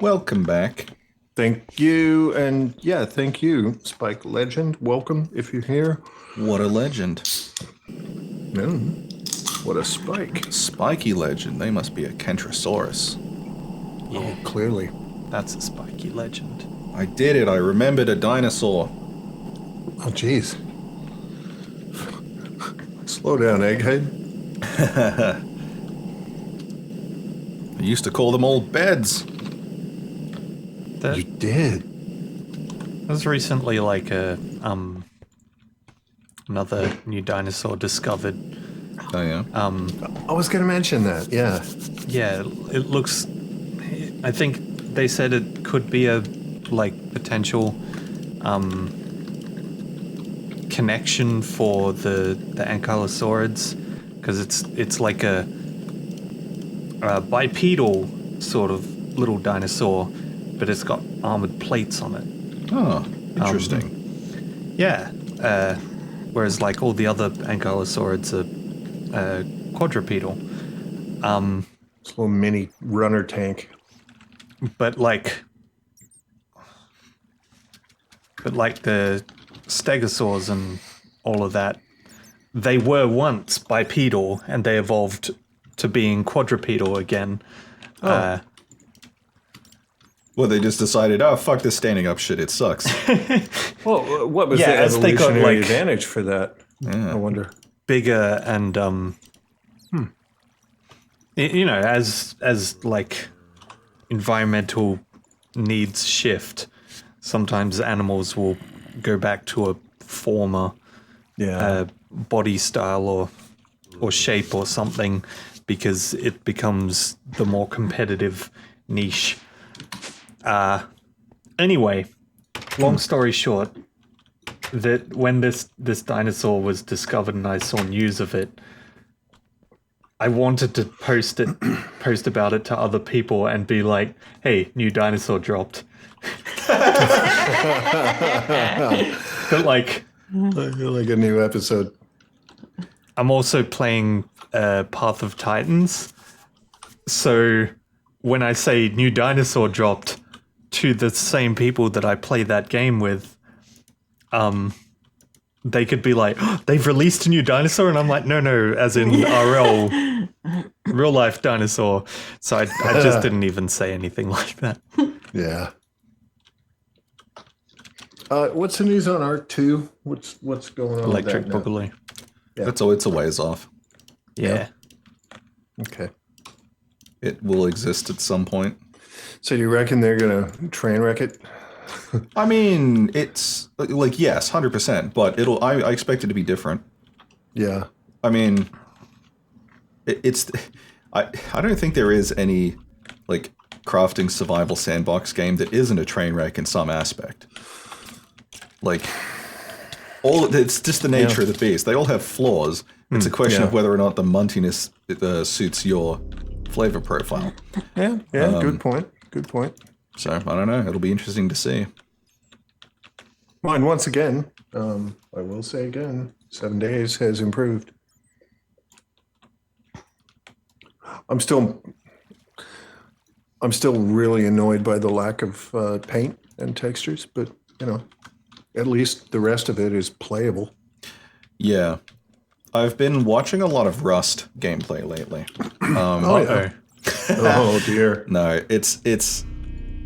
A: Welcome back.
D: Thank you. And yeah, thank you, Spike Legend. Welcome if you're here.
A: What a legend.
D: What a spike.
A: Spiky legend. They must be a Kentrosaurus.
B: Yeah,
D: Clearly.
B: that's a spiky legend.
A: I did it. I remembered a dinosaur.
D: Oh, jeez. Slow down, Egghead.
A: I used to call them all beds.
D: You did.
B: There's recently like a another new dinosaur discovered.
A: Oh, yeah.
D: I was going to mention that. Yeah.
B: Yeah, it looks. I think they said it could be a like potential connection for the ankylosaurids, because it's like a bipedal sort of little dinosaur, but it's got armored plates on it.
A: Oh, interesting.
B: Yeah. Whereas like all the other ankylosaurids are quadrupedal.
D: This little mini runner tank.
B: But like the stegosaurs and all of that, they were once bipedal and they evolved to being quadrupedal again.
A: Well, they just decided, oh, fuck this standing up shit, it sucks.
D: Well, what was
B: Yeah,
D: the
B: as they got,
D: evolutionary
B: like-
D: advantage for that? I wonder.
B: Bigger and you know, as like environmental needs shift, sometimes animals will go back to a former body style or shape or something, because it becomes the more competitive niche. Anyway, long story short, that when this dinosaur was discovered and I saw news of it, I wanted to post about it to other people and be like, "Hey, new dinosaur dropped." But like,
D: I feel like a new episode.
B: I'm also playing Path of Titans, so when I say new dinosaur dropped to the same people that I play that game with, they could be like, oh, they've released a new dinosaur, and I'm like, no, as in real life dinosaur. So I just didn't even say anything like that.
D: Yeah. What's the news on Arc 2? What's going on
B: Electric
D: with that now?
B: Boogaloo.
A: It's a ways off.
B: Yeah.
D: Okay.
A: It will exist at some point.
D: So do you reckon they're going to train wreck it?
A: I mean, it's like, yes, 100%, but I expect it to be different.
D: Yeah.
A: I mean, I don't think there is any like crafting survival sandbox game that isn't a train wreck in some aspect. Like, it's just the nature of the beast. They all have flaws. It's a question of whether or not the muntiness suits your flavor profile.
D: Yeah. Good point.
A: So I don't know. It'll be interesting to see.
D: Mine, once again, I will say again, 7 days has improved. I'm still really annoyed by the lack of paint and textures, but you know, at least the rest of it is playable.
A: Yeah. I've been watching a lot of Rust gameplay lately.
D: Oh dear.
A: No, it's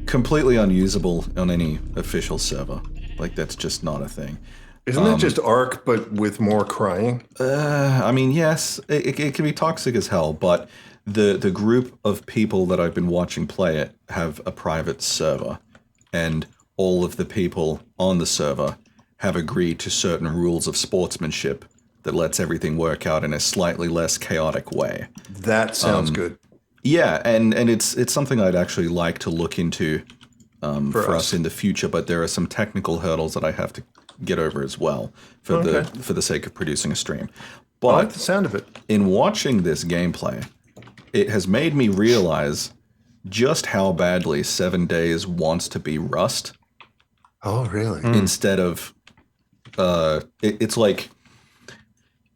A: completely unusable on any official server. Like, that's just not a thing.
D: Isn't that just Arc, but with more crying?
A: I mean, yes, it can be toxic as hell, but the group of people that I've been watching play it have a private server, and all of the people on the server have agreed to certain rules of sportsmanship that lets everything work out in a slightly less chaotic way.
D: That sounds good.
A: Yeah, and it's something I'd actually like to look into for us in the future, but there are some technical hurdles that I have to get over as well for the sake of producing a stream. But
D: I like the sound of it.
A: in watching this gameplay, it has made me realize just how badly 7 Days wants to be Rust
D: Oh, really?
A: instead of it's like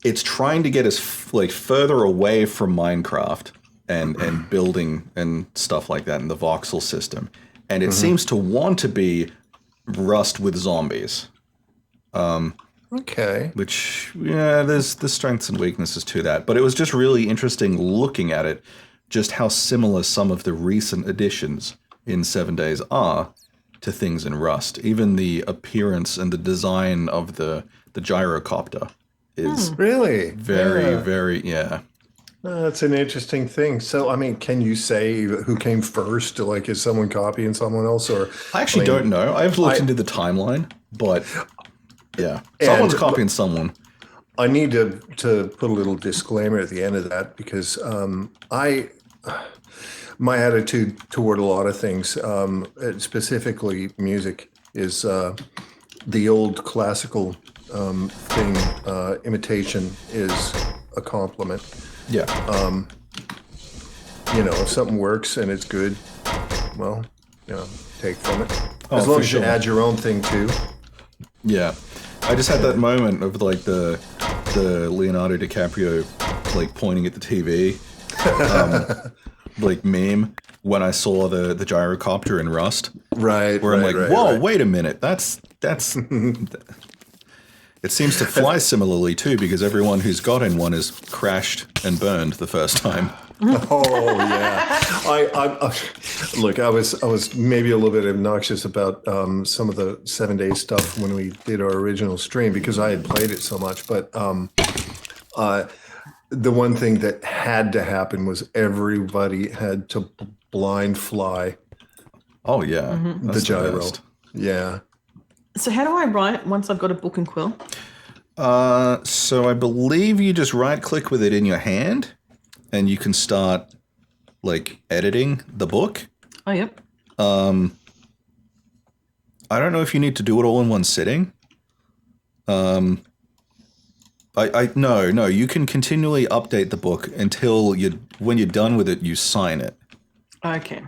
A: it's trying to get us further away from Minecraft and building and stuff like that in the voxel system, and it seems to want to be Rust with zombies.
D: Okay.
A: Which, yeah, there's strengths and weaknesses to that. But it was just really interesting looking at it, just how similar some of the recent additions in 7 Days are to things in Rust. Even the appearance and the design of the gyrocopter is
D: Really?
A: very, yeah.
D: That's an interesting thing. So, I mean, can you say who came first? Like, is someone copying someone else? Or
A: I actually don't know. I've looked into the timeline, but yeah. Someone's copying someone.
D: I need to put a little disclaimer at the end of that because my attitude toward a lot of things, specifically music, is the old classical thing. Imitation is a compliment.
A: Yeah.
D: If something works and it's good, well, take from it.
A: Oh,
D: As long
A: for
D: as you
A: sure.
D: add your own thing too.
A: Yeah. I just had that moment of like the Leonardo DiCaprio like pointing at the TV like meme when I saw the gyrocopter in Rust.
D: Right.
A: Where I'm like, whoa, wait a minute. That's it seems to fly similarly too, because everyone who's gotten one is crashed and burned the first time.
D: Oh yeah, I look. I was maybe a little bit obnoxious about some of the 7 Days stuff when we did our original stream because I had played it so much. But the one thing that had to happen was everybody had to blind fly
A: Oh yeah,
D: the
A: that's
D: gyro.
A: best.
D: Yeah.
C: So how do I write once I've got a book and quill?
A: So I believe you just right click with it in your hand, and you can start like editing the book.
C: Oh, yep.
A: I don't know if you need to do it all in one sitting. No, you can continually update the book until when you're done with it, you sign it.
C: Okay.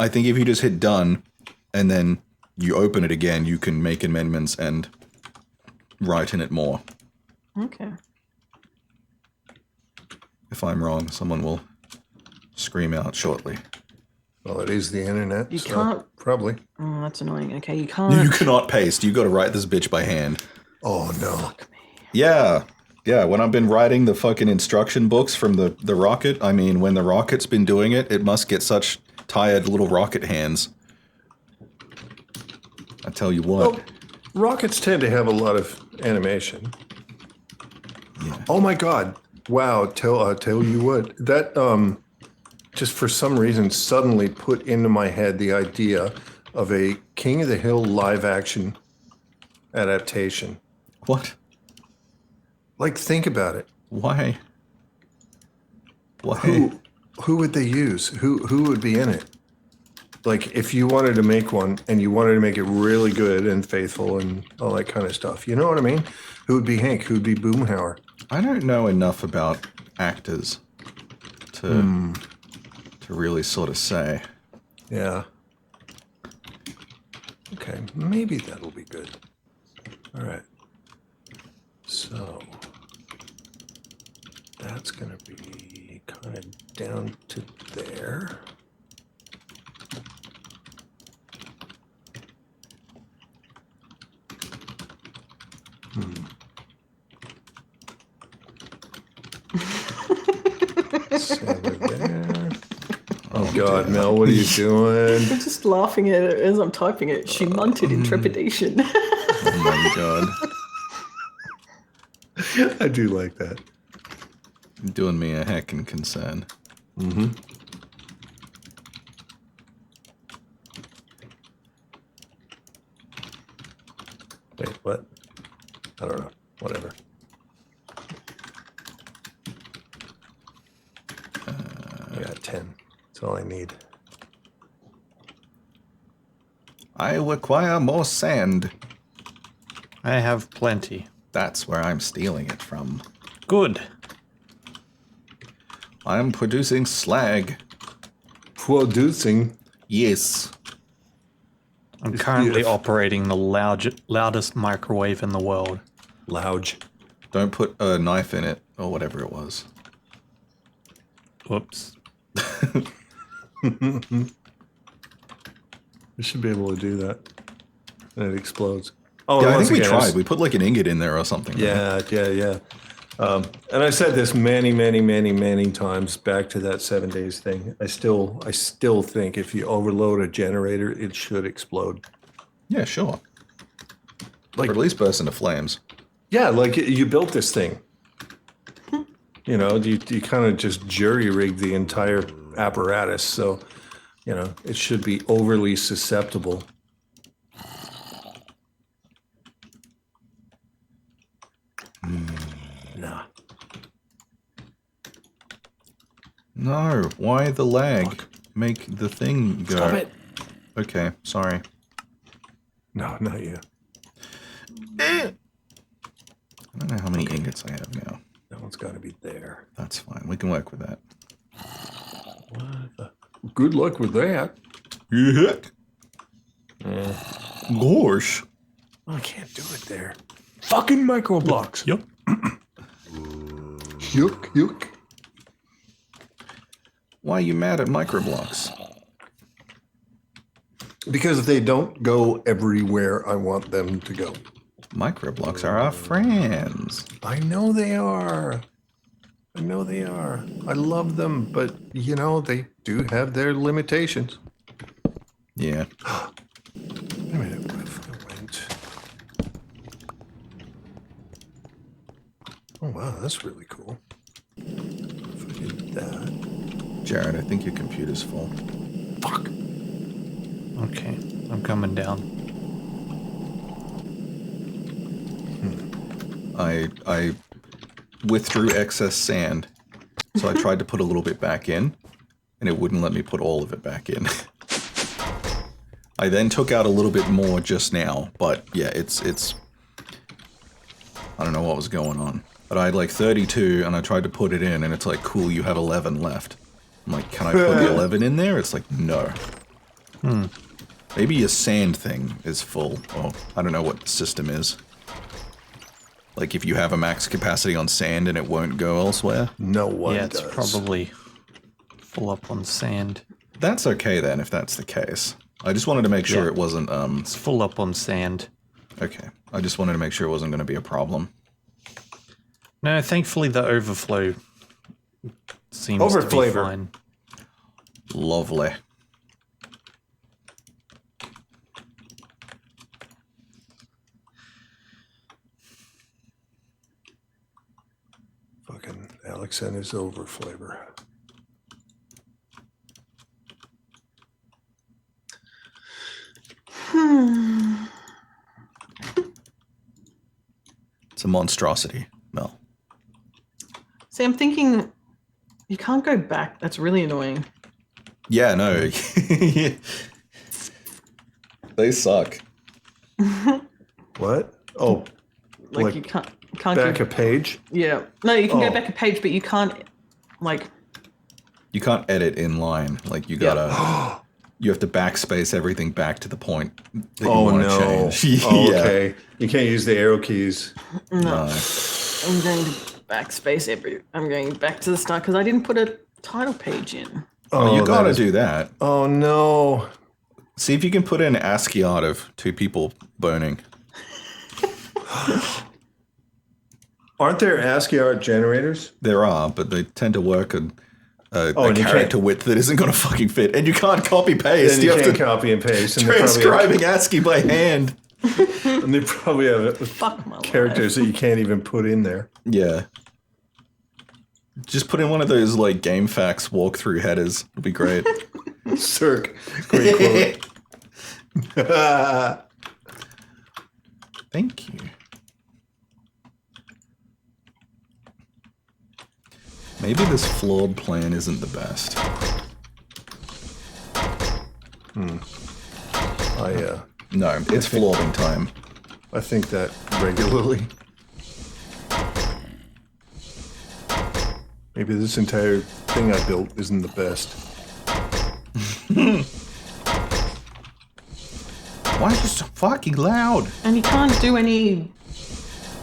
A: I think if you just hit done and then you open it again, you can make amendments and write in it more.
C: Okay.
A: If I'm wrong, someone will scream out shortly.
D: Well, it is the internet.
C: You
D: so
C: can't-
D: probably.
C: Oh, that's annoying. Okay, you can't.
A: You cannot paste. You got to write this bitch by hand.
D: Oh no.
A: Yeah. Yeah, when I've been writing the fucking instruction books from the rocket, I mean, when the rocket's been doing it, it must get such tired little rocket hands. I tell you what.
D: Well, rockets tend to have a lot of animation.
A: Yeah.
D: Oh my God! Wow. Tell you what. That just for some reason suddenly put into my head the idea of a King of the Hill live action adaptation.
A: What?
D: Like, think about it.
A: Why? Why?
D: Who would they use? Who would be in it? Like, if you wanted to make one and you wanted to make it really good and faithful and all that kind of stuff, you know what I mean? Who would be Hank? Who would be Boomhauer?
A: I don't know enough about actors to really sort of say.
D: Yeah. Okay, maybe that'll be good. All right. So that's gonna be kind of down to there. So we're there. Oh God, Mel, what are you doing?
C: I'm just laughing at it as I'm typing it. She munted in trepidation.
A: Oh my god.
D: I do like that.
A: Doing me a heckin' concern.
D: Wait, what? I don't know. Whatever. I got 10. That's all I need.
A: I require more sand.
B: I have plenty.
A: That's where I'm stealing it from.
B: Good.
A: I'm producing slag.
D: Producing.
A: Yes.
B: I'm currently
D: beautiful.
B: operating the loudest microwave in the world.
D: Lounge.
A: Don't put a knife in it or whatever it was.
B: Whoops.
D: We should be able to do that. And it explodes. Oh,
A: Yeah,
D: and
A: I
D: once
A: think we
D: again,
A: tried. We put like an ingot in there or something. right?
D: Yeah. And I've said this many times back to that 7 days thing. I still think if you overload a generator, it should explode.
A: Yeah, sure.
D: Like,
A: Or at least burst into flames.
D: yeah, like you built this thing. You know, you kind of just jury rigged the entire apparatus. So, you know, it should be overly susceptible. Nah.
A: No, why the lag? Make the thing go.
D: Stop it.
A: Okay, sorry.
D: No, not you.
A: I don't know how many ingots I have now.
D: That one's got to be there.
A: That's fine. We can work with that.
D: Good luck with that.
A: Yeah. Gosh.
D: I can't do it there. Fucking micro blocks.
B: Yep.
D: Yuck.
A: Why are you mad at microblocks?
D: Because they don't go everywhere I want them to go.
A: Microblocks are our friends.
D: I know they are. I love them, but, you know, they do have their limitations.
A: Yeah.
D: Wait a minute, what if I went... Oh, wow, that's really cool. If I did that...
A: Jared, I think your computer's full.
D: Fuck!
B: Okay, I'm coming down.
A: I withdrew excess sand, so I tried to put a little bit back in, and it wouldn't let me put all of it back in. I then took out a little bit more just now, but yeah, it's I don't know what was going on. But I had like 32, and I tried to put it in, and it's like, cool, you have 11 left. I'm like, can I put the 11 in there? It's like, no. Maybe your sand thing is full. Oh, I don't know what the system is. Like if you have a max capacity on sand and it won't go elsewhere.
D: No one
B: Yeah, it's
D: does.
B: probably full up on sand.
A: That's okay then, if that's the case. I just wanted to make sure
B: Yeah.
A: it wasn't,
B: It's full up on sand.
A: okay. I just wanted to make sure it wasn't going to be a problem.
B: No, thankfully the overflow seems to be
D: Overflavor.
B: fine.
A: Lovely.
D: Fucking Alex and his over flavor.
A: It's a monstrosity, Mel.
C: See, I'm thinking you can't go back. That's really annoying.
A: Yeah, no. They suck.
D: What? Oh,
C: Like you can't
D: back
C: go,
D: a page?
C: yeah. No, you can
D: Oh.
C: go back a page, but you can't like
A: You can't edit in line. Like you gotta, you have to backspace everything back to the point that you
D: Oh,
A: want to
D: no.
A: change.
D: Oh,
A: Yeah.
D: okay. You can't use the arrow keys.
A: No.
C: I'm going to backspace I'm going back to the start because I didn't put a title page in.
A: Oh, you
D: that
A: gotta
D: is-
A: do that.
D: Oh, no.
A: See if you can put in an ASCII art of two people burning.
D: Aren't there ASCII art generators?
A: There are, but they tend to work a
D: and you
A: character
D: can't-
A: width that isn't going to fucking fit, and you can't copy paste.
D: Then you
A: have
D: can't
A: to
D: copy and paste. And they probably have-
A: transcribing ASCII by hand.
D: and they probably have
C: Fuck my
D: characters that you can't even put in there.
A: Yeah. Just put in one of those like GameFAQs walkthrough headers. It'll be great.
D: Cirque. Great quote.
A: Thank you. Maybe this flawed plan isn't the best. No, it's flawing time.
D: I think that regularly. Maybe this entire thing I built isn't the best.
A: Why are you so fucking loud?
C: And you can't do any.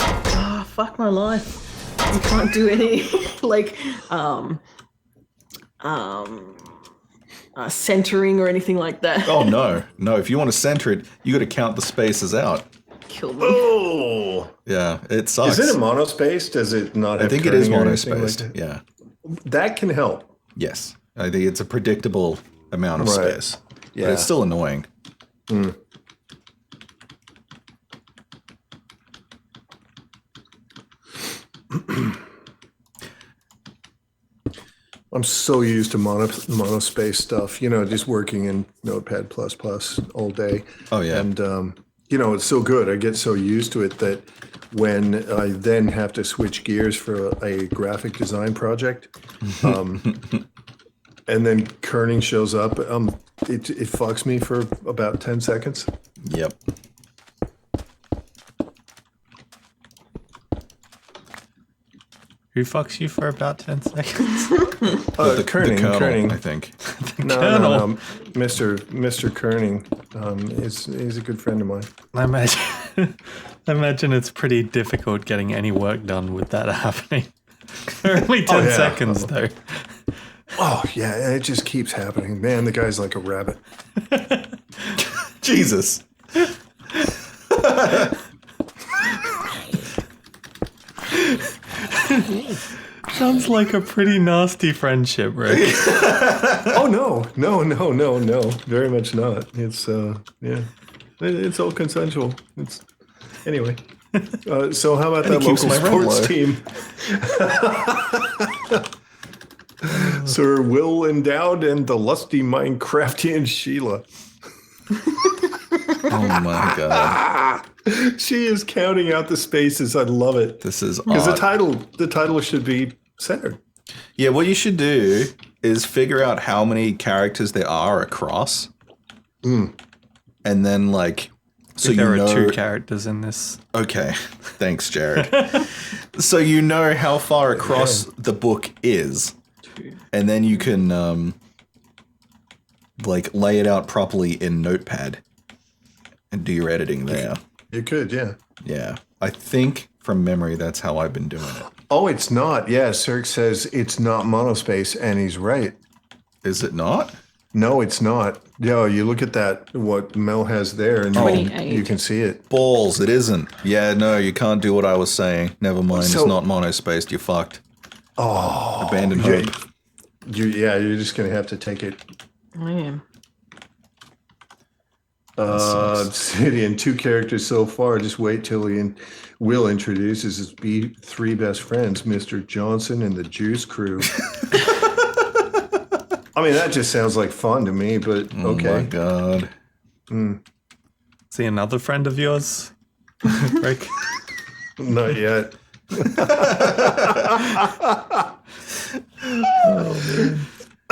C: Ah, fuck my life. You can't do any like centering or anything like that.
A: Oh no. If you want to center it, you got to count the spaces out.
C: Kill me.
D: Oh,
A: Yeah, it sucks.
D: is it a monospace? Does it not have
A: I think it is
D: kerning or anything like
A: monospaced.
D: that?
A: Yeah.
D: That can help.
A: Yes. I think it's a predictable amount of
D: Right.
A: space.
D: Yeah.
A: But it's still annoying.
D: I'm so used to monospace stuff, just working in Notepad++ all day.
A: Oh, yeah.
D: And, it's so good. I get so used to it that when I then have to switch gears for a graphic design project, and then kerning shows up, it fucks me for about 10 seconds.
A: Yep.
B: Who fucks you for about 10 seconds?
A: The
D: Kerning,
A: kernel, I think.
D: No. Mr. Kerning, he's a good friend of mine.
B: I imagine it's pretty difficult getting any work done with that happening. Only 10
D: yeah.
B: seconds, though.
D: Oh, yeah, and it just keeps happening. Man, the guy's like a rabbit.
A: Jesus.
B: Sounds like a pretty nasty friendship, Rick.
D: Oh, no. Very much not. It's, it's all consensual. Anyway. So how about that
A: keeps
D: local
A: my rent
D: sports
A: low.
D: team? Sir Will Endowed and the lusty Minecraftian Sheila.
A: Oh my god.
D: She is counting out the spaces. I love it.
A: This is
D: Because
A: odd.
D: the title should be centered.
A: Yeah, what you should do is figure out how many characters there are across. And then so
B: There
A: you
B: are
A: know
B: 2 characters in this.
A: Okay. Thanks, Jared. So you know how far across the book is. And then you can lay it out properly in Notepad and do your editing there.
D: You could, yeah.
A: Yeah. I think from memory that's how I've been doing it.
D: Oh, it's not. Yeah, Cirque says it's not monospace, and he's right.
A: Is it not?
D: No, it's not. Yo, you look at that, what Mel has there, and
C: 28.
D: you can see it.
A: Balls, it isn't. Yeah, no, you can't do what I was saying. Never mind,
D: So-
A: it's not monospaced. You're fucked.
D: Oh,
A: Abandon
D: yeah.
A: hope.
D: You're just going to have to take it.
C: I am.
D: Obsidian, 2 characters so far. Just wait till Will introduces his 3 best friends, Mr. Johnson and the Juice Crew. I mean, that just sounds like fun to me, but okay.
A: Oh my god.
B: Is he another friend of yours, Rick?
D: Not yet.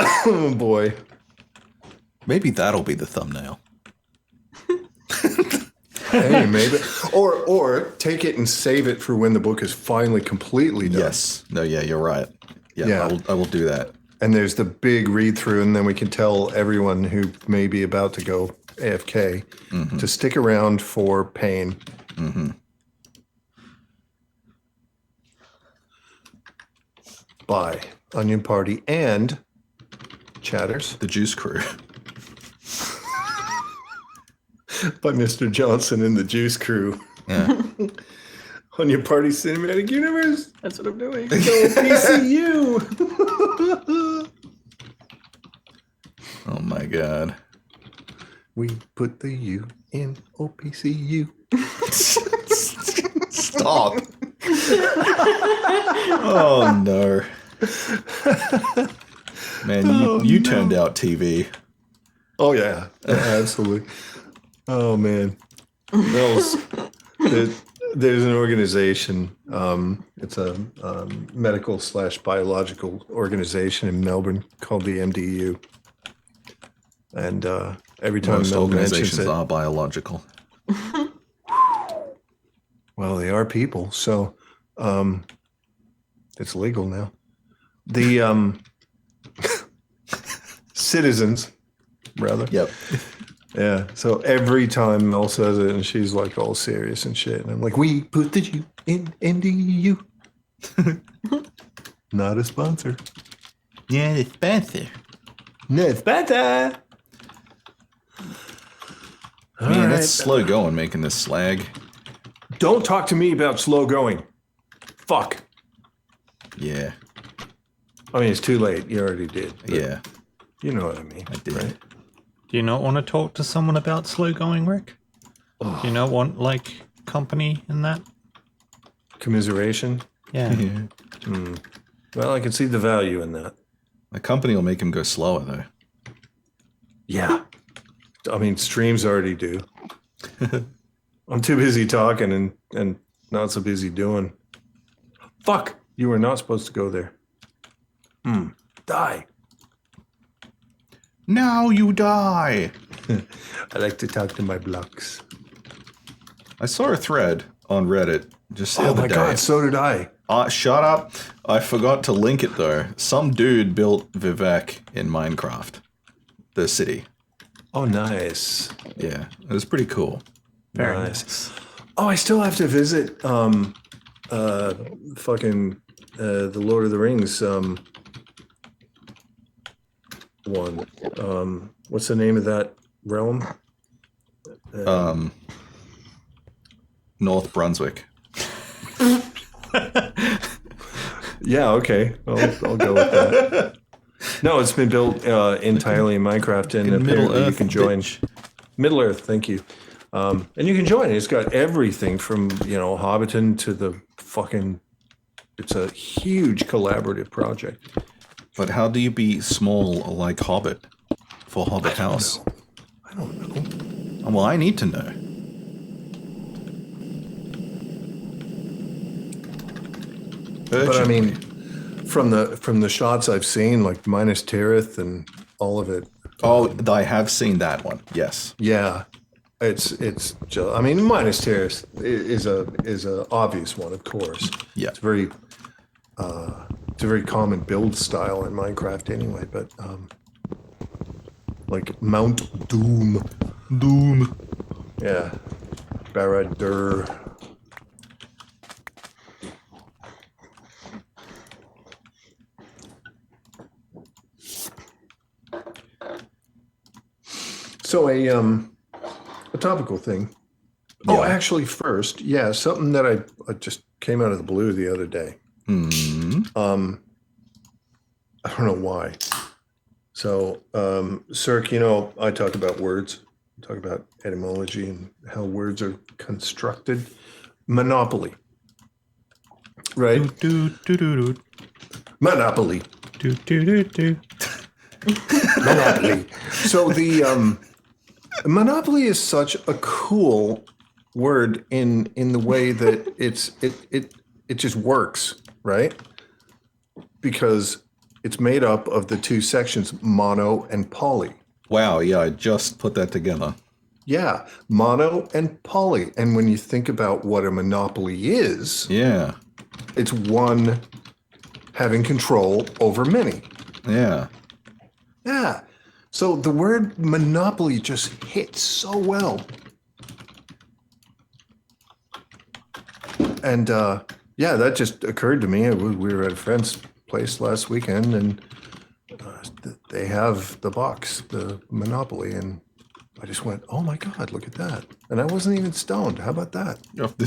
D: Oh boy.
A: Maybe that'll be the thumbnail.
D: Hey, maybe. Or take it and save it for when the book is finally completely done.
A: Yes. No, yeah, you're right. Yeah,
D: Yeah.
A: I will do that.
D: And there's the big read through, and then we can tell everyone who may be about to go AFK to stick around for pain. By Onion Party and Chatters
A: The Juice Crew.
D: by Mr. Johnson and the Juice Crew.
A: Yeah.
D: Onion Party Cinematic Universe.
C: That's what I'm doing.
D: So PCU.
A: Oh my god.
D: We put the U in OPCU.
A: Stop. Oh no. Man, you turned out TV.
D: Oh yeah, absolutely. Oh man, there's an organization. It's a medical/biological organization in Melbourne called the MDU. And every time
A: Most
D: Mel mentions
A: organizations
D: it,
A: are biological.
D: well, they are people, so it's legal now. The citizens rather.
A: Yep.
D: Yeah. So every time Mel says it, and she's like all serious and shit, and I'm like, we put the U in NDU. Not a sponsor.
A: Yeah, it's fancy.
D: No, it's better.
A: Man, that's slow going making this slag.
D: Don't talk to me about slow going. Fuck.
A: Yeah,
D: I mean, it's too late. You already did. but
A: yeah,
D: You know what I mean.
A: I did.
D: Right?
B: Do you not want to talk to someone about slow going, Rick? Do you not want like company in that?
D: Commiseration.
B: Yeah.
A: Yeah.
D: Well, I can see the value in that.
A: The company will make him go slower, though.
D: Yeah. I mean, streams already do. I'm too busy talking and not so busy doing. Fuck. You were not supposed to go there. Die.
A: Now you die.
D: I like to talk to my blocks.
A: I saw a thread on Reddit just the
D: Oh
A: other
D: my
A: day.
D: god, so did I.
A: Shut up. I forgot to link it, though. Some dude built Vivek in Minecraft. The city.
D: Oh, nice.
A: Yeah, it was pretty cool.
B: Very
D: Nice.
B: nice.
D: Oh, I still have to visit the Lord of the Rings one. What's the name of that realm?
A: North Brunswick.
D: Yeah, okay. I'll go with that. No, it's been built entirely in Minecraft, and
A: In Middle
D: apparently you
A: Earth,
D: can join
A: bitch.
D: Middle Earth. Thank you. And you can join. It's got everything from Hobbiton to the fucking. It's a huge collaborative project.
A: But how do you be small like Hobbit for Hobbit House?
D: I don't know.
A: Well, I need to know.
D: But I mean, from the shots I've seen, like Minas Tirith and all of it.
A: Oh, I have seen that one. Yes.
D: Yeah, it's just. I mean, Minas Tirith is a obvious one, of course.
A: Yeah.
D: It's a very common build style in Minecraft anyway. But like Mount Doom. Yeah, Barad-dûr. So a topical thing. Oh,
A: Yeah.
D: actually, first, something that I just came out of the blue the other day. I don't know why. So, Cirque, I talk about words, I talk about etymology and how words are constructed. Monopoly, right? Monopoly. Monopoly. So the monopoly is such a cool word in the way that it just works, right? Because it's made up of the two sections, mono and poly.
A: Wow, yeah, I just put that together.
D: Yeah, mono and poly. And when you think about what a monopoly is,
A: Yeah.
D: it's one having control over many.
A: Yeah.
D: Yeah. So the word monopoly just hits so well. And that just occurred to me. We were at a friend's place last weekend, and they have the box, the Monopoly, and I just went, "Oh my God, look at that!" And I wasn't even stoned. How about that?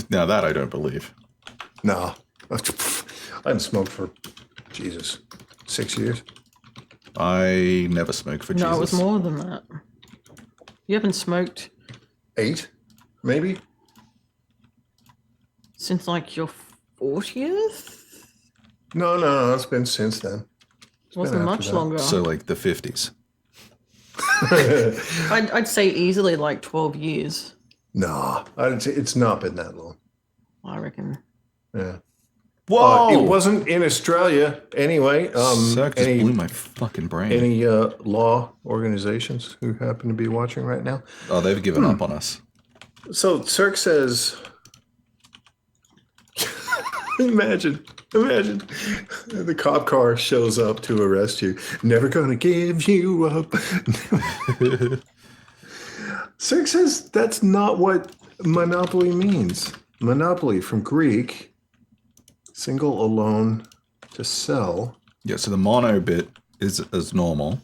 A: Now that I don't believe.
D: No, I hadn't smoked for 6 years.
A: I never smoked for Jesus.
C: No, it was more than that. You haven't smoked
D: 8, maybe.
C: since like your 40th?
D: No, it's been since then.
C: It wasn't
D: after
C: much
D: that.
C: longer.
A: So like the 50s.
C: I'd say easily like 12 years,
D: No, it's not been that long.
C: I reckon.
D: Yeah.
A: Whoa!
D: It wasn't in Australia anyway.
A: Cirque just blew my fucking brain.
D: Any law organizations who happen to be watching right now?
A: Oh, they've given up on us.
D: So Cirque says Imagine the cop car shows up to arrest you. Never gonna give you up. Cirque says that's not what monopoly means. Monopoly from Greek, single, alone, to sell.
A: Yeah, so the mono bit is as normal,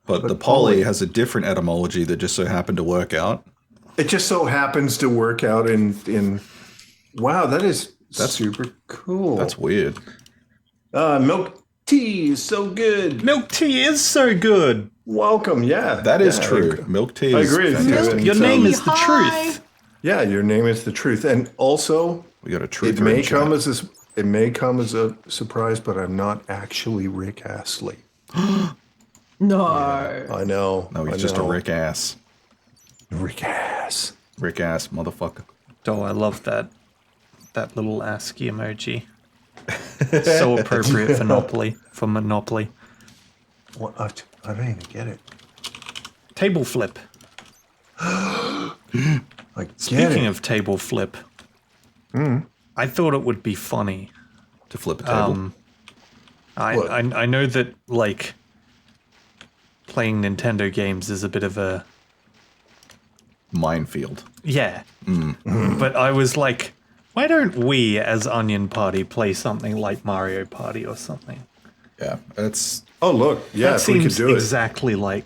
A: but the poly has a different etymology that just so happened to work out.
D: It just so happens to work out in wow, that's super cool.
A: That's weird.
D: Milk tea is so good.
B: Milk tea is so good.
D: Welcome, yeah.
A: That is true. Milk tea is
D: I agree with you.
A: fantastic.
B: Your name is the
C: Hi.
B: truth.
D: Yeah, your name is the truth. And also,
A: We got a truth.
D: it may come as a surprise, but I'm not actually Rick Astley.
C: No.
D: I know.
A: No, he's
D: I
A: just a
D: know.
A: Rick ass.
D: Rick ass.
A: Rick ass motherfucker.
B: Oh, I love that little ASCII emoji. So appropriate for Monopoly.
D: What? I don't even get it.
B: Table flip.
D: I get
B: Speaking
D: it.
B: of table flip, I thought it would be funny.
A: To flip a table.
D: What?
B: I know that like playing Nintendo games is a bit of a
A: Minefield.
B: yeah. But I was like, why don't we as Onion Party play something like Mario Party or something?
A: Yeah, it's
D: Oh, look. Yeah,
B: That
D: if we could
B: seems
D: do it.
B: exactly like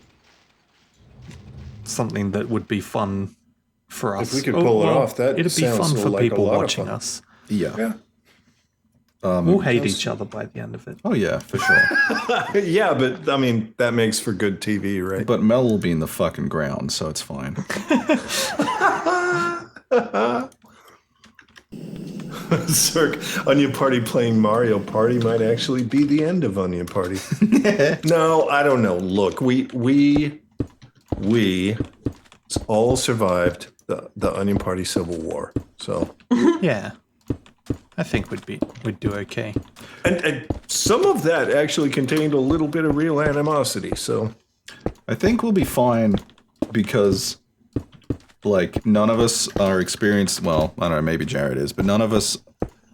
B: something that would be fun for us.
D: we could pull it off, that
B: it'd be
D: sounds
B: fun for
D: like a
B: people
D: lot of
B: watching
D: fun.
B: us.
A: yeah.
B: We'll hate each other by the end of it.
A: Oh yeah, for sure.
D: Yeah, but I mean, that makes for good TV, right?
A: But Mel will be in the fucking ground, so it's fine.
D: Cirque, Onion Party playing Mario Party might actually be the end of Onion Party. No, I don't know. Look, we all survived the Onion Party Civil War. So,
B: Yeah. I think we'd do okay.
D: and some of that actually contained a little bit of real animosity. So,
A: I think we'll be fine because, like, none of us are experienced. Well, I don't know, maybe Jared is, but none of us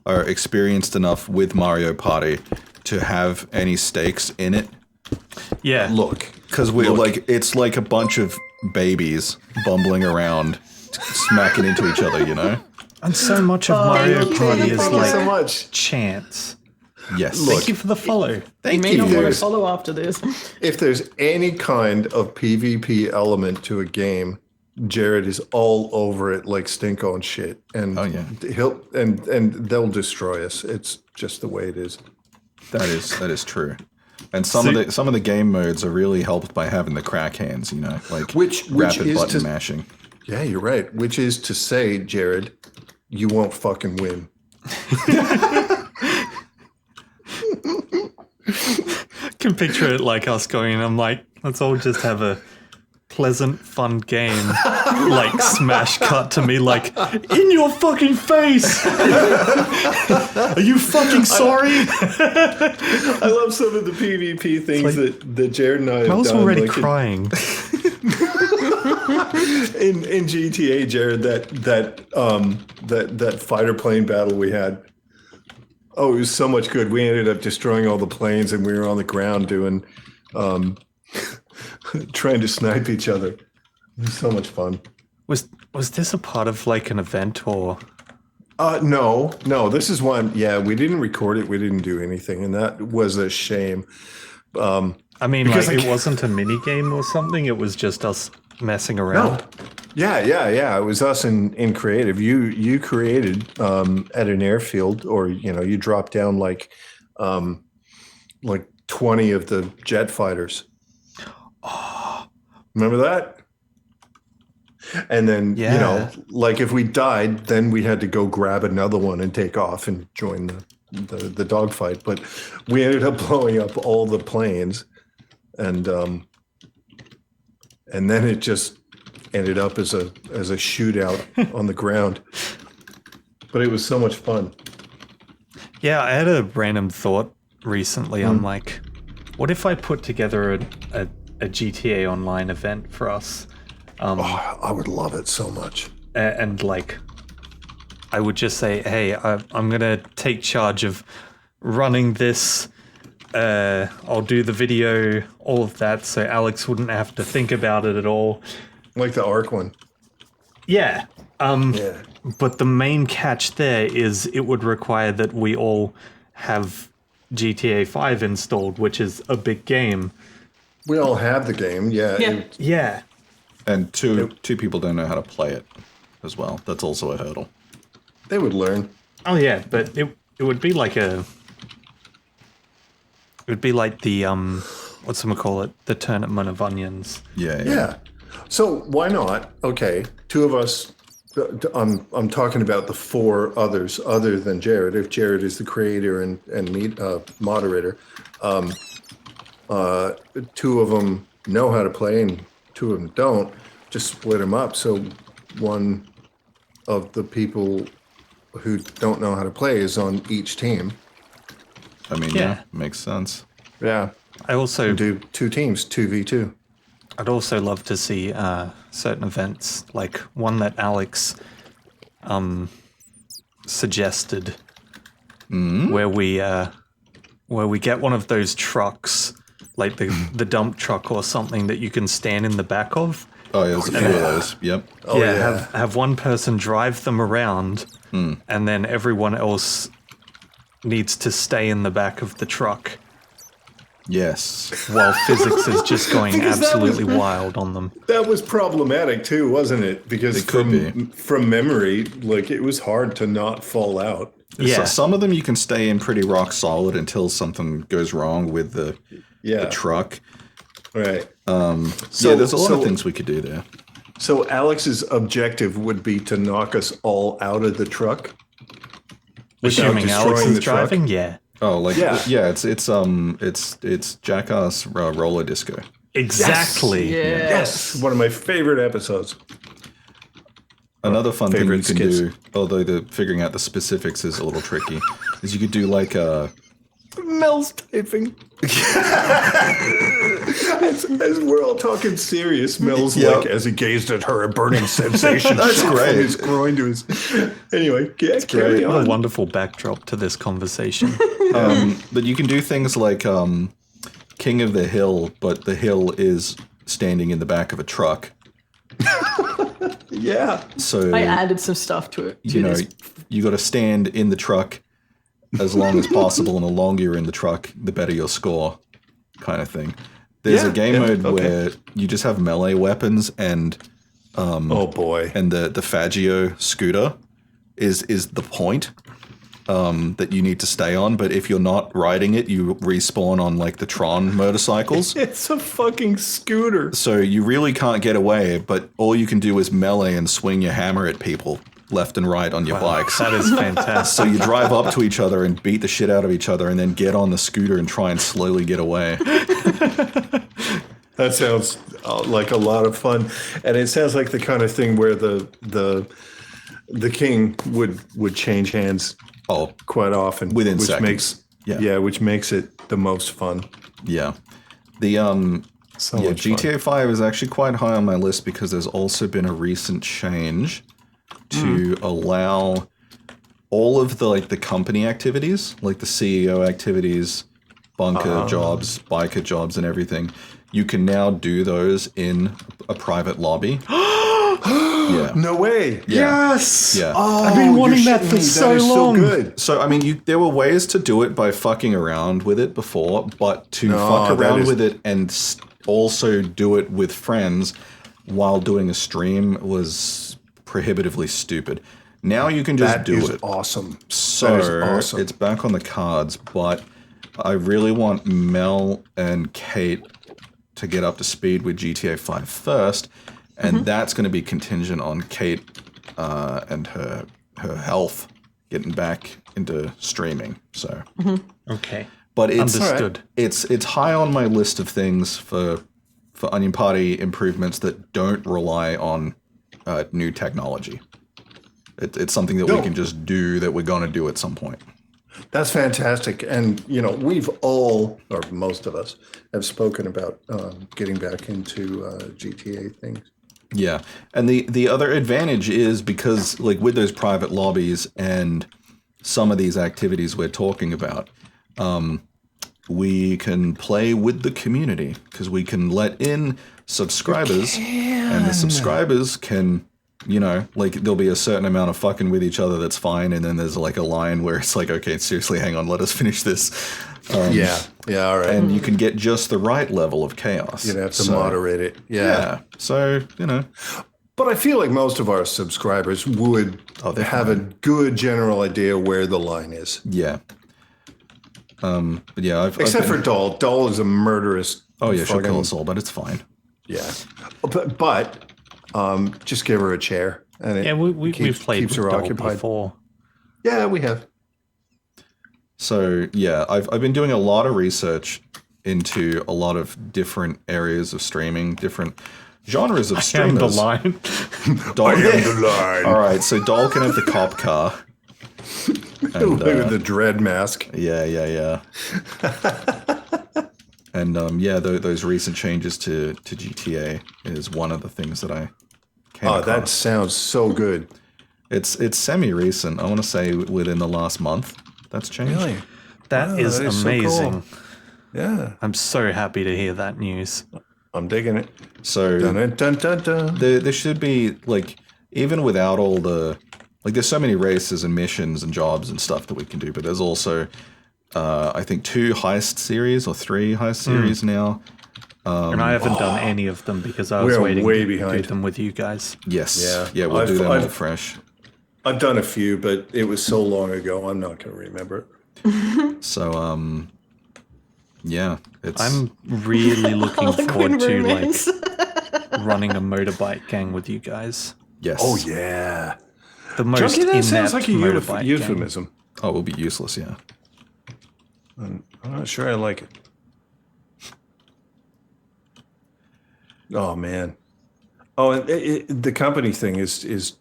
A: are experienced enough with Mario Party to have any stakes in it.
B: Yeah.
D: look,
A: Because we're like, it's like a bunch of babies bumbling around, smacking into each other, you know?
B: And so much of Mario
C: thank you.
B: Party is
C: Thank
D: you
B: like
D: so much.
B: chance.
A: Yes.
B: Thank you for the follow.
C: You
A: Thank
C: may
A: you.
C: not want to
D: There's-
C: follow after this.
D: If there's any kind of PvP element to a game, Jared is all over it like Stinko and shit. And
A: Oh, yeah.
D: he'll and they'll destroy us. It's just the way it is.
A: That is true. And some of the game modes are really helped by having the crack hands, you know, like
D: Which
A: rapid
D: is
A: button
D: to-
A: mashing.
D: Yeah, you're right. Which is to say, Jared, you won't fucking win.
B: Can picture it like us going, I'm like, let's all just have a pleasant, fun game. Like smash cut to me like, in your fucking face! Are you fucking sorry?
D: I love some of the PvP things that Jared and I have
B: I was
D: done.
B: already
D: like
B: crying.
D: in GTA, Jared, that fighter plane battle we had. Oh, it was so much good. We ended up destroying all the planes, and we were on the ground doing, trying to snipe each other. It was so much fun.
B: Was this a part of like an event or?
D: No. This is one. Yeah, we didn't record it. We didn't do anything, and that was a shame.
B: I mean,
D: Because
B: like
D: I
B: it wasn't a mini game or something. It was just us messing around.
D: Yeah. It was us in creative. You created at an airfield, or you dropped down like 20 of the jet fighters. Oh, remember that? And then
B: Yeah.
D: like if we died, then we had to go grab another one and take off and join the dogfight. But we ended up blowing up all the planes, and then it just ended up as a shootout on the ground. But it was so much fun.
B: Yeah, I had a random thought recently. I'm like, what if I put together a GTA Online event for us?
D: I would love it so much.
B: And like I would just say, hey, I'm going to take charge of running this. I'll do the video, all of that, so Alex wouldn't have to think about it at all.
D: Like the Arc one.
B: Yeah.
D: Yeah.
B: But the main catch there is it would require that we all have GTA 5 installed, which is a big game.
D: We all have the game. Yeah.
C: Yeah.
B: Yeah.
A: And two people don't know how to play it as well. That's also a hurdle.
D: They would learn.
B: Oh yeah, but it would be like it would be like the whatchamacallit, the tournament of onions.
D: Yeah. So why not? Okay, two of us. I'm talking about the four others other than Jared. If Jared is the creator and moderator, two of them know how to play and two of them don't. Just split them up. So one of the people who don't know how to play is on each team.
A: I mean,
B: Yeah.
A: makes sense.
D: Yeah.
B: I also
D: Do two teams, 2v2.
B: I'd also love to see certain events, like one that Alex suggested, where we get one of those trucks, like the dump truck or something that you can stand in the back of.
A: Oh, yeah, there's a few of those. Yep.
D: Oh,
B: Have one person drive them around, and then everyone else needs to stay in the back of the truck
A: Yes.
B: while physics is just going
D: Because that
B: absolutely
D: was-
B: wild on them.
D: That was problematic too, wasn't it? Because
A: It could
D: from memory, like it was hard to not fall out.
B: Yeah.
A: So some of them you can stay in pretty rock solid until something goes wrong with the truck.
D: Right.
A: So there's a lot of things we could do there.
D: So Alex's objective would be to knock us all out of the truck. without
B: Assuming Alex
D: destroying
B: is
D: the truck.
B: driving, yeah.
A: Oh, like
D: Yeah.
A: it's Jackass roller disco.
B: Exactly.
C: Yes.
D: One of my favorite episodes.
A: Another fun thing you
D: favorite
A: can
D: skits.
A: do, although the figuring out the specifics is a little tricky, is you could do like a
D: Mel's typing. as we're all talking serious, Mel's
A: Yeah.
D: like, as he gazed at her, a burning sensation
A: That's
D: shot
A: great.
D: from his groin to his... Anyway, carry
A: great.
B: What a
D: on.
B: wonderful backdrop to this conversation.
A: but you can do things like King of the Hill, but the hill is standing in the back of a truck.
D: Yeah.
A: So
C: I added some stuff to it.
A: you know, you got to stand in the truck as long as possible, and the longer you're in the truck, the better your score, kind of thing. There's a game mode where you just have melee weapons, and
D: Oh boy.
A: and the Faggio scooter is the point that you need to stay on. But if you're not riding it, you respawn on like the Tron motorcycles.
D: It's a fucking scooter.
A: So you really can't get away, but all you can do is melee and swing your hammer at people left and right on your bikes.
B: That is fantastic.
A: So you drive up to each other and beat the shit out of each other and then get on the scooter and try and slowly get away.
D: That sounds like a lot of fun, and it sounds like the kind of thing where the king would change hands
A: Oh,
D: quite often,
A: Within
D: which
A: seconds.
D: makes which makes it the most fun.
A: yeah. The
D: So
A: yeah,
D: much fun.
A: GTA 5 is actually quite high on my list because there's also been a recent change to allow all of the company activities, like the CEO activities, bunker jobs, biker jobs, and everything. You can now do those in a private lobby. Yeah.
D: No way.
A: Yeah.
D: Yes.
A: Yeah.
D: Oh,
B: I've been wanting
D: you're
B: that
D: shitting
B: for
D: me.
B: so
D: That is
B: long.
D: So good.
A: So, I mean, there were ways to do it by fucking around with it before, but to fuck
D: that
A: around
D: is-
A: with it and also do it with friends while doing a stream was prohibitively stupid. Now you can just
D: That
A: do
D: is
A: it.
D: awesome.
A: So
D: that is awesome.
A: it's back on the cards, but I really want Mel and Kate to get up to speed with GTA 5 first, and that's going to be contingent on Kate and her health getting back into streaming. So,
B: Okay.
A: but it's
B: Understood.
A: it's high on my list of things for Onion Party improvements that don't rely on new technology. It's something that we can just do that we're going to do at some point.
D: That's fantastic. And, we've all, or most of us, have spoken about getting back into GTA things.
A: Yeah, and the other advantage is because like with those private lobbies and some of these activities we're talking about, we can play with the community because we can let in subscribers, and the subscribers can, you know, like there'll be a certain amount of fucking with each other that's fine, and then there's like a line where it's like, okay, seriously, hang on, let us finish this.
D: Yeah, all right.
A: And you can get just the right level of chaos.
D: You'd have to moderate it.
A: Yeah. So, you know.
D: But I feel like most of our subscribers would have a good general idea where the line is.
A: Yeah. But yeah,
D: Except for Doll. Doll is a murderous.
A: Oh yeah, she'll kill us all, but it's fine.
D: Yeah. But just give her a chair. And
B: we've played
D: keeps
B: with
D: her
B: Doll
D: occupied.
B: before.
D: Yeah, we have.
A: So yeah, I've been doing a lot of research into a lot of different areas of streaming, different genres of streamers.
B: And the line.
A: Doll,
D: I am the line.
A: All right, so Doll can have the cop car. And,
D: With the dread mask.
A: Yeah. And those recent changes to GTA is one of the things that I came across.
D: That sounds so good.
A: It's semi-recent. I want to say within the last month that's changed.
D: Really?
B: That is
D: that is so
B: amazing.
D: cool. Yeah.
B: I'm so happy to hear that news.
D: I'm digging it.
A: So
D: Dun, dun, dun, dun.
A: there should be, like, even without all the, like, there's so many races and missions and jobs and stuff that we can do, but there's also I think 2 heist series or 3 heist series now.
B: And I haven't done any of them because I was
D: We're
B: waiting
D: way
B: to
D: behind.
B: do them with you guys.
A: Yes. Yeah, we'll do them all fresh.
D: I've done a few, but it was so long ago, I'm not going to remember it.
A: So, yeah, it's...
B: I'm really looking forward
C: Harlequin
B: to
C: romance.
B: running a motorbike gang with you guys.
A: Yes.
D: Oh, yeah.
B: The most
D: Junkie, that
B: inept
D: sounds like a
B: motorbike gang.
D: euphemism.
A: Oh, it will be useless, yeah.
D: I'm not sure I like it. Oh, man. Oh, and the company thing is it's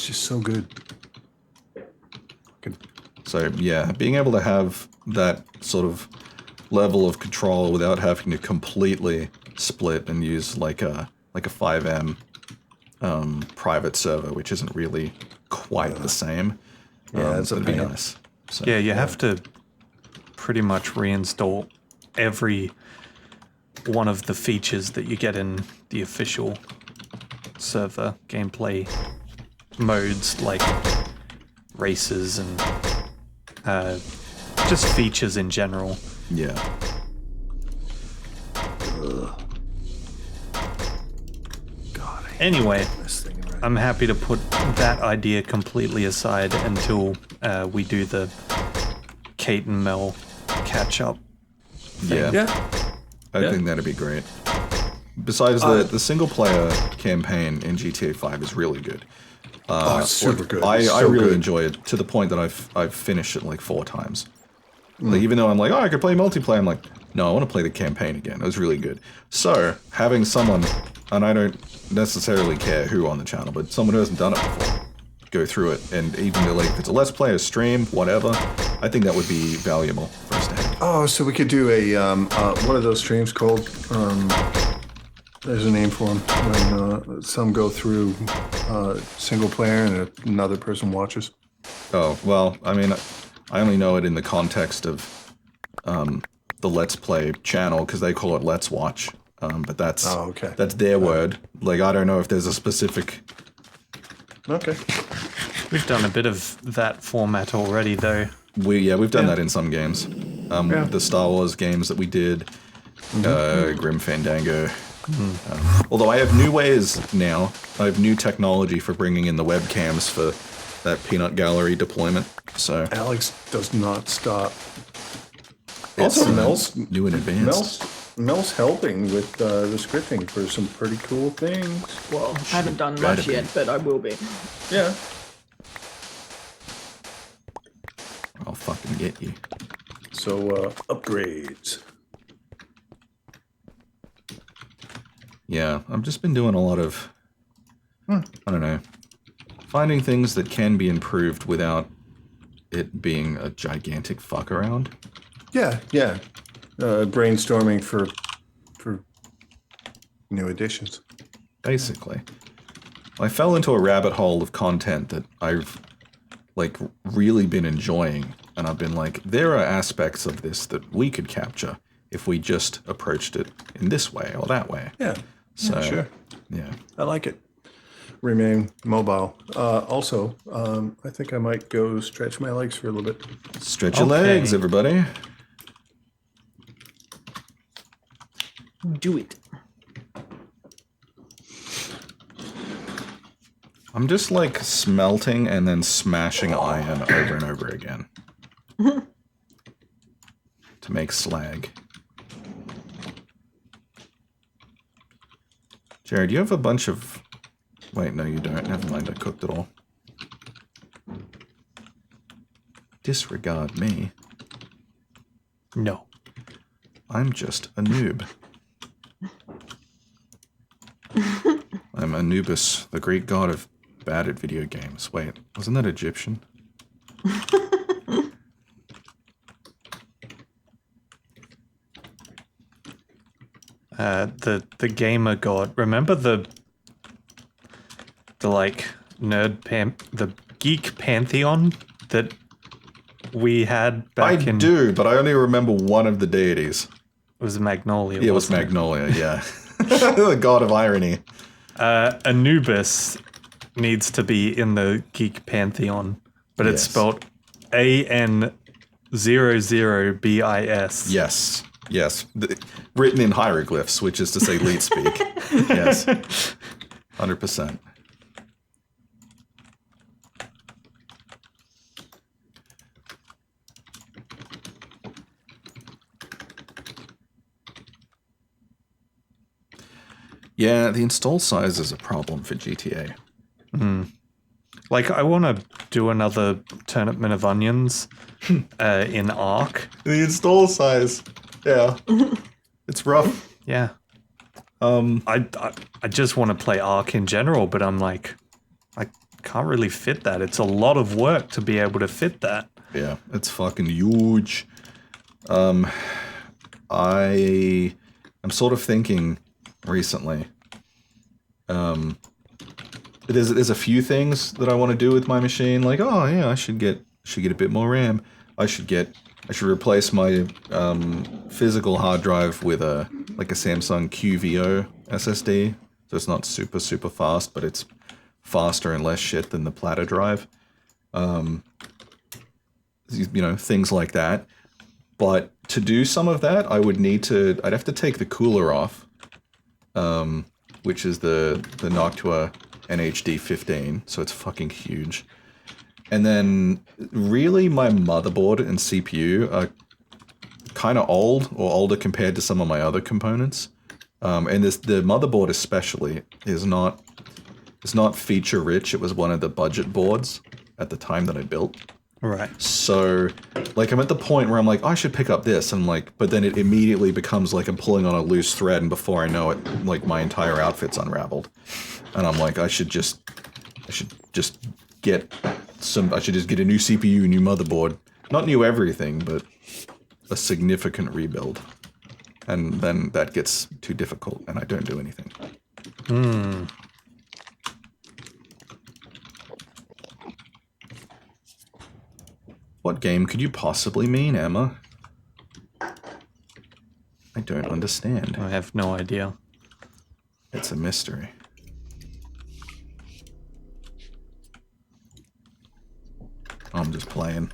D: just so good.
A: So, yeah, being able to have that sort of level of control without having to completely split and use like a 5M private server, which isn't really quite the same.
D: That's a
A: would be
D: pain.
A: nice. So,
B: Yeah, you have to pretty much reinstall every one of the features that you get in the official server gameplay modes, like races and just features in general.
A: yeah.
D: God, I hate
B: Anyway,
D: this thing. Right?
B: I'm happy to put that idea completely aside until we do the Kate and Mel catch up.
A: Yeah.
D: Yeah.
A: I think that'd be great. Besides, the single player campaign in GTA 5 is really good.
D: It's super good.
A: I
D: It's so
A: really
D: good.
A: enjoy it to the point that I've finished it like 4 times. Like, even though I'm like, oh, I could play multiplayer, I'm like, no, I want to play the campaign again. It was really good. So having someone, and I don't necessarily care who on the channel, but someone who hasn't done it before, go through it, and even though, like, if it's a Let's Play, a stream, whatever, I think that would be valuable for us to have.
D: Oh, so we could do a one of those streams called. There's a name for them when some go through single player and another person watches.
A: Oh, well, I mean, I only know it in the context of the Let's Play channel, because they call it Let's Watch. But that's
D: okay.
A: that's their word. Like, I don't know if there's a specific...
D: Okay.
B: We've done a bit of that format already, though.
A: We've done that in some games. The Star Wars games that we did, Grim Fandango. Although I have new ways now. I have new technology for bringing in the webcams for that peanut gallery deployment. So
D: Alex does not stop.
A: it's
D: Also, Mel's
A: new and advanced.
D: Mel's helping with the scripting for some pretty cool things.
C: Well, I haven't done
A: Gotta
C: much
A: be.
C: yet, but I will be.
D: Yeah.
A: I'll fucking get you.
D: So upgrades.
A: Yeah, I've just been doing a lot of, I don't know, finding things that can be improved without it being a gigantic fuck around.
D: Yeah. Brainstorming for new additions.
A: basically. I fell into a rabbit hole of content that I've like really been enjoying, and I've been like, there are aspects of this that we could capture if we just approached it in this way or that way.
D: Yeah.
A: So,
D: Sure.
A: yeah.
D: I like it. Remain mobile. Also, I think I might go stretch my legs for a little bit.
A: Stretch your legs, everybody.
C: Do it.
A: I'm just like smelting and then smashing iron over and over again to make slag. Jared, you have a bunch of... Wait, no you don't. Never mind, I cooked it all. Disregard me.
B: No.
A: I'm just a noob. I'm Anubis, the Greek god of bad at video games. Wait, wasn't that Egyptian?
B: The gamer god. Remember the like the geek pantheon that we had back in...
A: I do, but I only remember one of the deities.
B: It was Magnolia.
A: Yeah, it was Magnolia, yeah. The god of irony.
B: Anubis needs to be in the geek pantheon, but it's
A: Yes.
B: spelled AN00BIS.
A: Yes, yes. Written in hieroglyphs, which is to say leet speak. Yes. 100%. Yeah, the install size is a problem for GTA.
B: Like, I want to do another Turnipman of Onions in Arc.
A: The install size, yeah. It's rough.
B: Yeah. I just want to play Arc in general, but I'm like, I can't really fit that. It's a lot of work to be able to fit that.
A: Yeah, it's fucking huge. I'm sort of thinking recently. There's a few things that I want to do with my machine. Like, oh yeah, I should get a bit more RAM. I should replace my physical hard drive with a Samsung QVO SSD. So it's not super fast, but it's faster and less shit than the platter drive. Things like that. But to do some of that, I'd have to take the cooler off, which is the Noctua NHD 15, so it's fucking huge. And then really my motherboard and CPU are kind of old or older compared to some of my other components. And the motherboard especially is not feature rich. It was one of the budget boards at the time that I built.
B: Right.
A: So, like, I'm at the point where I'm like, I should pick up this, and like, but then it immediately becomes like I'm pulling on a loose thread, and before I know it, like my entire outfit's unraveled, and I'm like, I should just get a new CPU, new motherboard, not new everything, but a significant rebuild, and then that gets too difficult, and I don't do anything. What game could you possibly mean, Emma? I don't understand.
B: I have no idea.
A: It's a mystery. I'm just playing.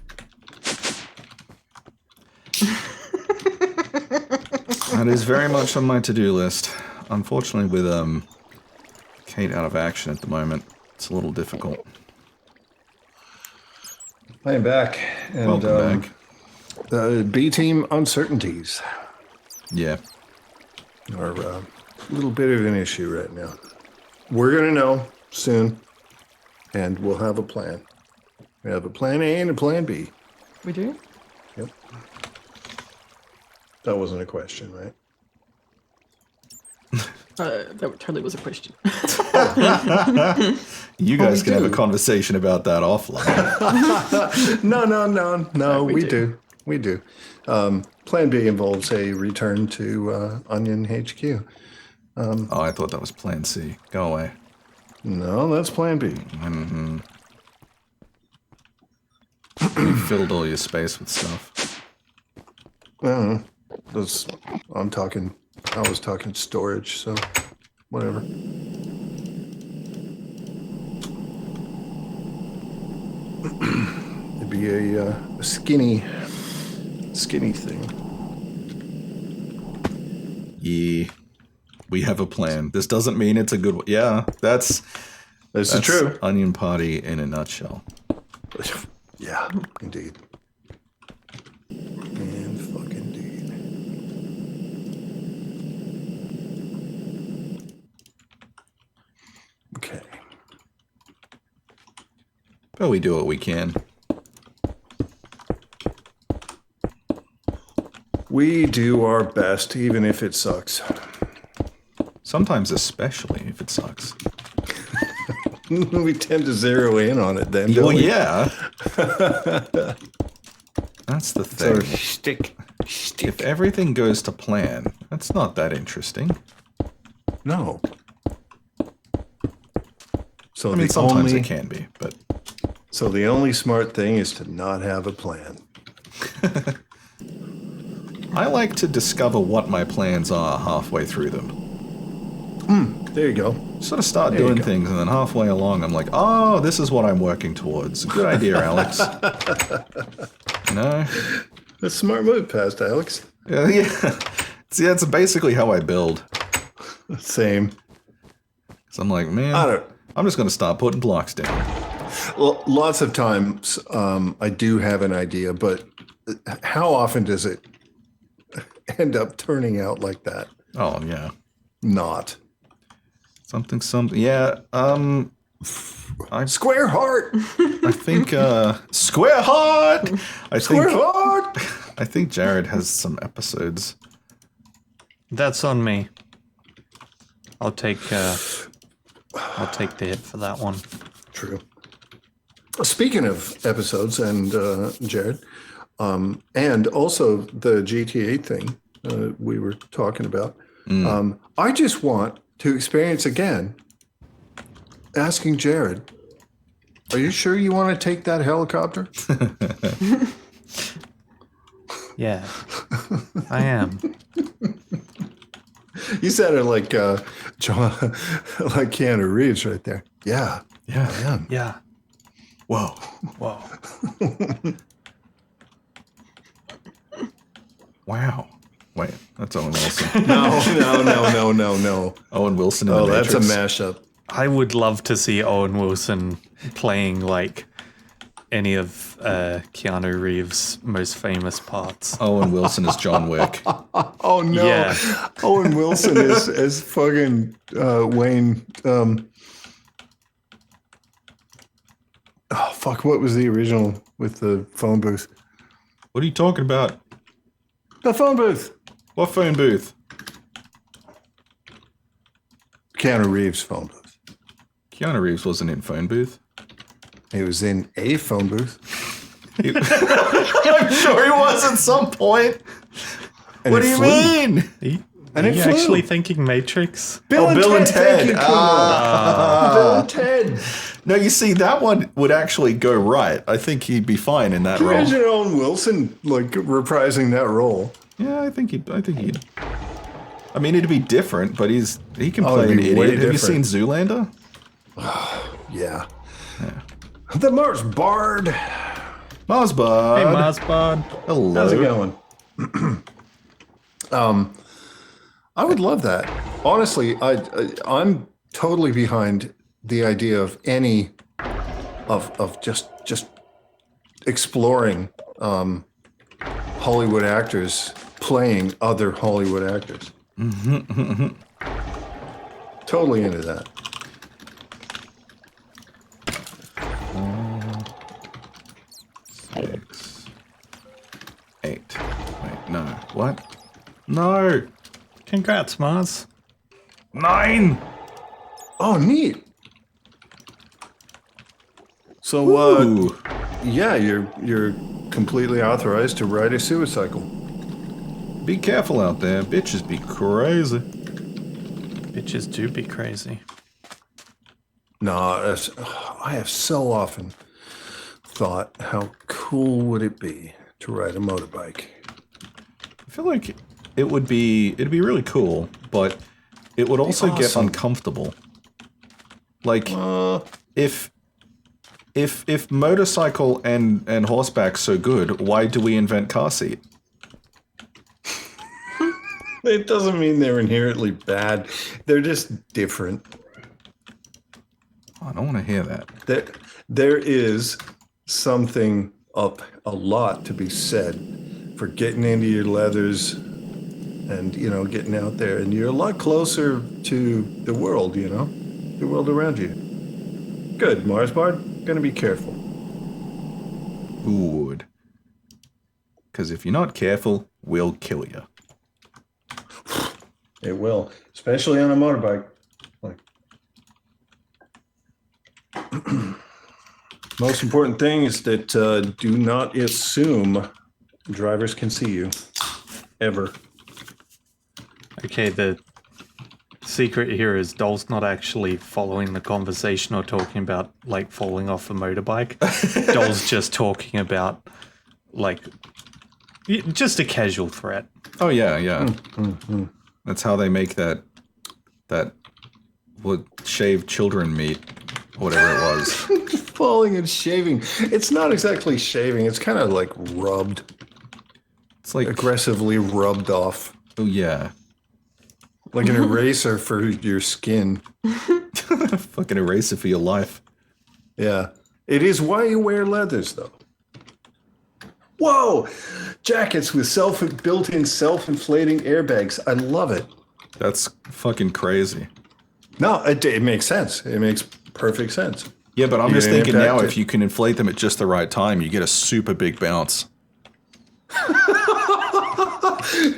A: That is very much on my to-do list. Unfortunately, with Kate out of action at the moment, it's a little difficult.
D: I am back. And,
A: Welcome back.
D: The B team uncertainties
A: Yeah.
D: are a little bit of an issue right now. We're going to know soon, and we'll have a plan. We have a plan A and a plan B.
C: We do?
D: Yep. That wasn't a question, right?
C: That totally was a question.
A: You guys can have a
D: do.
A: conversation about that offline.
D: No,
C: we
D: we
C: do.
D: do. Plan B involves a return to Onion HQ.
A: Oh, I thought that was Plan C. Go away.
D: No, that's Plan B.
A: You filled all your space with stuff.
D: That's, I was talking storage, so whatever. It'd be a skinny thing.
A: Yeah. We have a plan. This doesn't mean it's a good one. Yeah, that's
D: true.
A: Onion Party in a nutshell.
D: Yeah, indeed. And fuck indeed. Okay.
A: But we do what we can.
D: We do our best, even if it sucks.
A: Sometimes especially if it sucks.
D: We tend to zero in on it then, don't
A: Well,
D: we?
A: yeah. That's the thing.
D: Or stick.
A: If everything goes to plan, that's not that interesting.
D: No. So
A: I mean, sometimes it can be, but...
D: So the only smart thing is to not have a plan.
A: I like to discover what my plans are halfway through them.
D: There you go.
A: Sort of start
D: There you
A: doing
D: go.
A: things, and then halfway along, I'm like, oh, this is what I'm working towards. Good idea, Alex. No?
D: That's a smart move, past Alex.
A: Yeah. See, that's basically how I build.
D: Same.
A: So I'm like, man,
D: I don't.
A: I'm just going to start putting blocks down.
D: Well, lots of times I do have an idea, but how often does it end up turning out like that?
A: Oh, yeah.
D: Not.
A: Something. Yeah,
D: Square heart!
A: I think, Square Heart!
D: Square heart!
A: I think Jared has some episodes.
B: That's on me. I'll take the hit for that one.
D: True. Speaking of episodes and Jared, and also the GTA thing we were talking about, I just want to experience again asking Jared, are you sure you want to take that helicopter?
B: Yeah, I am.
D: You sounded like John, like Keanu Reeves right there. Yeah,
A: Yeah.
D: I am.
B: Yeah.
A: Whoa.
B: Whoa.
A: Wow. Wait, that's Owen Wilson.
D: No.
A: Owen Wilson in the
D: Oh, that's
A: Matrix.
D: a mashup.
B: I would love to see Owen Wilson playing like any of Keanu Reeves' most famous parts.
A: Owen Wilson is John Wick.
D: Oh no!
B: Yeah.
D: Owen Wilson is fucking Wayne. Oh fuck! What was the original with the phone booth?
A: What are you talking about?
D: The phone booth.
A: What phone booth?
D: Keanu Reeves' phone booth.
A: Keanu Reeves wasn't in phone booth.
D: He was in a phone booth.
A: I'm sure he was at some point.
D: And
A: What
D: it
A: do you
D: flew.
A: mean?
D: And
B: Are
D: it
B: you
D: flew.
B: actually thinking Matrix?
A: Bill and Ted.
D: Thank you,
A: Ah.
D: Bill and Ted.
A: No, you see, that one would actually go right. I think he'd be fine in that
D: Can you
A: role.
D: imagine Owen Wilson like reprising that role?
A: Yeah, I think he'd. I mean, it'd be different, but he can
D: Oh,
A: play
D: it'd
A: an
D: be way
A: idiot. Have you seen
D: different.
A: Zoolander?
D: Yeah. The Mars Bard.
A: Mars Bud.
B: Hey, Marsbard.
A: Hello.
D: How's it going? I would love that. Honestly, I'm totally behind the idea of any of just exploring Hollywood actors playing other Hollywood actors. Totally into that.
A: 6, 8. Wait, no. What? No.
B: Congrats, Mars.
A: 9.
D: Oh, neat. So,
A: Ooh.
D: yeah, you're completely authorized to ride a suicycle.
A: Be careful out there. Bitches be crazy.
B: Bitches do be crazy.
D: No, I have so often thought, how cool would it be to ride a motorbike?
A: I feel like it'd be really cool, but it would also get
D: awesome.
A: uncomfortable. Like if motorcycle and horseback's so good, why do we invent car seat?
D: It doesn't mean they're inherently bad. They're just different.
A: I don't want to hear that.
D: There is something up a lot to be said for getting into your leathers and, getting out there. And you're a lot closer to the world, the world around you. Good, Mars Bard. Gonna be careful.
A: Good. Because if you're not careful, we'll kill you.
D: It will, especially on a motorbike. Like, most important thing is that do not assume drivers can see you, ever.
B: Okay, the secret here is Dole's not actually following the conversation or talking about, like, falling off a motorbike. Dole's just talking about, like, just a casual threat.
A: Oh yeah. Mm-hmm. That's how they make that what shaved children meat, whatever it was.
D: Falling and shaving. It's not exactly shaving. It's kind of like rubbed.
A: It's like
D: aggressively rubbed off.
A: Oh yeah.
D: Like an eraser for your skin.
A: Fucking eraser for your life.
D: Yeah. It is why you wear leathers, though. Whoa! Jackets with built-in self-inflating airbags. I love it.
A: That's fucking crazy.
D: No, it makes sense. It makes perfect sense.
A: Yeah, but I'm just thinking now, if you can inflate them at just the right time, you get a super big bounce.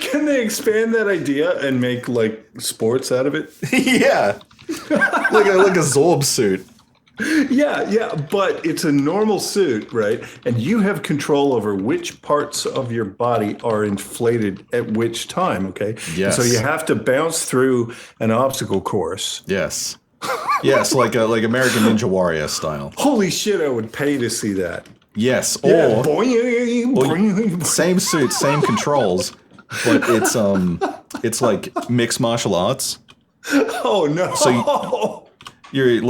D: Can they expand that idea and make, like, sports out of it?
A: Yeah. like a Zorb suit.
D: Yeah, but it's a normal suit, right? And you have control over which parts of your body are inflated at which time, okay?
A: Yes.
D: So you have to bounce through an obstacle course.
A: Yes. Yes, like American Ninja Warrior style.
D: Holy shit, I would pay to see that.
A: Yes,
D: Yeah,
A: or same suit, same controls, but it's like mixed martial arts.
D: Oh no.
A: So you're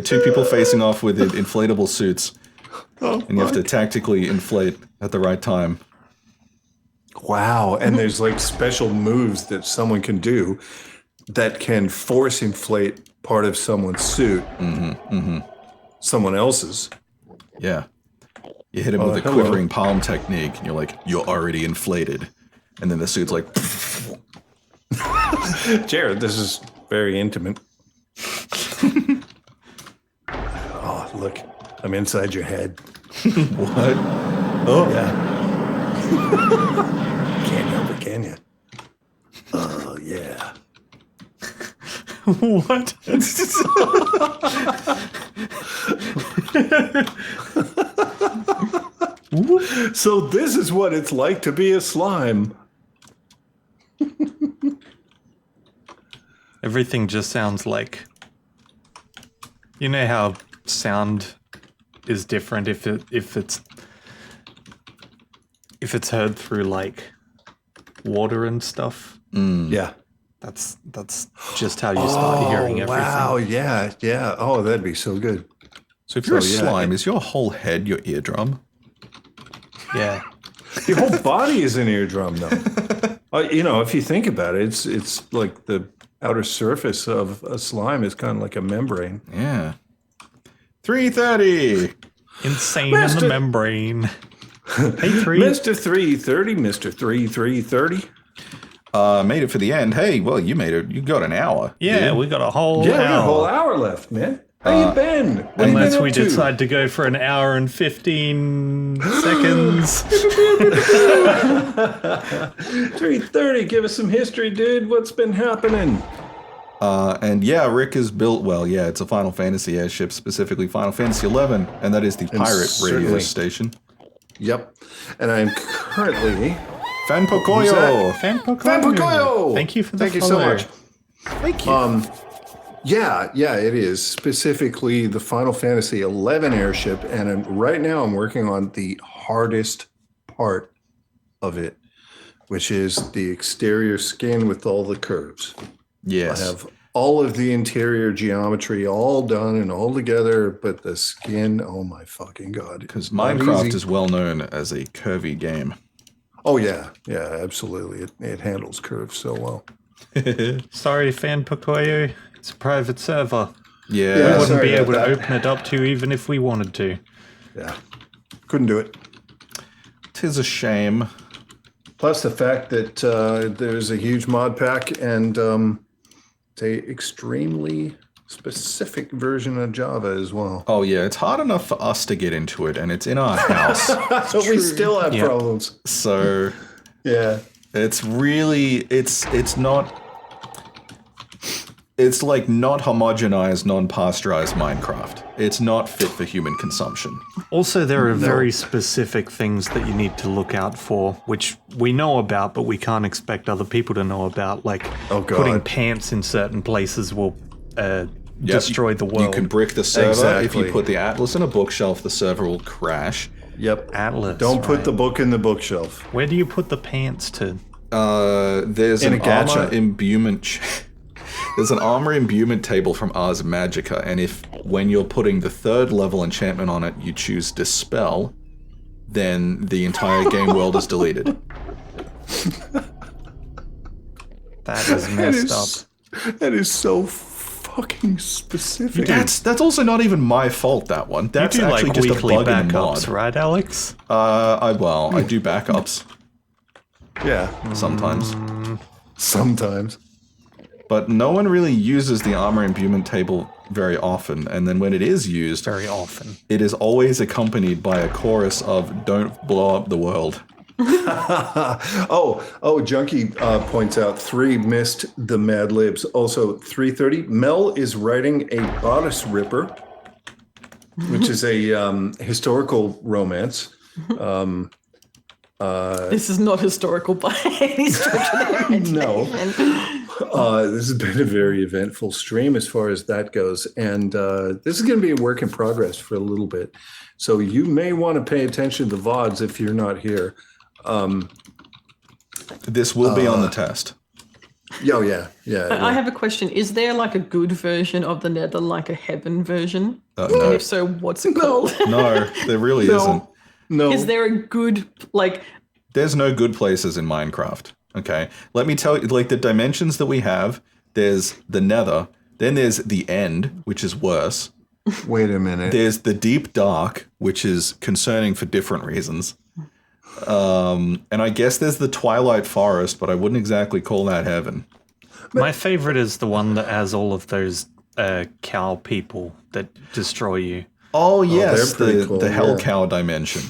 A: two people facing off with inflatable suits, and you have to tactically inflate at the right time.
D: Wow, and there's like special moves that someone can do that can force inflate part of someone's suit. Someone else's.
A: Yeah. You hit him with a quivering palm technique, and you're like, you're already inflated. And then the suit's like...
D: Jared, this is very intimate. Oh, look. I'm inside your head.
A: What?
D: Oh. Yeah. Can't help it, can you? Oh, yeah.
B: What?
D: So this is what it's like to be a slime.
B: Everything just sounds like... You know how sound is different if it's heard through like water and stuff?
D: Yeah.
B: That's just how you start hearing everything.
D: Wow, yeah. Oh, that'd be so good.
A: So if you're a slime, is your whole head your eardrum?
B: Yeah.
D: Your whole body is an eardrum, though. If you think about it, it's like the outer surface of a slime is kind of like a membrane.
A: Yeah. 330!
B: Insane in the membrane. Hey,
D: Mr. 330, Mr. 330.
A: Made it for the end. Hey, well, you made it. You got an hour.
B: Yeah,
A: dude.
B: we got a whole hour.
D: We got a whole hour left, man. How you been? What
B: Unless
D: you
B: we
D: been up to?
B: decide to go for an hour and 15 seconds.
D: 330, give us some history, dude. What's been happening?
A: And yeah, Rick has built, it's a Final Fantasy airship, specifically Final Fantasy 11, and that is the pirate radio station.
D: Yep. And I'm currently...
A: Fan Pocoyo!
B: Fan Pocoyo.
D: Fan Pocoyo!
B: Thank you for the
D: Thank you
B: follow.
D: so much.
A: Thank you.
D: Yeah, it is. Specifically, the Final Fantasy XI airship, and right now I'm working on the hardest part of it, which is the exterior skin with all the curves.
A: Yes.
D: I have all of the interior geometry all done and all together, but the skin, oh my fucking god.
A: Because
D: Not
A: Minecraft
D: easy.
A: is well known as a curvy game.
D: Oh yeah, absolutely. It handles curves so well.
B: Sorry, Fan Pocoyo. It's a private server.
A: Yeah.
B: We wouldn't
D: sorry
B: be
D: about
B: able to
D: that.
B: open it up to you even if we wanted to.
D: Yeah, couldn't do it.
A: 'Tis a shame.
D: Plus the fact that there's a huge mod pack and it's a extremely specific version of Java as well.
A: Oh yeah, it's hard enough for us to get into it, and it's in our house.
D: So we still have
B: Yeah.
D: problems.
A: So
D: Yeah.
A: it's really it's like not homogenized, non-pasteurized Minecraft. It's not fit for human consumption.
B: Also, there are very specific things that you need to look out for, which we know about, but we can't expect other people to know about. Like
D: Oh, God.
B: putting pants in certain places will destroy the world.
A: You can brick the server. If
D: Exactly.
A: you put the Atlas in a bookshelf, the server will crash.
D: Yep.
B: Atlas.
D: Don't put
B: right.
D: the book in the bookshelf.
B: Where do you put the pants to?
A: There's
D: In
A: an
D: a gacha.
A: armor imbuement. There's an armor imbuement table from Ars Magica, and if when you're putting the 3rd level enchantment on it, you choose Dispel, then the entire game world is deleted.
B: That is messed up.
D: That is so fucking specific.
A: That's also not even my fault. That one. That's
B: You do
A: actually
B: like
A: just a
B: weekly
A: bug in the
B: backups,
A: mod.
B: right, Alex?
A: I do backups
D: Yeah.
A: sometimes.
D: Sometimes.
A: But no one really uses the armor imbuement table very often, and then when it is used,
B: Very often.
A: it is always accompanied by a chorus of "Don't blow up the world."
D: Junkie points out 3 missed the Mad Libs. Also, 3:30. Mel is writing a Bodice Ripper, which is a historical romance.
C: This is not historical by any stretch of the imagination.
D: No. This has been a very eventful stream as far as that goes. And this is going to be a work in progress for a little bit. So you may want to pay attention to the VODs if you're not here.
A: This will be on the test.
D: Yeah.
C: I have a question. Is there like a good version of the Nether, like a heaven version? And
A: No,
C: if so, what's it called?
A: no, there really isn't.
D: No.
C: Is there a good, like,
A: There's no good places in Minecraft. Okay, let me tell you, like the dimensions that we have. There's the Nether, then there's the End, which is worse.
D: Wait a minute.
A: There's the Deep Dark, which is concerning for different reasons. And I guess there's the Twilight Forest, but I wouldn't exactly call that heaven.
B: My favorite is the one that has all of those cow people that destroy you.
A: Oh yes,
D: they're pretty cool,
A: the Hell
D: yeah.
A: Cow dimension.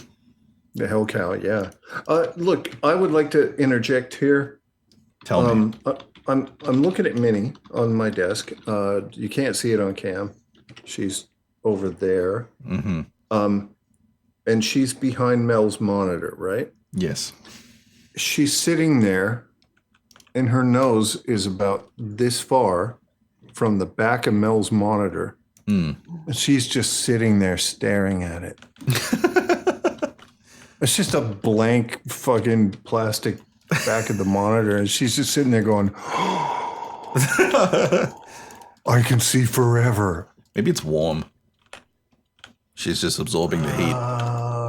D: The Hell Cow, yeah. Look, I would like to interject here.
A: Tell me.
D: I'm looking at Minnie on my desk. You can't see it on cam. She's over there.
A: Mm-hmm.
D: And she's behind Mel's monitor, right?
A: Yes.
D: She's sitting there, and her nose is about this far from the back of Mel's monitor.
A: Mm.
D: And she's just sitting there staring at it. It's just a blank fucking plastic back of the monitor, and she's just sitting there going, I can see forever.
A: Maybe it's warm. She's just absorbing the heat.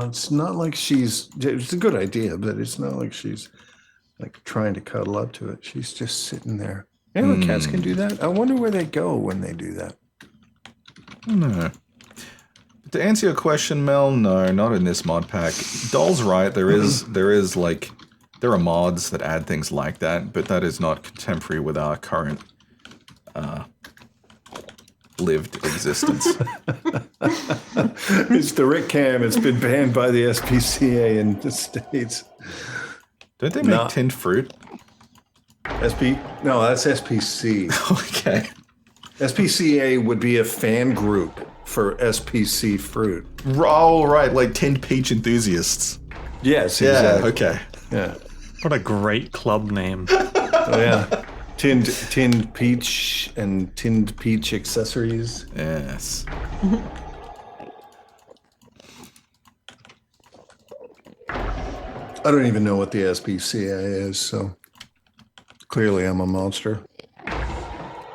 D: It's not like it's a good idea, but it's not like she's like trying to cuddle up to it. She's just sitting there. You know, cats can do that. I wonder where they go when they do that.
A: No. To answer your question, Mel, no, not in this mod pack. Doll's right. There are mods that add things like that, but that is not contemporary with our current lived existence.
D: It's the Rick Cam. It's been banned by the SPCA in the States.
A: Don't they make tinned fruit?
D: No, that's SPC.
A: Okay.
D: SPCA would be a fan group for SPC fruit.
A: Oh, right, like tinned peach enthusiasts.
D: Yes,
A: Yeah,
D: exactly.
A: okay.
D: Yeah.
B: What a great club name.
D: Oh, yeah. Tinned peach and tinned peach accessories.
A: Yes.
D: I don't even know what the SPCA is, so clearly I'm a monster.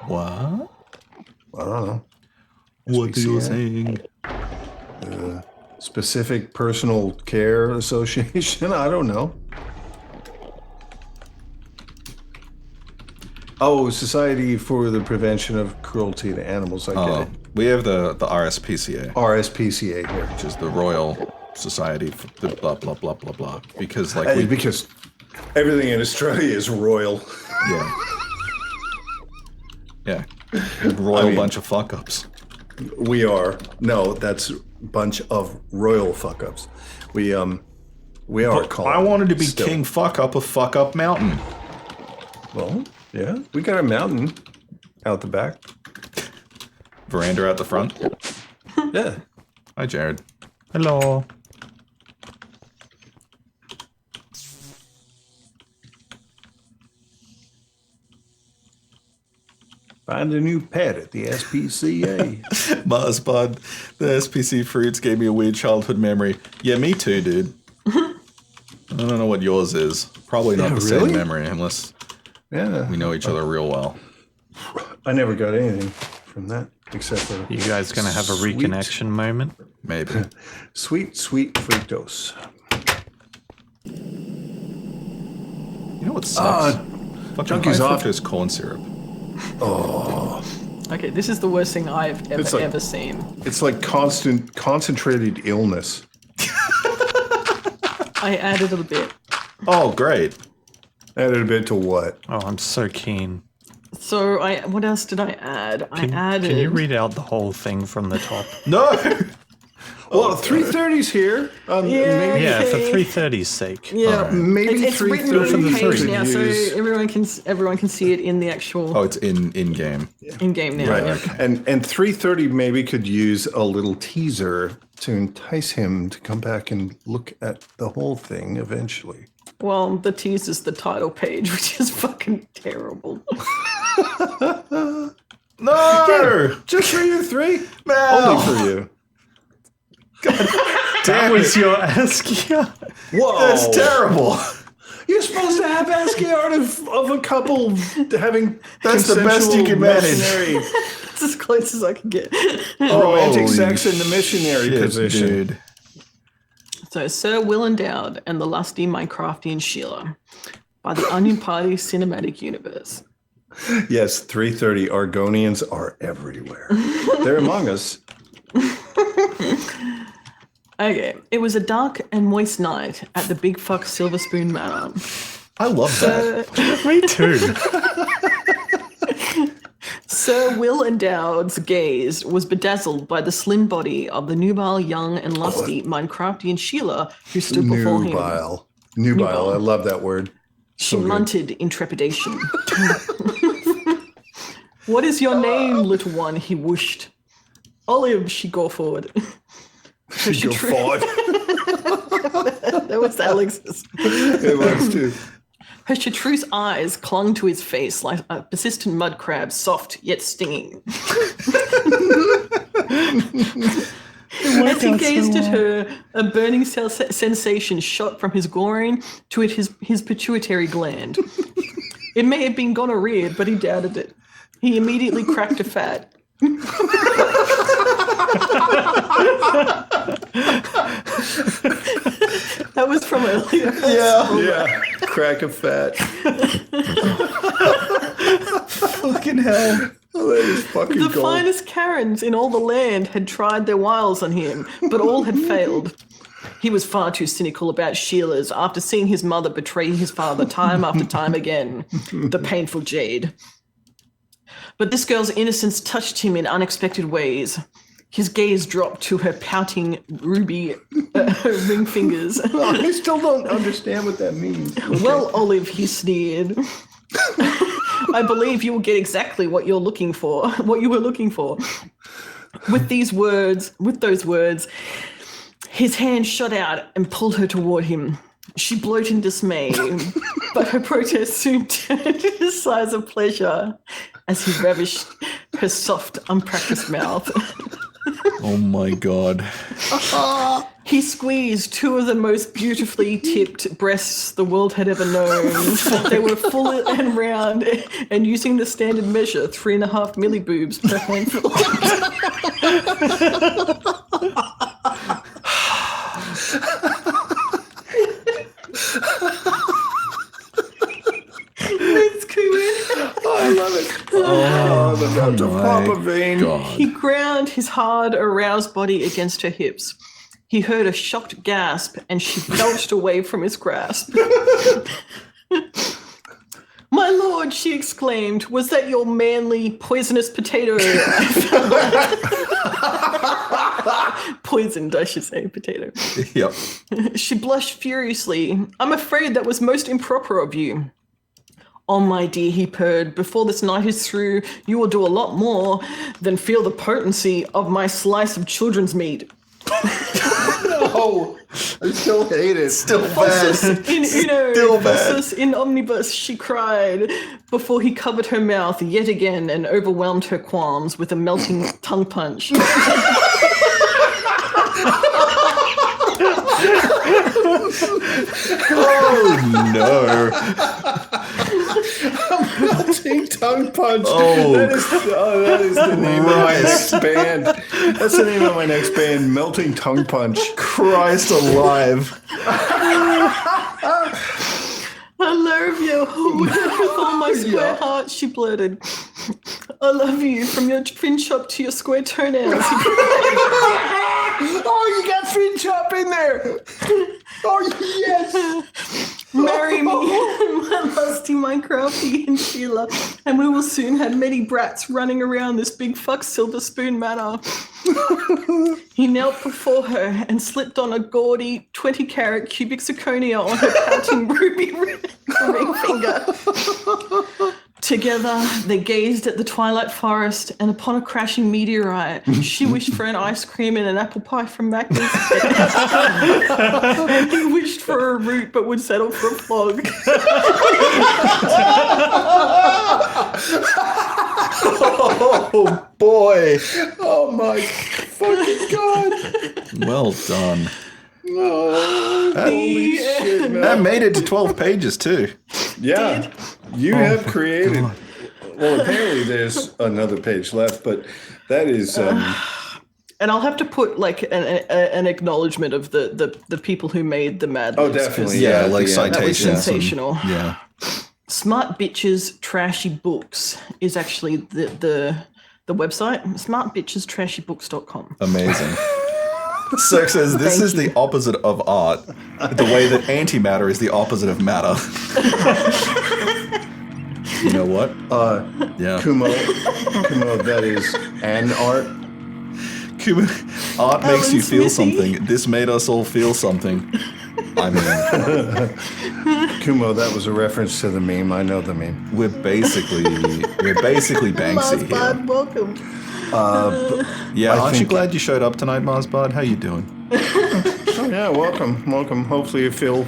A: What?
D: I don't know.
A: What are you
D: SPCA?
A: saying?
D: Specific Personal Care Association? I don't know. Oh, Society for the Prevention of Cruelty to Animals. I get
A: Oh,
D: it.
A: we have the RSPCA,
D: RSPCA here.
A: which is the Royal Society for the blah blah blah blah blah. Because
D: Because everything in Australia is royal.
A: yeah, royal
D: mean-
A: bunch of fuck ups.
D: We are. No, that's a bunch of royal fuck-ups. We are called.
A: I wanted to be
D: still.
A: king fuck up of Fuck Up Mountain.
D: Well, yeah, we got a mountain out the back.
A: Veranda out the front.
D: Yeah.
A: Hi, Jared.
B: Hello.
D: Find a new pet at the SPCA.
A: Mars Bud, the SPC fruits gave me a weird childhood memory. Yeah, me too, dude. I don't know what yours is. Probably not
D: Yeah,
A: the same
D: really?
A: memory, unless
D: Yeah.
A: we know each other real well.
D: I never got anything from that except for
B: You guys gonna have a
D: Sweet.
B: reconnection moment?
A: Maybe.
D: sweet, sweet fructose.
A: You know what sucks? Fucking
D: Junkie's
A: high
D: off.
A: fructose corn syrup.
C: Okay, this is the worst thing I've
D: It's like-
C: ever seen.
D: It's like concentrated illness.
C: I added a bit.
A: Oh, great.
D: Added a bit to what?
B: Oh, I'm so keen.
C: So what else did I add? I added.
B: Can you read out the whole thing from the top?
A: No!
D: Well, 3:30's here.
C: Yeah.
D: Maybe,
B: Yeah, for
C: Okay.
B: 3:30's sake.
C: Yeah,
D: maybe
C: it's written on
D: 3:30
C: the page
D: could
C: now, so
D: use-
C: everyone can see it in the actual
A: Oh, it's in game.
C: in game now.
D: Right.
C: Yeah.
D: And 3:30 maybe could use a little teaser to entice him to come back and look at the whole thing eventually.
C: Well, the teaser's the title page, which is fucking terrible.
A: No!
D: Just for you three?
A: No!
D: Only for you.
B: That was your ASCII.
D: Whoa.
A: That's terrible.
D: You're supposed to have ASCII art of a couple having
A: That's the best you
D: consensual
A: can manage.
D: missionary-
C: It's as close as I can get.
D: romantic
A: Holy
D: sex in the missionary
A: shit,
D: position.
A: dude.
C: So, Sir Will Endowed and the Lusty Minecraftian Sheila by the Onion Party Cinematic Universe.
D: Yes, 3:30 Argonians are everywhere. They're among us.
C: Okay, it was a dark and moist night at the Big Fuck Silver Spoon Manor.
A: I love that.
B: Me too.
C: Sir Will Endowed's gaze was bedazzled by the slim body of the nubile, young, and lusty Minecraftian Sheila who stood before him.
D: Nubile.
C: Nubile.
D: I love that word.
C: She
D: good.
C: munted in trepidation. What is your name, little one? He whooshed. Olive, she go forward.
D: Go forward.
C: That was Alex's.
D: It was too.
C: Her chartreuse eyes clung to his face like a persistent mud crab, soft yet stinging. As he gazed at her, a burning sensation shot from his groin to his pituitary gland. It may have been gonorrhea, but he doubted it. He immediately cracked a fat. That was from earlier.
D: Yeah. Crack a fat.
A: Fucking hell.
D: Oh, that is fucking
C: The
D: gold.
C: finest Karens in all the land had tried their wiles on him, but all had failed. He was far too cynical about Sheila's after seeing his mother betray his father time after time again. The painful jade. But this girl's innocence touched him in unexpected ways. His gaze dropped to her pouting ruby ring fingers.
D: I still don't understand what that means.
C: Well, Olive, he sneered. I believe you will get exactly what you're looking for, what you were looking for. With those words, his hand shot out and pulled her toward him. She bloated in dismay, but her protest soon turned to sighs of pleasure as he ravished her soft, unpracticed mouth.
A: Oh my god.
C: He squeezed two of the most beautifully tipped breasts the world had ever known. They were full and round, and using the standard measure, 3.5 milliboobs per handful. Let's go in.
D: I love it. Oh, the proper vein.
C: He ground his hard, aroused body against her hips. He heard a shocked gasp, and she belched away from his grasp. My lord, she exclaimed, was that your manly, poisonous potato? Poisoned, I should say, potato.
A: Yep.
C: She blushed furiously. I'm afraid that was most improper of you. Oh, my dear, he purred, before this night is through, you will do a lot more than feel the potency of my slice of children's meat.
D: Oh, I still hate it.
A: Still
C: Fossus
A: bad.
C: in uno,
A: Still bad.
C: Fossus in omnibus, she cried, before he covered her mouth yet again and overwhelmed her qualms with a melting tongue punch.
A: Oh no.
D: Melting tongue punch.
A: Oh,
D: that is the name of my next
A: Christ.
D: band. That's the name of my next band, Melting Tongue Punch.
A: Christ alive.
C: I love you with all my square heart, she blurted. I love you from your fin chop to your square toenails.
D: Oh, you got fin chop in there. Oh, yes.
C: Marry me, my lusty, my crafty, and Sheila, and we will soon have many brats running around this big fuck silver spoon manor. He knelt before her and slipped on a gaudy 20-carat cubic zirconia on her pouting ruby ring finger. Together, they gazed at the twilight forest, and upon a crashing meteorite, she wished for an ice cream and an apple pie from Macca's. And he wished for a root, but would settle for a flog.
A: Oh boy.
D: Oh, my fucking God.
A: Well done.
D: Oh, holy shit, man.
A: That made it to 12 pages too.
D: Yeah, you have created. Well, apparently there's another page left, but that is.
C: And I'll have to put like an acknowledgement of the people who made the Mad
D: Oh,
C: Libs, 'cause
D: definitely.
A: Yeah,
D: Yeah,
A: like
D: yeah.
C: That was
A: citations.
C: sensational.
A: Yeah.
C: Smart Bitches Trashy Books is actually the website. smartbitchestrashybooks.com.
A: Amazing. Cirque says this
C: Thank
A: is the opposite of art, the way that antimatter is the opposite of matter. You know what? Yeah.
D: Kumo, that is an art.
A: Art makes you feel
C: Smithy.
A: something. This made us all feel something. I mean,
D: Kumo, that was a reference to the meme. I know the meme.
A: we're basically Banksy here.
C: Marsbard, welcome.
A: Yeah, aren't you
D: think-
A: glad you showed up tonight, Marsbard? How you doing?
D: Oh yeah, welcome. Hopefully you feel,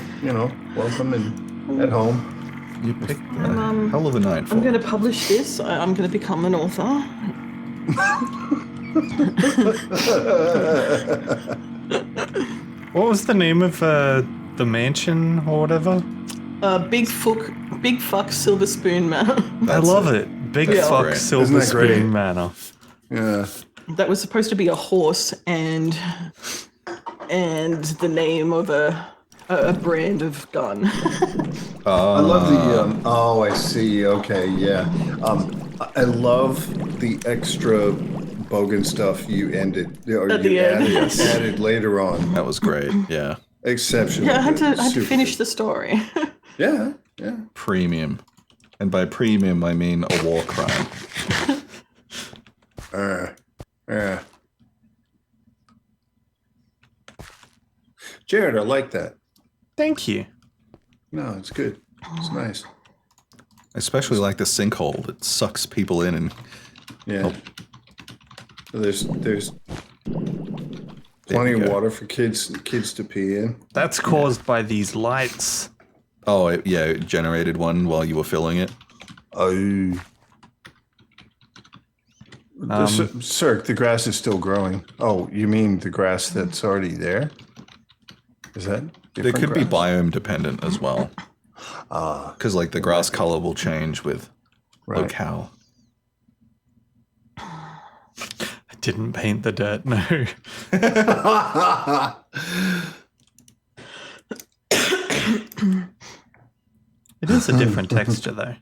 D: welcome and at home.
A: You picked a hell of a night for
C: I'm
A: it.
C: going to publish this. I'm going to become an author.
B: What was the name of the mansion or whatever?
C: Big Fuck Silver Spoon Man.
B: I love it. Big
C: Yeah.
B: fuck
A: Great.
B: Silver
D: Isn't that great?
B: Spoon Manor.
D: Yeah.
C: That was supposed to be a horse and the name of a brand of gun.
D: I love the. Oh, I see. Okay, yeah. I love the extra bogan stuff you ended or
C: At
D: you
C: the end.
D: added later on.
A: That was great. Yeah.
D: Exceptional.
C: Yeah, I had
D: good.
C: to
D: Super
C: finish
D: good.
C: the story.
D: Yeah.
A: Premium. And by premium, I mean a war crime.
D: Yeah. Jared, I like that.
B: Thank you.
D: No, it's good. It's nice.
A: I especially like the sinkhole that sucks people in and
D: Yeah.
A: Oh.
D: There's Plenty
A: you
D: of
A: go.
D: water for kids to pee in.
B: That's caused by these lights.
A: Oh, it generated one while you were filling it.
D: Oh. Sir, the grass is still growing. Oh, you mean the grass that's already there? Is that
A: It
D: different
A: could be
D: grass?
A: biome dependent as well. Because like the grass color will change with
D: Right.
A: locale.
B: I didn't paint the dirt, no. It is a different texture, though.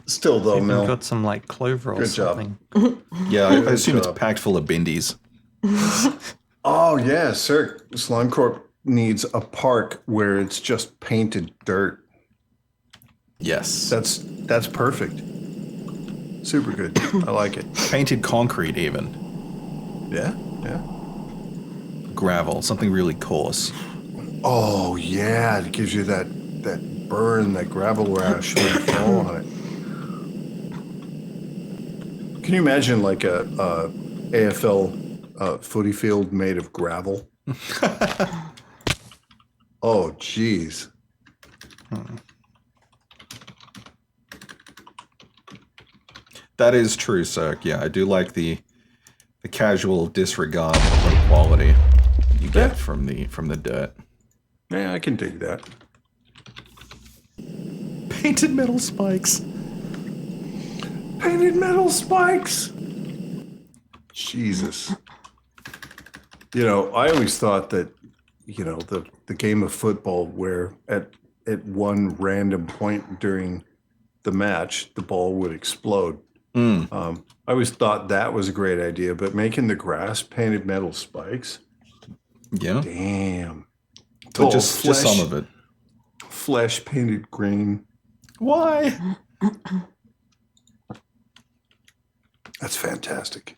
D: Still, though,
B: Even
D: Mel.
B: got some like clover or
D: Good job.
B: something.
A: Yeah, I assume it's
D: job.
A: packed full of bindies.
D: Oh, yeah, sir. Slime Corp needs a park where it's just painted dirt.
A: Yes.
D: That's perfect. Super good. I like it.
A: Painted concrete even.
D: Yeah, yeah.
A: Gravel, something really coarse.
D: Oh, yeah. It gives you that burn, that gravel rash when you fall on it. Can you imagine like a AFL footy field made of gravel? Oh, jeez.
A: That is true, Cirque. Yeah, I do like the casual disregard for the quality you get from the dirt.
D: Yeah, I can dig that.
A: Painted metal spikes.
D: Painted metal spikes. Jesus. You know, I always thought that, you know, the game of football where at one random point during the match, the ball would explode. I always thought that was a great idea, but making the grass painted metal spikes,
A: Yeah.
D: damn.
A: But
D: Oh,
A: just some of it.
D: Flesh painted green.
A: Why?
D: That's fantastic.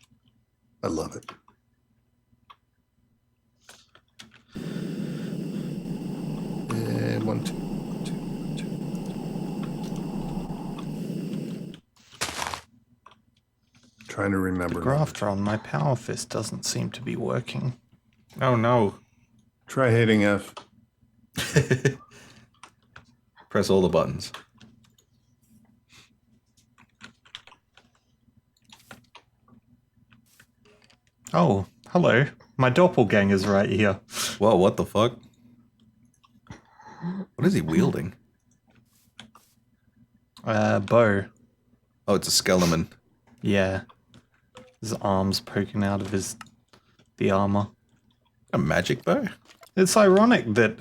D: I love it. And 1, 2, 1, 2, 1, 2. Trying to remember.
B: Grafter on my power fist doesn't seem to be working.
A: Oh no.
D: Try hitting F.
A: Press all the buttons.
B: Oh, hello. My doppelganger's right here.
A: Whoa, what the fuck? What is he wielding?
B: Bow.
A: Oh, it's a skeleton.
B: Yeah. His arms poking out of the armor.
A: A magic bow?
B: It's ironic that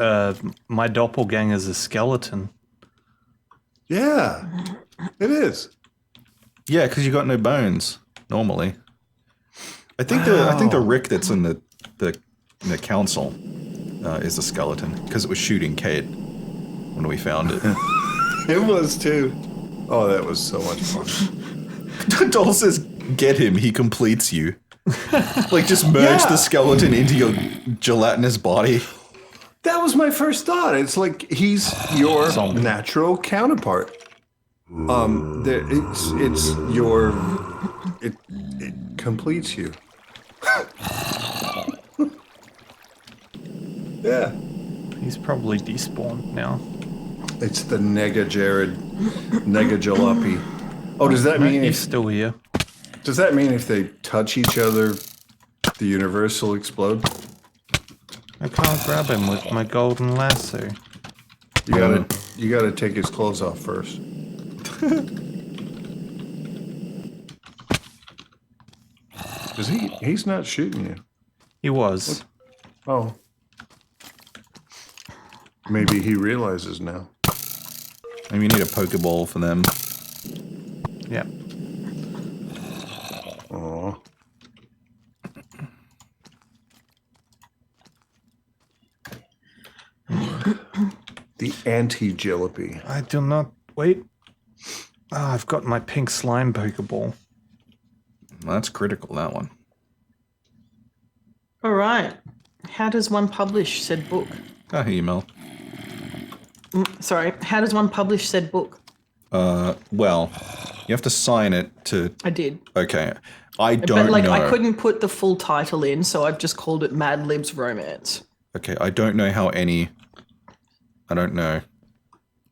B: my doppelganger's a skeleton.
D: Yeah, it is.
A: Yeah, because you got no bones normally. I think the Rick that's in the council is a skeleton because it was shooting Kate when we found it.
D: It was too. Oh, that was so much fun.
A: Doll says, "Get him! He completes you." Like just merge the skeleton into your gelatinous body.
D: That was my first thought. It's like he's your natural counterpart. It completes you. Yeah.
B: He's probably despawned now.
D: It's the Nega Jalopy. Oh, does that mean
B: He's still here.
D: does that mean if they touch each other, the universe will explode?
B: I can't grab him with my golden lasso.
D: You gotta take his clothes off first. He's not shooting you.
B: He was.
D: Oh. Maybe he realizes now.
A: Maybe you need a Pokeball for them.
B: Yep.
D: Oh. The anti-Jalopy.
B: I do not... Wait. Ah, I've got my pink slime Pokeball.
A: Well, that's critical, that one.
C: All right. How does one publish said book?
A: Ah, email.
C: Sorry. How does one publish said book?
A: Well, You have to sign it to.
C: I did.
A: Okay. I don't
C: But like
A: know.
C: I couldn't put the full title in, so I've just called it Mad Libs Romance.
A: Okay, I don't know how any. I don't know.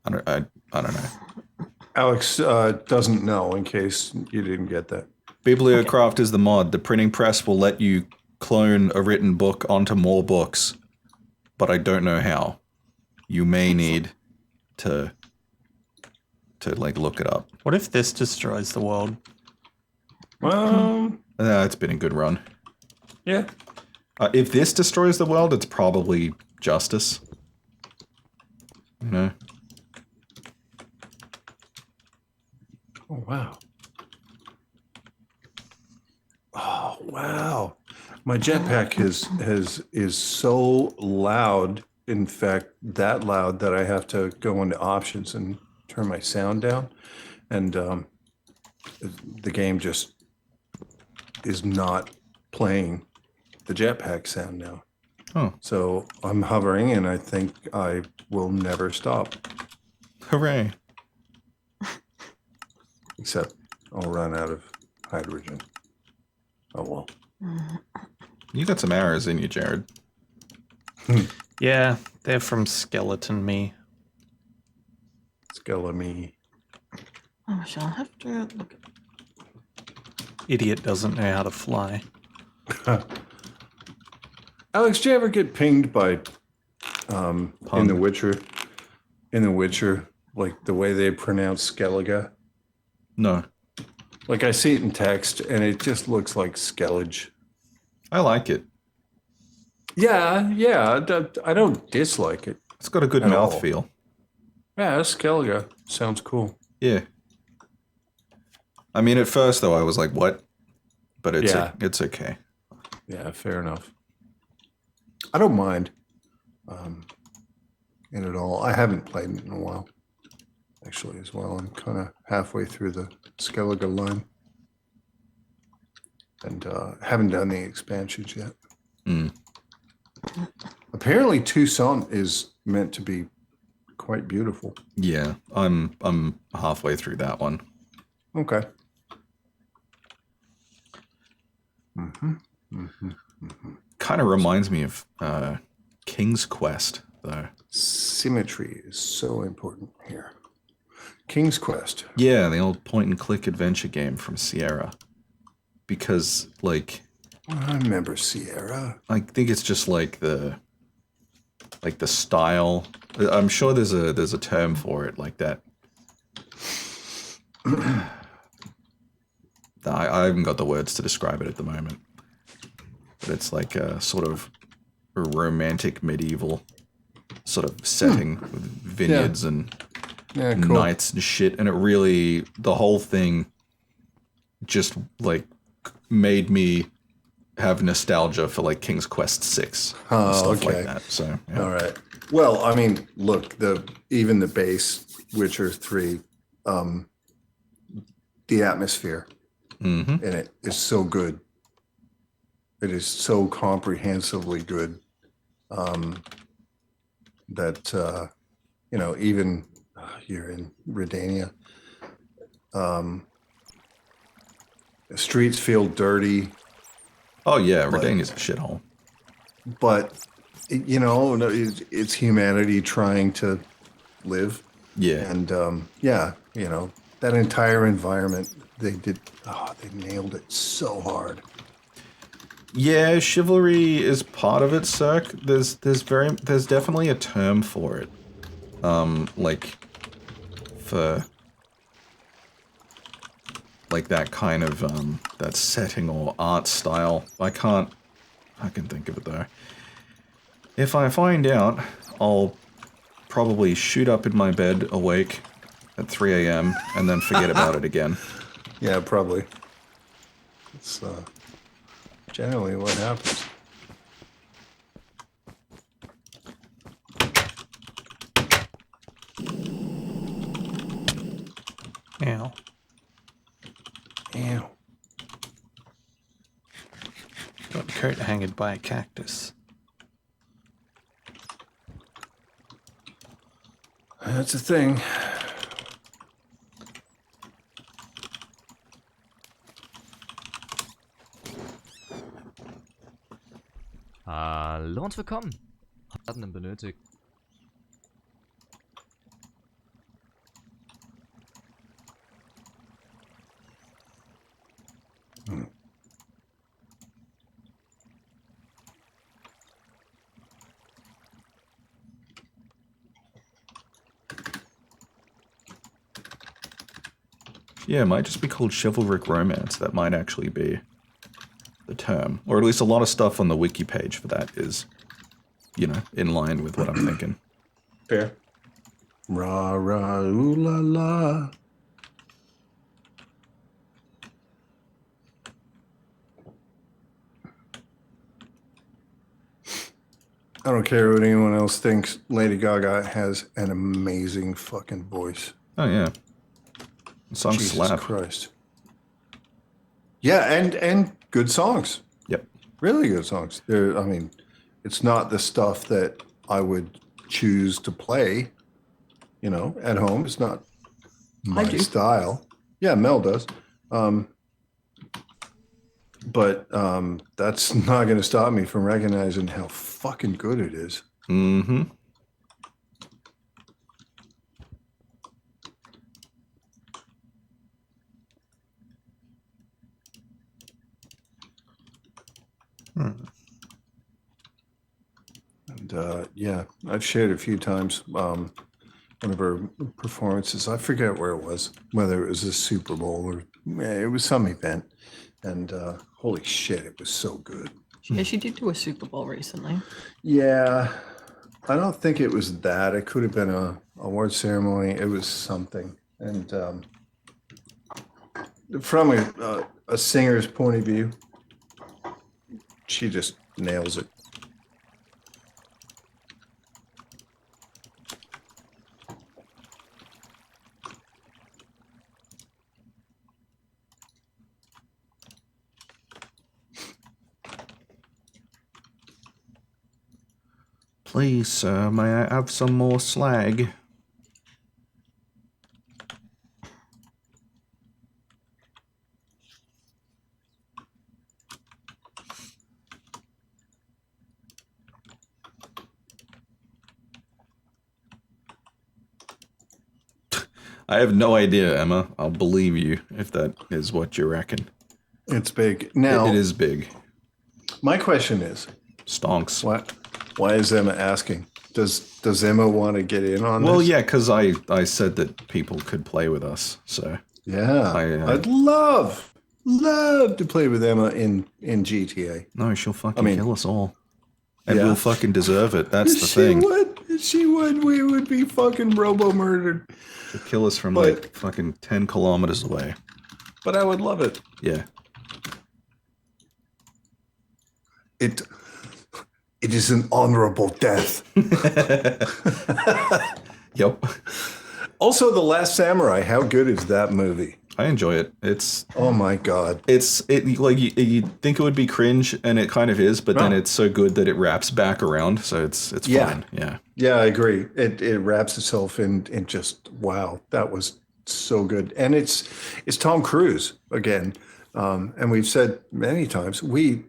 A: I don't know.
D: Alex doesn't know, in case you didn't get that.
A: Bibliocraft is the mod. The printing press will let you clone a written book onto more books, but I don't know how. You may need to like look it up.
B: What if this destroys the world?
D: Well,
A: It's been a good run.
D: yeah.
A: If this destroys the world, it's probably justice. You know?
D: Oh, wow. Oh, wow. My jetpack is so loud, in fact, that loud that I have to go into options and turn my sound down. And the game just is not playing the jetpack sound now.
A: Oh,
D: So I'm hovering, and I think I will never stop,
A: hooray.
D: except I'll run out of hydrogen. Oh, well.
A: You got some arrows in you, Jared.
B: Yeah, they're from Skeleton Me.
D: Skelemy.
C: Oh, shall I have to look at
B: Idiot doesn't know how to fly.
D: Alex, did you ever get pinged by in The Witcher? In The Witcher, like the way they pronounce Skellige?
A: No.
D: Like I see it in text, and it just looks like Skellige.
A: I like it.
D: Yeah. I don't dislike it.
A: It's got a good
D: At all.
A: mouthfeel.
D: Yeah, Skellige sounds cool.
A: Yeah. I mean, at first, though, I was like, what? But it's
D: Yeah.
A: it's okay.
D: Yeah, fair enough. I don't mind it at all. I haven't played it in a while, actually, as well. I'm kind of halfway through the Skellige line. And haven't done the expansions yet.
A: Mm.
D: Apparently, Toussaint is meant to be quite beautiful.
A: Yeah, I'm halfway through that one.
D: Okay.
A: Kind of reminds me of King's Quest, though.
D: Symmetry is so important here. King's Quest.
A: Yeah, the old point-and-click adventure game from Sierra. Because, like,
D: I remember Sierra.
A: I think it's just like the style. I'm sure there's a term for it like that. I haven't got the words to describe it at the moment. But it's like a sort of a romantic medieval sort of setting with vineyards and
D: Yeah, cool.
A: knights and shit. And it really, the whole thing just like made me have nostalgia for like King's Quest 6 and
D: Oh,
A: stuff
D: okay.
A: like that. So yeah.
D: All right. Well, I mean, look, even the base Witcher 3, the atmosphere
A: Mm-hmm.
D: in it is so good. It is so comprehensively good that even here in Redania, the streets feel dirty,
A: Oh yeah, Redania's a shithole.
D: but it's humanity trying to live.
A: Yeah.
D: And that entire environment, they nailed it so hard.
A: Yeah, chivalry is part of it, Cirque. There's definitely a term for it. Like for like that kind of that setting or art style. I can think of it though. If I find out, I'll probably shoot up in my bed awake at 3 a.m. and then forget about it again.
D: Yeah, probably. It's generally what happens.
B: Ow.
D: Ew.
B: Got coat hanged by a cactus.
D: That's a thing.
F: uns willkommen. Daten denn benötigt?
A: Yeah, it might just be called chivalric romance. That might actually be the term. Or at least a lot of stuff on the wiki page for that is, you know, in line with what I'm thinking.
D: Fair. Ra ra ooh la la. I don't care what anyone else thinks. Lady Gaga has an amazing fucking voice.
A: Oh, yeah. The song
D: Jesus
A: slap.
D: Christ. Yeah, and good songs.
A: Yep.
D: Really good songs. I mean, it's not the stuff that I would choose to play, you know, at home. It's not my
C: do.
D: style. Yeah, Mel does. But that's not going to stop me from recognizing how fucking good it is.
A: Mm-hmm.
D: And yeah, I've shared it a few times. One of her performances, I forget where it was, whether it was a Super Bowl or it was some event. And holy shit, it was so good.
C: Yeah, she did do a Super Bowl recently.
D: Yeah, I don't think it was that. It could have been a award ceremony. It was something. And from a singer's point of view, she just nails it.
A: Please, sir, may I have some more slag? I have no idea, Emma. I'll believe you if that is what you reckon.
D: It's big. Now,
A: It is big.
D: my question is,
A: Stonks.
D: why is Emma asking? Does Emma want to get in on
A: Well,
D: this?
A: yeah, because I said that people could play with us, so...
D: Yeah. I'd love to play with Emma in GTA.
A: No, she'll fucking kill us all. And
D: Yeah.
A: we'll fucking deserve it. That's the
D: She
A: thing.
D: would. She would. We would be fucking robo-murdered.
A: She'll kill us from,
D: But-
A: like, fucking 10 kilometers away.
D: But I would love it.
A: Yeah.
D: It is an honorable death.
A: Yep.
D: Also, The Last Samurai. How good is that movie?
A: I enjoy it. It's
D: Oh my god.
A: like you think it would be cringe, and it kind of is, but then
D: No.
A: it's so good that it wraps back around, so it's
D: Yeah.
A: fine. Yeah.
D: Yeah, I agree. It wraps itself in just wow. That was so good. And it's Tom Cruise again. And we've said many times we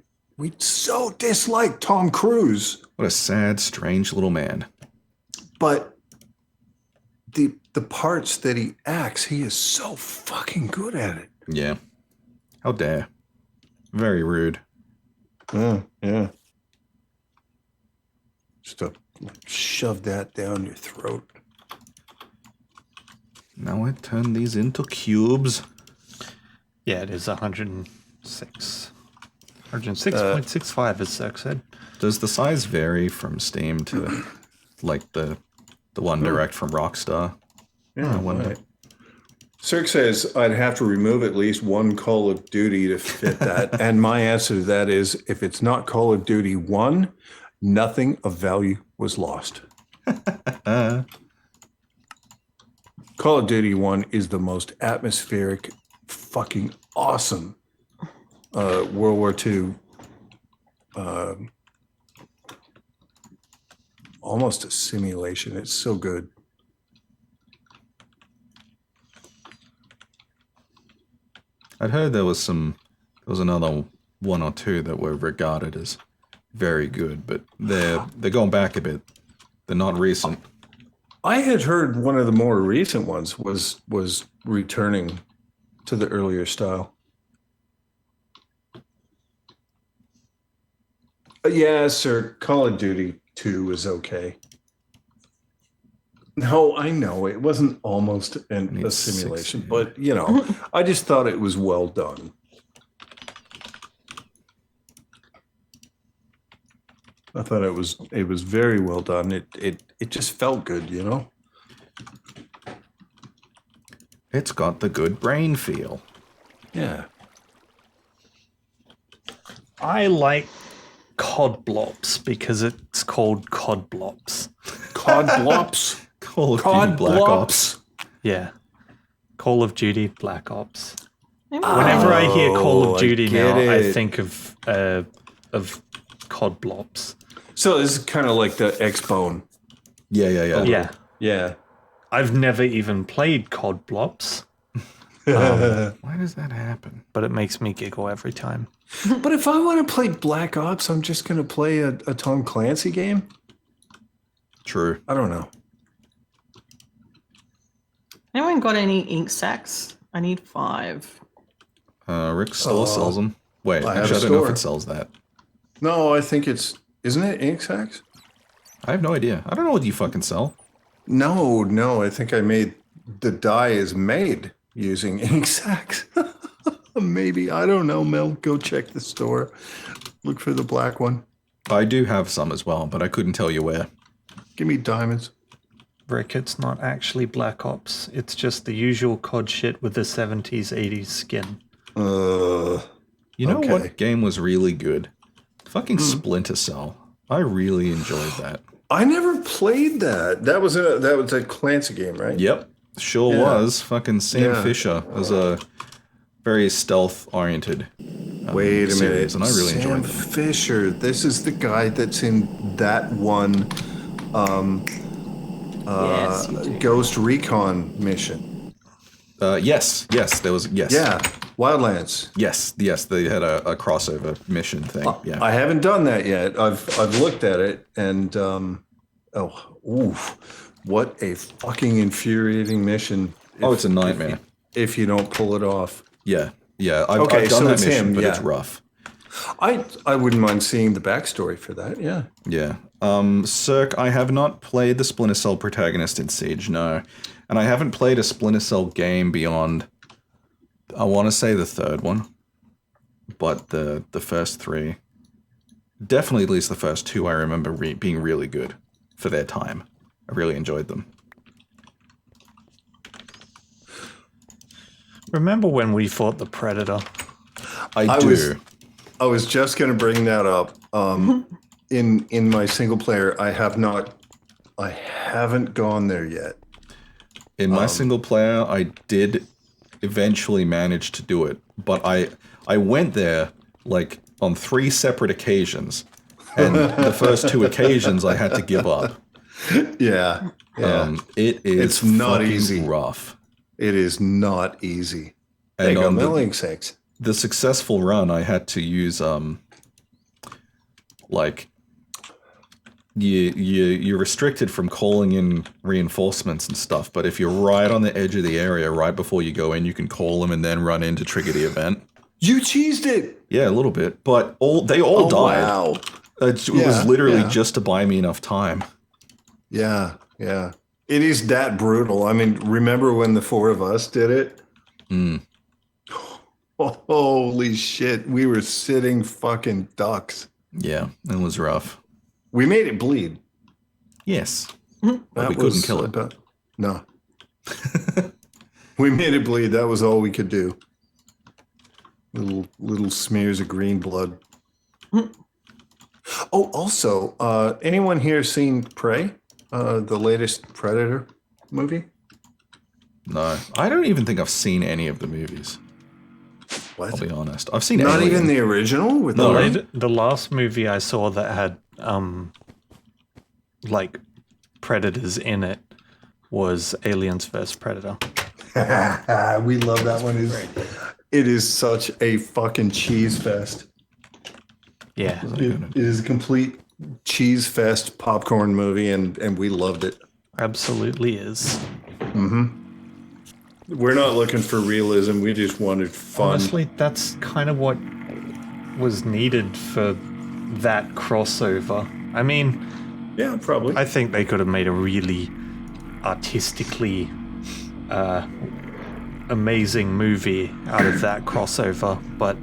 D: so dislike Tom Cruise,
A: What a sad, strange little man.
D: but the parts that he acts, he is so fucking good at it.
A: Yeah. How dare. Very rude.
D: Yeah. Just to shove that down your throat.
A: Now I turn these into cubes.
B: Yeah, it is 106. 106.65 as Zach said.
A: Does the size vary from Steam to like the one direct from Rockstar?
D: Yeah,
A: I wonder.
D: right. Cirque says I'd have to remove at least one Call of Duty to fit that. And my answer to that is if it's not Call of Duty 1, nothing of value was lost. Call of Duty 1 is the most atmospheric, fucking awesome World War II. Almost a simulation. It's so good.
A: I'd heard there was another one or two that were regarded as very good, but they're going back a bit. They're not recent.
D: I had heard one of the more recent ones was returning to the earlier style. Yeah, sir. Call of Duty 2 was okay. No, I know it wasn't almost a simulation,
A: 60.
D: but you know, I just thought it was well done. I thought it was very well done. It just felt good, you know.
A: It's got the good brain feel.
D: Yeah.
B: I like cod blops because it's called cod blops.
D: Cod blops.
A: Call of
D: Cod
A: Duty Black Ops.
D: blops.
B: Yeah. Call of Duty Black Ops.
C: Maybe
B: Whenever I hear Call
D: Oh,
B: of
D: I
B: Duty
D: get
B: now, I
D: it.
B: think of cod blops.
D: So this is kind of like the X-Bone.
A: Yeah.
B: Yeah.
D: Yeah.
B: I've never even played cod blops,
A: Why does that happen?
B: but it makes me giggle every time.
D: But if I want to play Black Ops, I'm just going to play a Tom Clancy game.
A: True.
D: I don't know.
C: Anyone got any ink sacks? I need 5.
A: Rick still sells them. Wait,
D: I have
A: actually,
D: a
A: I don't know if
D: store.
A: it sells that.
D: No, I think isn't it ink sacks?
A: I have no idea. I don't know what you fucking sell.
D: No, I think the dye is made using ink sacks. Maybe, I don't know, Mel. Go check the store. Look for the black one.
A: I do have some as well, but I couldn't tell you where.
D: Give me diamonds.
B: Rick, it's not actually Black Ops. It's just the usual COD shit with the 70s, 80s skin.
A: You know
D: Okay.
A: what game was really good? Fucking Splinter Cell. I really enjoyed that.
D: I never played that. That was a Clancy game, right?
A: Yep, sure
D: Yeah.
A: was. Fucking Sam
D: Yeah.
A: Fisher was a very stealth-oriented
D: Wait a minute.
A: series, and I really
D: Sam
A: enjoyed them.
D: Fisher. This is the guy that's in that one
C: Yes, you do.
D: Ghost Recon mission.
A: Yes, there was, yes.
D: Yeah, Wildlands.
A: Yes, they had a crossover mission thing, yeah.
D: I haven't done that yet. I've looked at it, and what a fucking infuriating mission.
A: It's a nightmare.
D: if you don't pull it off.
A: Yeah, I've
D: Okay,
A: done
D: so
A: that
D: it's
A: mission,
D: him,
A: but it's
D: yeah.
A: rough.
D: I wouldn't mind seeing the backstory for that. Yeah.
A: Yeah. Cirque, I have not played the Splinter Cell protagonist in Siege, no. And I haven't played a Splinter Cell game beyond, I want to say the third one. But the first 3, definitely at least the first 2, I remember being really good for their time. I really enjoyed them.
B: Remember when we fought the Predator?
A: I do.
D: I was just going to bring that up. In my single player, I haven't gone there yet.
A: In my single player, I did eventually manage to do it, but I went there like on 3 separate occasions, and the first 2 occasions I had to give up.
D: Yeah.
A: It's
D: not
A: fucking
D: easy.
A: rough.
D: It is not easy.
A: And
D: There you go,
A: on
D: milling six.
A: the successful run, I had to use like you're restricted from calling in reinforcements and stuff. But if you're right on the edge of the area, right before you go in, you can call them and then run in to trigger the event.
D: You cheesed it.
A: Yeah, a little bit, but they all died.
D: Wow.
A: It
D: Yeah,
A: was literally
D: yeah.
A: just to buy me enough time.
D: Yeah. It is that brutal. I mean, remember when the 4 of us did it? Holy shit. We were sitting fucking ducks.
A: Yeah, it was rough.
D: We made it bleed.
A: Yes, but we couldn't kill it.
D: No. We made it bleed. That was all we could do. Little smears of green blood. Oh, also, anyone here seen Prey? The latest Predator movie?
A: No, I don't even think I've seen any of the movies.
D: What?
A: I'll be honest. I've seen
D: Not
A: Alien.
D: even the original with
A: No.
B: The last movie I saw that had like predators in it was Aliens vs Predator.
D: We love that one. It is such a fucking cheese fest.
B: Yeah,
D: It is a complete cheese fest popcorn movie, and we loved it.
B: absolutely is.
D: We're not looking for realism. We just wanted fun.
B: Honestly, that's kind of what was needed for that crossover. I mean,
D: Yeah, probably.
B: I think they could have made a really artistically amazing movie out of that crossover, but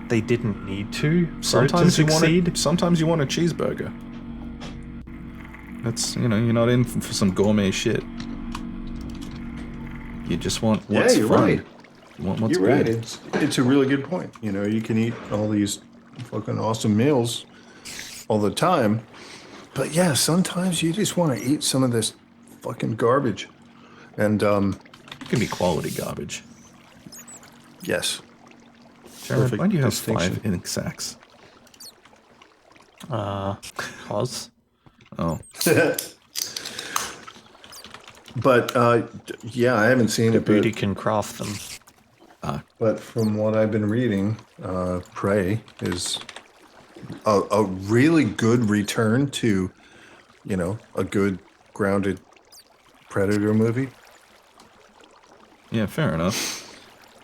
B: they didn't need to.
A: Sometimes you
B: succeed.
A: sometimes you want a cheeseburger. That's you're not in for some gourmet shit. You just want what's
D: you're
A: fun.
D: right.
A: You want what's
D: You're right.
A: good.
D: It's a really good point. You can eat all these fucking awesome meals all the time, but yeah, sometimes you just want to eat some of this fucking garbage. And
A: It can be quality garbage.
D: yes,
A: Jared,
D: Perfect
A: why do you have
D: distinction.
A: 5 ink sacks?
B: Cause
A: Oh,
D: but yeah, I haven't seen it.
B: Booty can craft them.
D: But from what I've been reading, Prey is a really good return to, a good grounded Predator movie.
A: yeah, fair enough.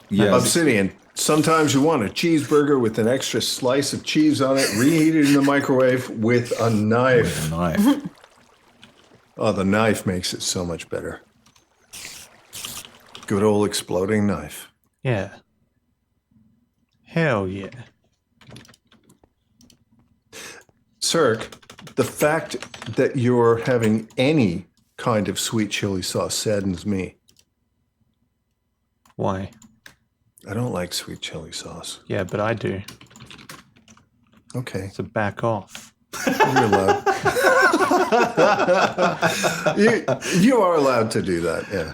A: Yeah,
D: Obsidian. Sometimes you want a cheeseburger with an extra slice of cheese on it, reheated in the microwave with a knife.
A: knife.
D: Oh, the knife makes it so much better. Good old exploding knife.
B: Yeah. Hell yeah.
D: Cirque, the fact that you're having any kind of sweet chili sauce saddens me.
B: Why?
D: I don't like sweet chili sauce.
B: Yeah, but I do.
D: Okay,
B: So back off.
D: you're allowed. you are allowed to do that, yeah.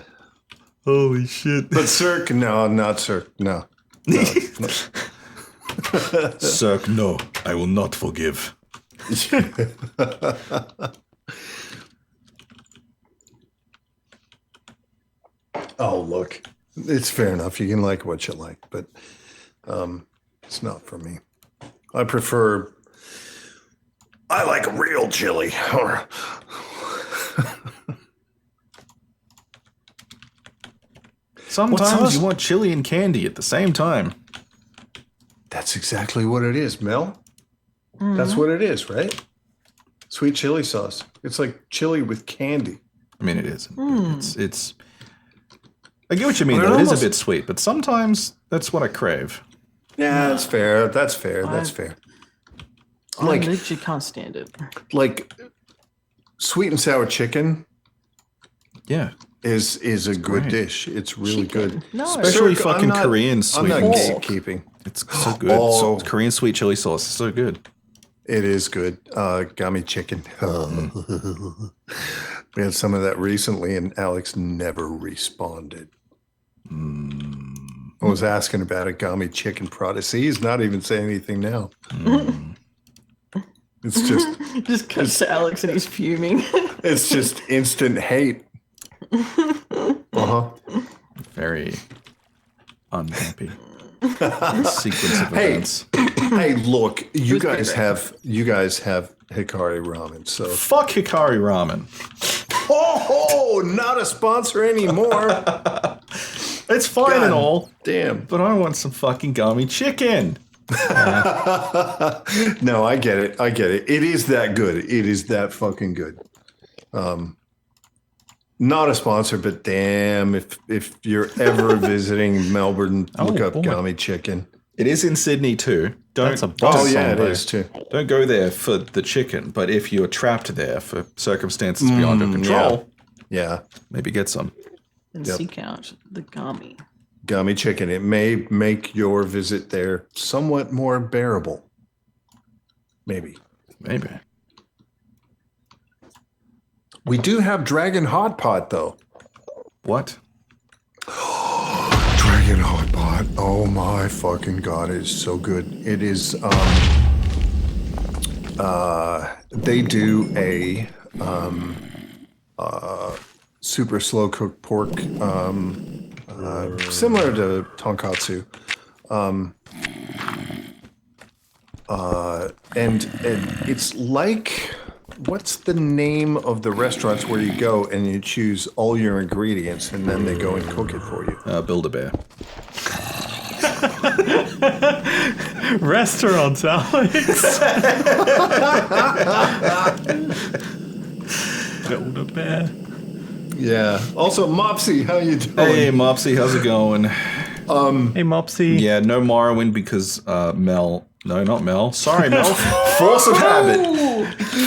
A: Holy shit.
D: But Cirque, no, not Cirque, no. No.
A: Cirque, no, I will not forgive.
D: Oh, look, it's fair enough. You can like what you like, but it's not for me. I like real chili. Or
A: Sometimes you want chili and candy at the same time.
D: that's exactly what it is, Mel. That's what it is, right? Sweet chili sauce. It's like chili with candy.
A: I mean, it is. It's. I get what you mean,
D: But it
A: though. It is
D: almost-
A: a bit sweet, but sometimes that's what I crave.
D: Yeah, that's fair. That's fair. That's fair. Like-
C: I literally can't stand it.
D: Like sweet and sour chicken
A: Yeah.
D: is a good
A: great.
D: dish. It's really good.
C: No.
A: Especially
D: Cirque, I'm
A: fucking
D: not-
A: Korean
D: I'm
A: sweet.
D: not
A: and-
D: gatekeeping.
A: It's so good.
D: Oh.
A: Korean sweet chili sauce is so good.
D: It is good. Gummy chicken. We had some of that recently, and Alex never responded. I was asking about a gummy chicken product. See, he's not even saying anything now. It's
C: Just cuts to Alex and he's fuming.
D: it's just instant hate. Uh-huh.
A: Very unhappy sequence of
D: Hey.
A: events.
D: Hey, look, you
C: Who's
D: guys
C: favorite?
D: have Hikari ramen. So
A: Fuck Hikari Ramen.
D: oh, not a sponsor anymore.
A: It's fine
D: God
A: and all,
D: damn.
A: but I want some fucking gummy chicken.
D: No, I get it. It is that good. It is that fucking good. Not a sponsor, but damn, if you're ever visiting Melbourne, look up
B: boy.
D: Gummy Chicken.
A: It is in Sydney too. Don't.
B: That's a boss.
D: Oh yeah, it
B: Somewhere.
D: is too.
A: Don't go there for the chicken, but if you're trapped there for circumstances beyond your control,
D: Yeah,
A: maybe get some.
C: And seek out the gummy.
D: Gummy Chicken. It may make your visit there somewhat more bearable. Maybe.
A: Maybe.
D: We do have Dragon Hot Pot though.
A: What?
D: Dragon Hot Pot. Oh my fucking god, it is so good. It is they do a super slow cooked pork similar to tonkatsu. and it's like, what's the name of the restaurants where you go and you choose all your ingredients and then they go and cook it for you?
A: Build-A-Bear.
B: Restaurants, Alex. Build-A-Bear.
D: Yeah. Also, Mopsy, how you doing?
A: Hey, Mopsy, how's it going?
B: Hey, Mopsy.
A: Yeah, no Morrowind because Mel. No, not Mel. Sorry, Mel. Force of habit.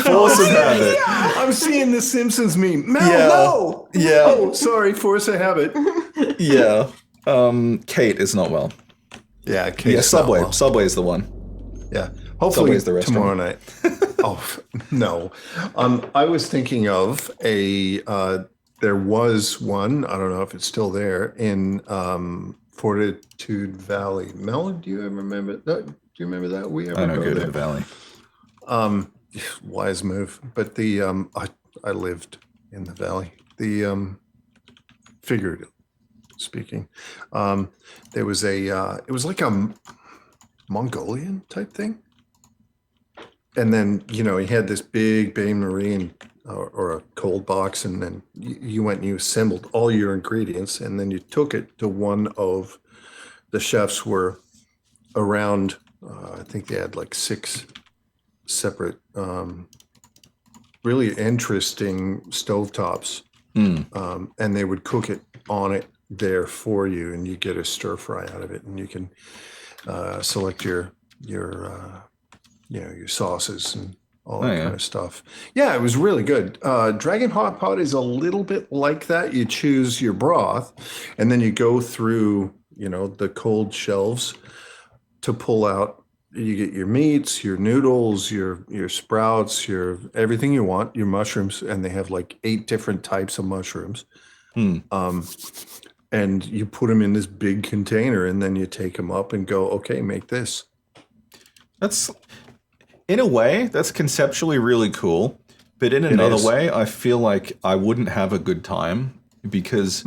A: Force of habit.
D: I'm seeing the Simpsons meme. Mel,
A: Yeah.
D: no!
A: Yeah.
D: Oh, sorry, force of habit.
A: Yeah. Kate is not well.
D: Yeah,
A: Yeah,
D: Kate's
A: Subway.
D: not well.
A: Subway's the one.
D: Yeah. Hopefully
A: Subway's the restaurant.
D: tomorrow night. Oh, no. I was thinking of there was one, I don't know if it's still there, in Fortitude Valley. Mel, do you ever remember that? Do you remember that? We ever
A: I don't go to
D: there?
A: the valley.
D: Wise move. But I lived in the valley. Figuratively speaking, there was it was like a Mongolian type thing. And then, he had this big bain marie or a cold box, and then you went and you assembled all your ingredients, and then you took it to one of the chefs were around, I think they had like 6 separate, really interesting stovetops. And they would cook it on it there for you, and you get a stir fry out of it, and you can select your sauces and all that kind of stuff. Yeah, it was really good. Dragon Hot Pot is a little bit like that. You choose your broth, and then you go through, the cold shelves to pull out. You get your meats, your noodles, your sprouts, your everything you want, your mushrooms, and they have like 8 different types of mushrooms. And you put them in this big container, and then you take them up and go, okay, make this.
A: That's, in a way, that's conceptually really cool. But in another way, I feel like I wouldn't have a good time because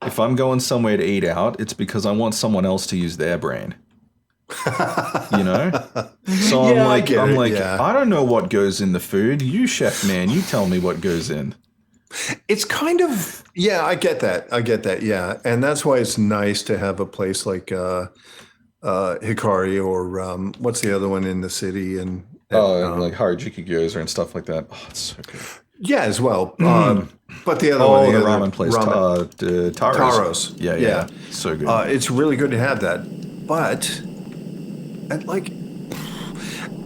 A: if I'm going somewhere to eat out, it's because I want someone else to use their brain. So I'm like, I don't know what goes in the food. You, chef man, you tell me what goes in.
D: It's kind of, I get that, yeah. And that's why it's nice to have a place like Hikari or what's the other one in the city? And
A: like Harajuku Gyoza and stuff like that. Oh, it's so good.
D: Yeah, as well. But the other one,
A: the ramen place,
D: Taro's.
A: Yeah, so good.
D: It's really good to have that. But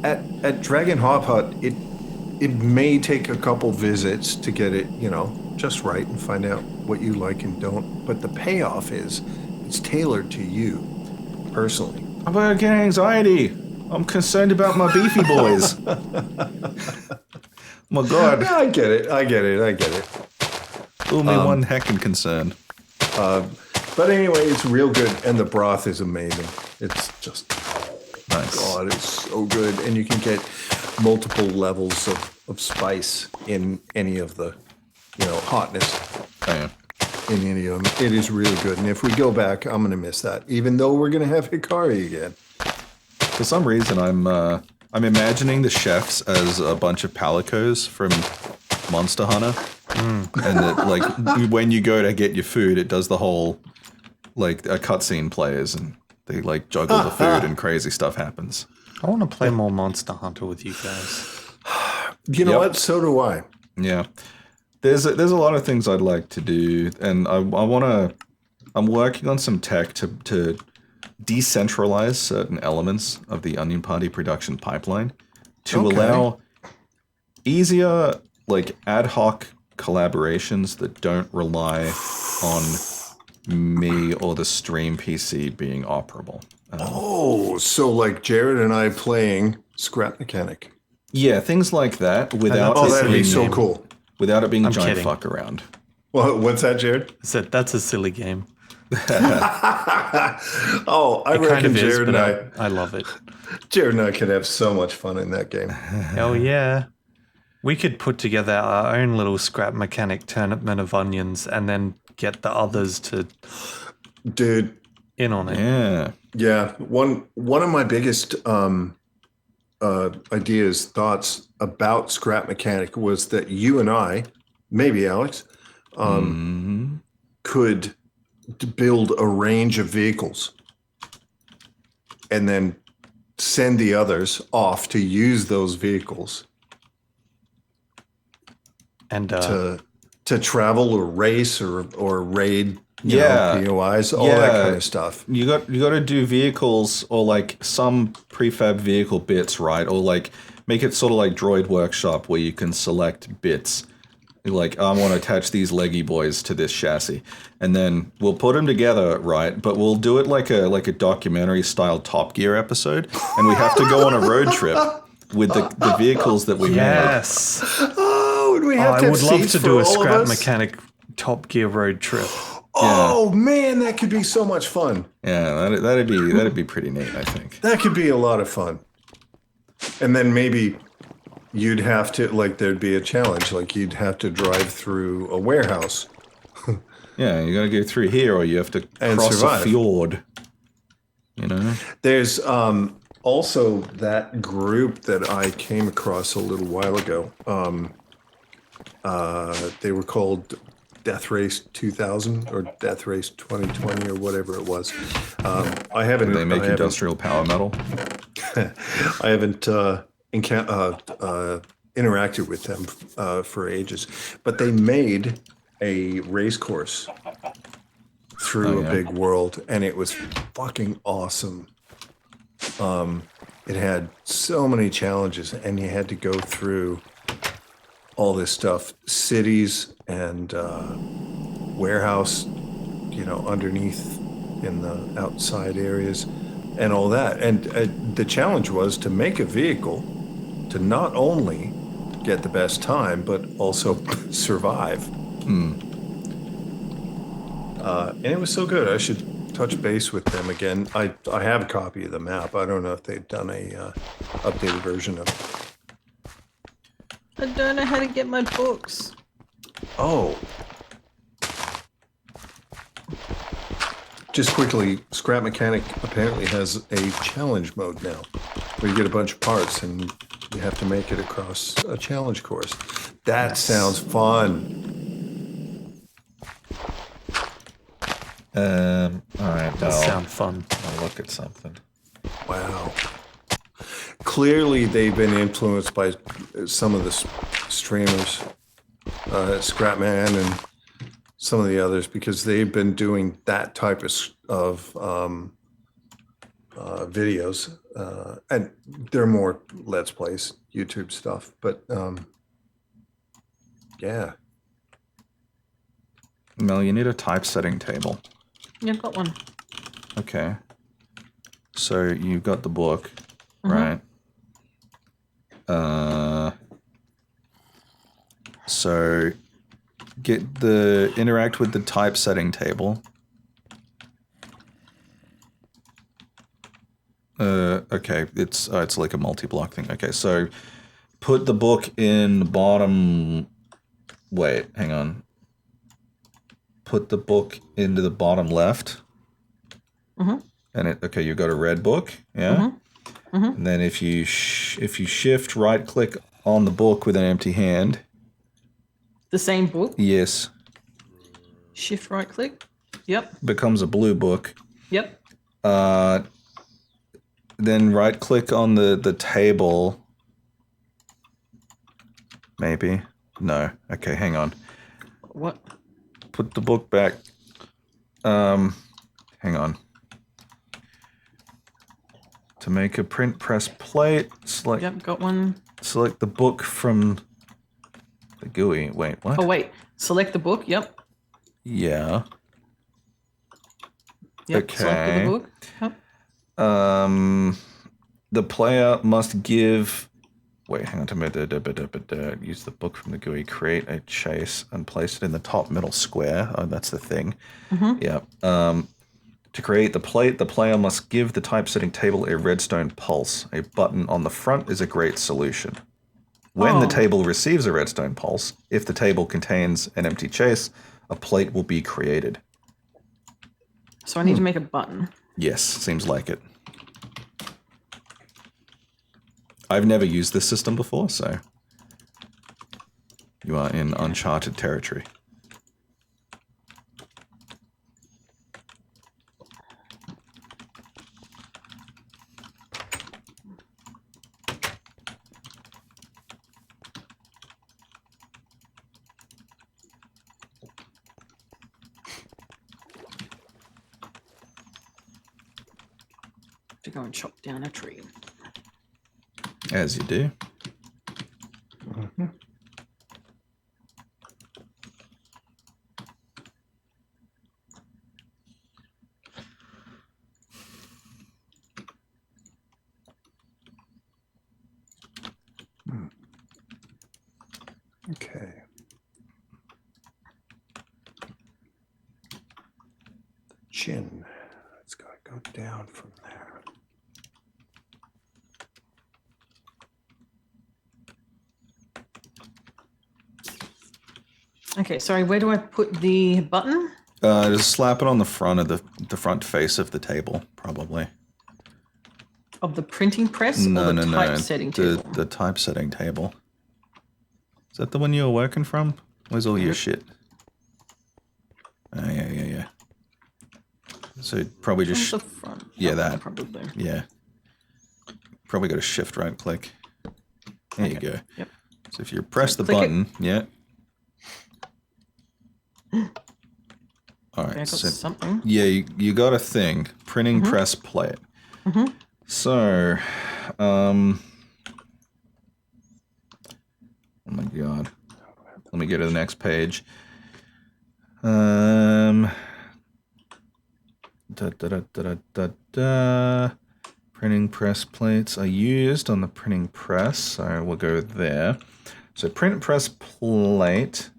D: at Dragon Hot Pot, it may take a couple visits to get it, just right and find out what you like and don't. But the payoff is it's tailored to you personally.
A: I'm about to get anxiety. I'm concerned about my beefy boys. My God.
D: Yeah, I get it.
A: Only one heckin' concern.
D: But anyway, it's real good, and the broth is amazing. It's just
A: nice.
D: God, it's so good, and you can get multiple levels of spice in any of the, hotness.
A: Oh, yeah.
D: In any of them, it is really good. And if we go back, I'm going to miss that, even though we're going to have Hikari again.
A: For some reason, I'm imagining the chefs as a bunch of palicos from Monster Hunter, and that like when you go to get your food, it does the whole like a cutscene plays and they like juggle the food and crazy stuff happens.
B: I want to play more Monster Hunter with you guys.
D: You know what? So do I.
A: Yeah, there's a lot of things I'd like to do, and I'm working on some tech to decentralize certain elements of the Onion Party production pipeline to allow easier, like ad hoc collaborations that don't rely on me or the stream PC being operable.
D: So like Jared and I playing Scrap Mechanic.
A: Yeah, things like that without it
D: that'd be
A: being
D: so cool.
A: Without it being a giant
B: kidding.
A: fuck around.
D: Well, what's that, Jared?
B: I said that's a silly game.
D: I reckon
B: Kind of
D: Jared
B: is,
D: and
B: but I love it.
D: Jared and I could have so much fun in that game.
B: Oh yeah. We could put together our own little Scrap Mechanic tournament of onions and then get the others to
D: Dude,
B: in on it.
A: Yeah.
D: yeah. One of my biggest ideas, thoughts about scrap mechanic was that you and I, maybe Alex, could build a range of vehicles and then send the others off to use those vehicles
B: And
D: to travel or race or raid, you know, POIs, all that kind of stuff.
A: You got to do vehicles or like some prefab vehicle bits, right? Or like make it sort of like Droid Workshop where you can select bits. Like, I want to attach these leggy boys to this chassis, and then we'll put them together, right? But we'll do it like a documentary style Top Gear episode, and we have to go on a road trip with the vehicles that we made.
B: yes.
D: Oh, and we have to
B: I
D: have
B: would love
D: seats
B: to
D: for
B: do a
D: all of
B: scrap
D: us?
B: mechanic Top Gear road trip.
D: Oh man, that could be so much fun.
A: Yeah, that'd be pretty neat, I think.
D: That could be a lot of fun. And then maybe you'd have to, like, there'd be a challenge, like you'd have to drive through a warehouse.
A: Yeah, you got to go through here, or you have to
D: And
A: cross
D: survive.
A: a fjord. You know.
D: There's also that group that I came across a little while ago. They were called Death Race 2000 or Death Race 2020 or whatever it was. I haven't.
A: They make
D: I haven't-
A: industrial power metal.
D: I haven't interacted with them for ages, but they made a race course through a big world, and it was fucking awesome. It had so many challenges, and you had to go through all this stuff, cities and warehouse, you know, underneath in the outside areas and all that. And the challenge was to make a vehicle to not only get the best time, but also survive. And it was so good. I should touch base with them again. I have a copy of the map. I don't know if they've done a updated version of it.
C: I don't know how to get my books.
D: Oh. Just quickly, Scrap Mechanic apparently has a challenge mode now, where you get a bunch of parts and you have to make it across a challenge course. That sounds fun.
A: All right,
B: Does sound fun.
A: I'll look at something.
D: Wow. Clearly, they've been influenced by some of the streamers, Scrapman and some of the others, because they've been doing that type of videos, and they're more Let's Plays, YouTube stuff. But yeah,
A: Mel, you need a typesetting table.
C: Yeah, I've got one.
A: Okay. So you've got the book, right? So interact with the typesetting table. Okay, it's like a multi-block thing. Okay, so put the book in the bottom. Wait, hang on. Put the book into the bottom left. And okay, you've got a red book, yeah. And then if you shift right click on the book with an empty hand.
C: The same book.
A: Yes.
C: Shift right click. Yep.
A: Becomes a blue book.
C: Yep.
A: Then right click on the table. Maybe. No. Okay, hang on.
C: What?
A: Put the book back. Hang on. To make a print press plate, select
C: Yep, got one.
A: select the book from the GUI. Wait, what?
C: Oh wait. Select the book. Yep.
A: Yeah.
C: Yep. Selected
A: Okay.
C: the book. Yep.
A: The player must give. Wait, hang on to me. Use the book from the GUI. Create a chase and place it in the top middle square. Oh, that's the thing. Yeah. To create the plate, the player must give the typesetting table a redstone pulse. A button on the front is a great solution. When the table receives a redstone pulse, if the table contains an empty chase, a plate will be created.
C: So I need to make a button.
A: Yes, seems like it. I've never used this system before, so you are in uncharted territory.
C: To go and chop down a tree.
A: As you do.
D: Okay. Chin. It's got to go down from there.
C: Okay, sorry, where do I put the button?
A: Just slap it on the front of the front face of the table, probably.
C: Of the printing press
A: No,
C: or the
A: no, no.
C: typesetting table?
A: The typesetting table. Is that the one you were working from? Where's all your shit? Oh, yeah. So probably just...
C: From the front.
A: Yeah,
C: Oh,
A: that.
C: probably.
A: Yeah. Probably got to shift right click. There you go.
C: Yep.
A: So if you press the
C: click it.
A: button, yeah. All
C: Okay, I
A: right.
C: got
A: So
C: something.
A: yeah, you got a thing. Printing press plate. So, oh my god. Let me go to the next page. Printing press plates are used on the printing press, so we'll go there. So print press plate,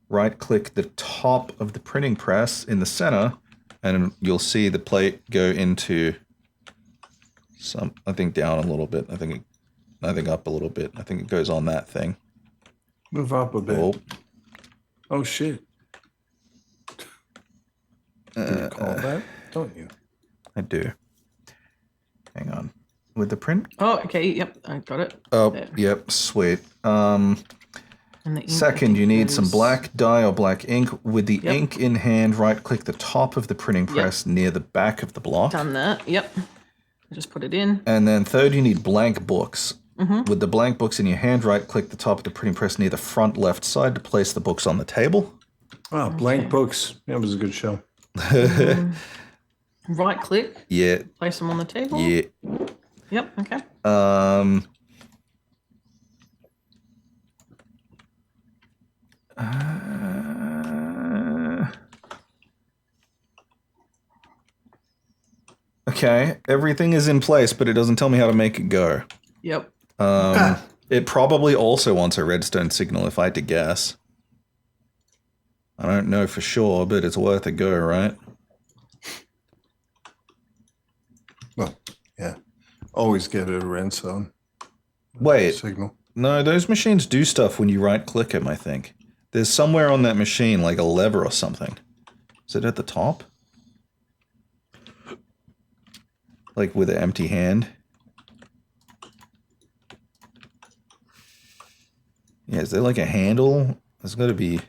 A: right click the top of the printing press in the center, and you'll see the plate go into some, I think down a little bit. I think up a little bit. I think it goes on that thing.
D: Move up a bit.
A: Oh,
D: Oh, shit. You call that, don't you?
A: I do. Hang on. With the print?
C: Oh, okay, yep, I got it.
A: Oh,
C: There.
A: yep, sweet.
C: And the ink, I
A: Second,
C: think,
A: you need some
C: goes-
A: black dye or black ink. With the
C: Yep.
A: ink in hand, right-click the top of the printing press near the back of the block.
C: Done that, yep. I just put it in.
A: And then third, you need blank books. With the blank books in your hand, right-click the top of the printing press near the front left side to place the books on the table.
D: Oh, Blank Books. That was a good show.
C: Right click,
A: Yeah,
C: place them on the table.
A: yeah.
C: Yep, okay.
A: Okay, everything is in place, but it doesn't tell me how to make it go.
C: Yep.
A: It probably also wants a redstone signal, if I had to guess. I don't know for sure, but it's worth a go, right?
D: Well, yeah. Always give it a redstone
A: Wait,
D: signal.
A: no, those machines do stuff when you right-click them, I think. There's somewhere on that machine, like a lever or something. Is it at the top? Like with an empty hand? Yeah, is there like a handle? There's got to be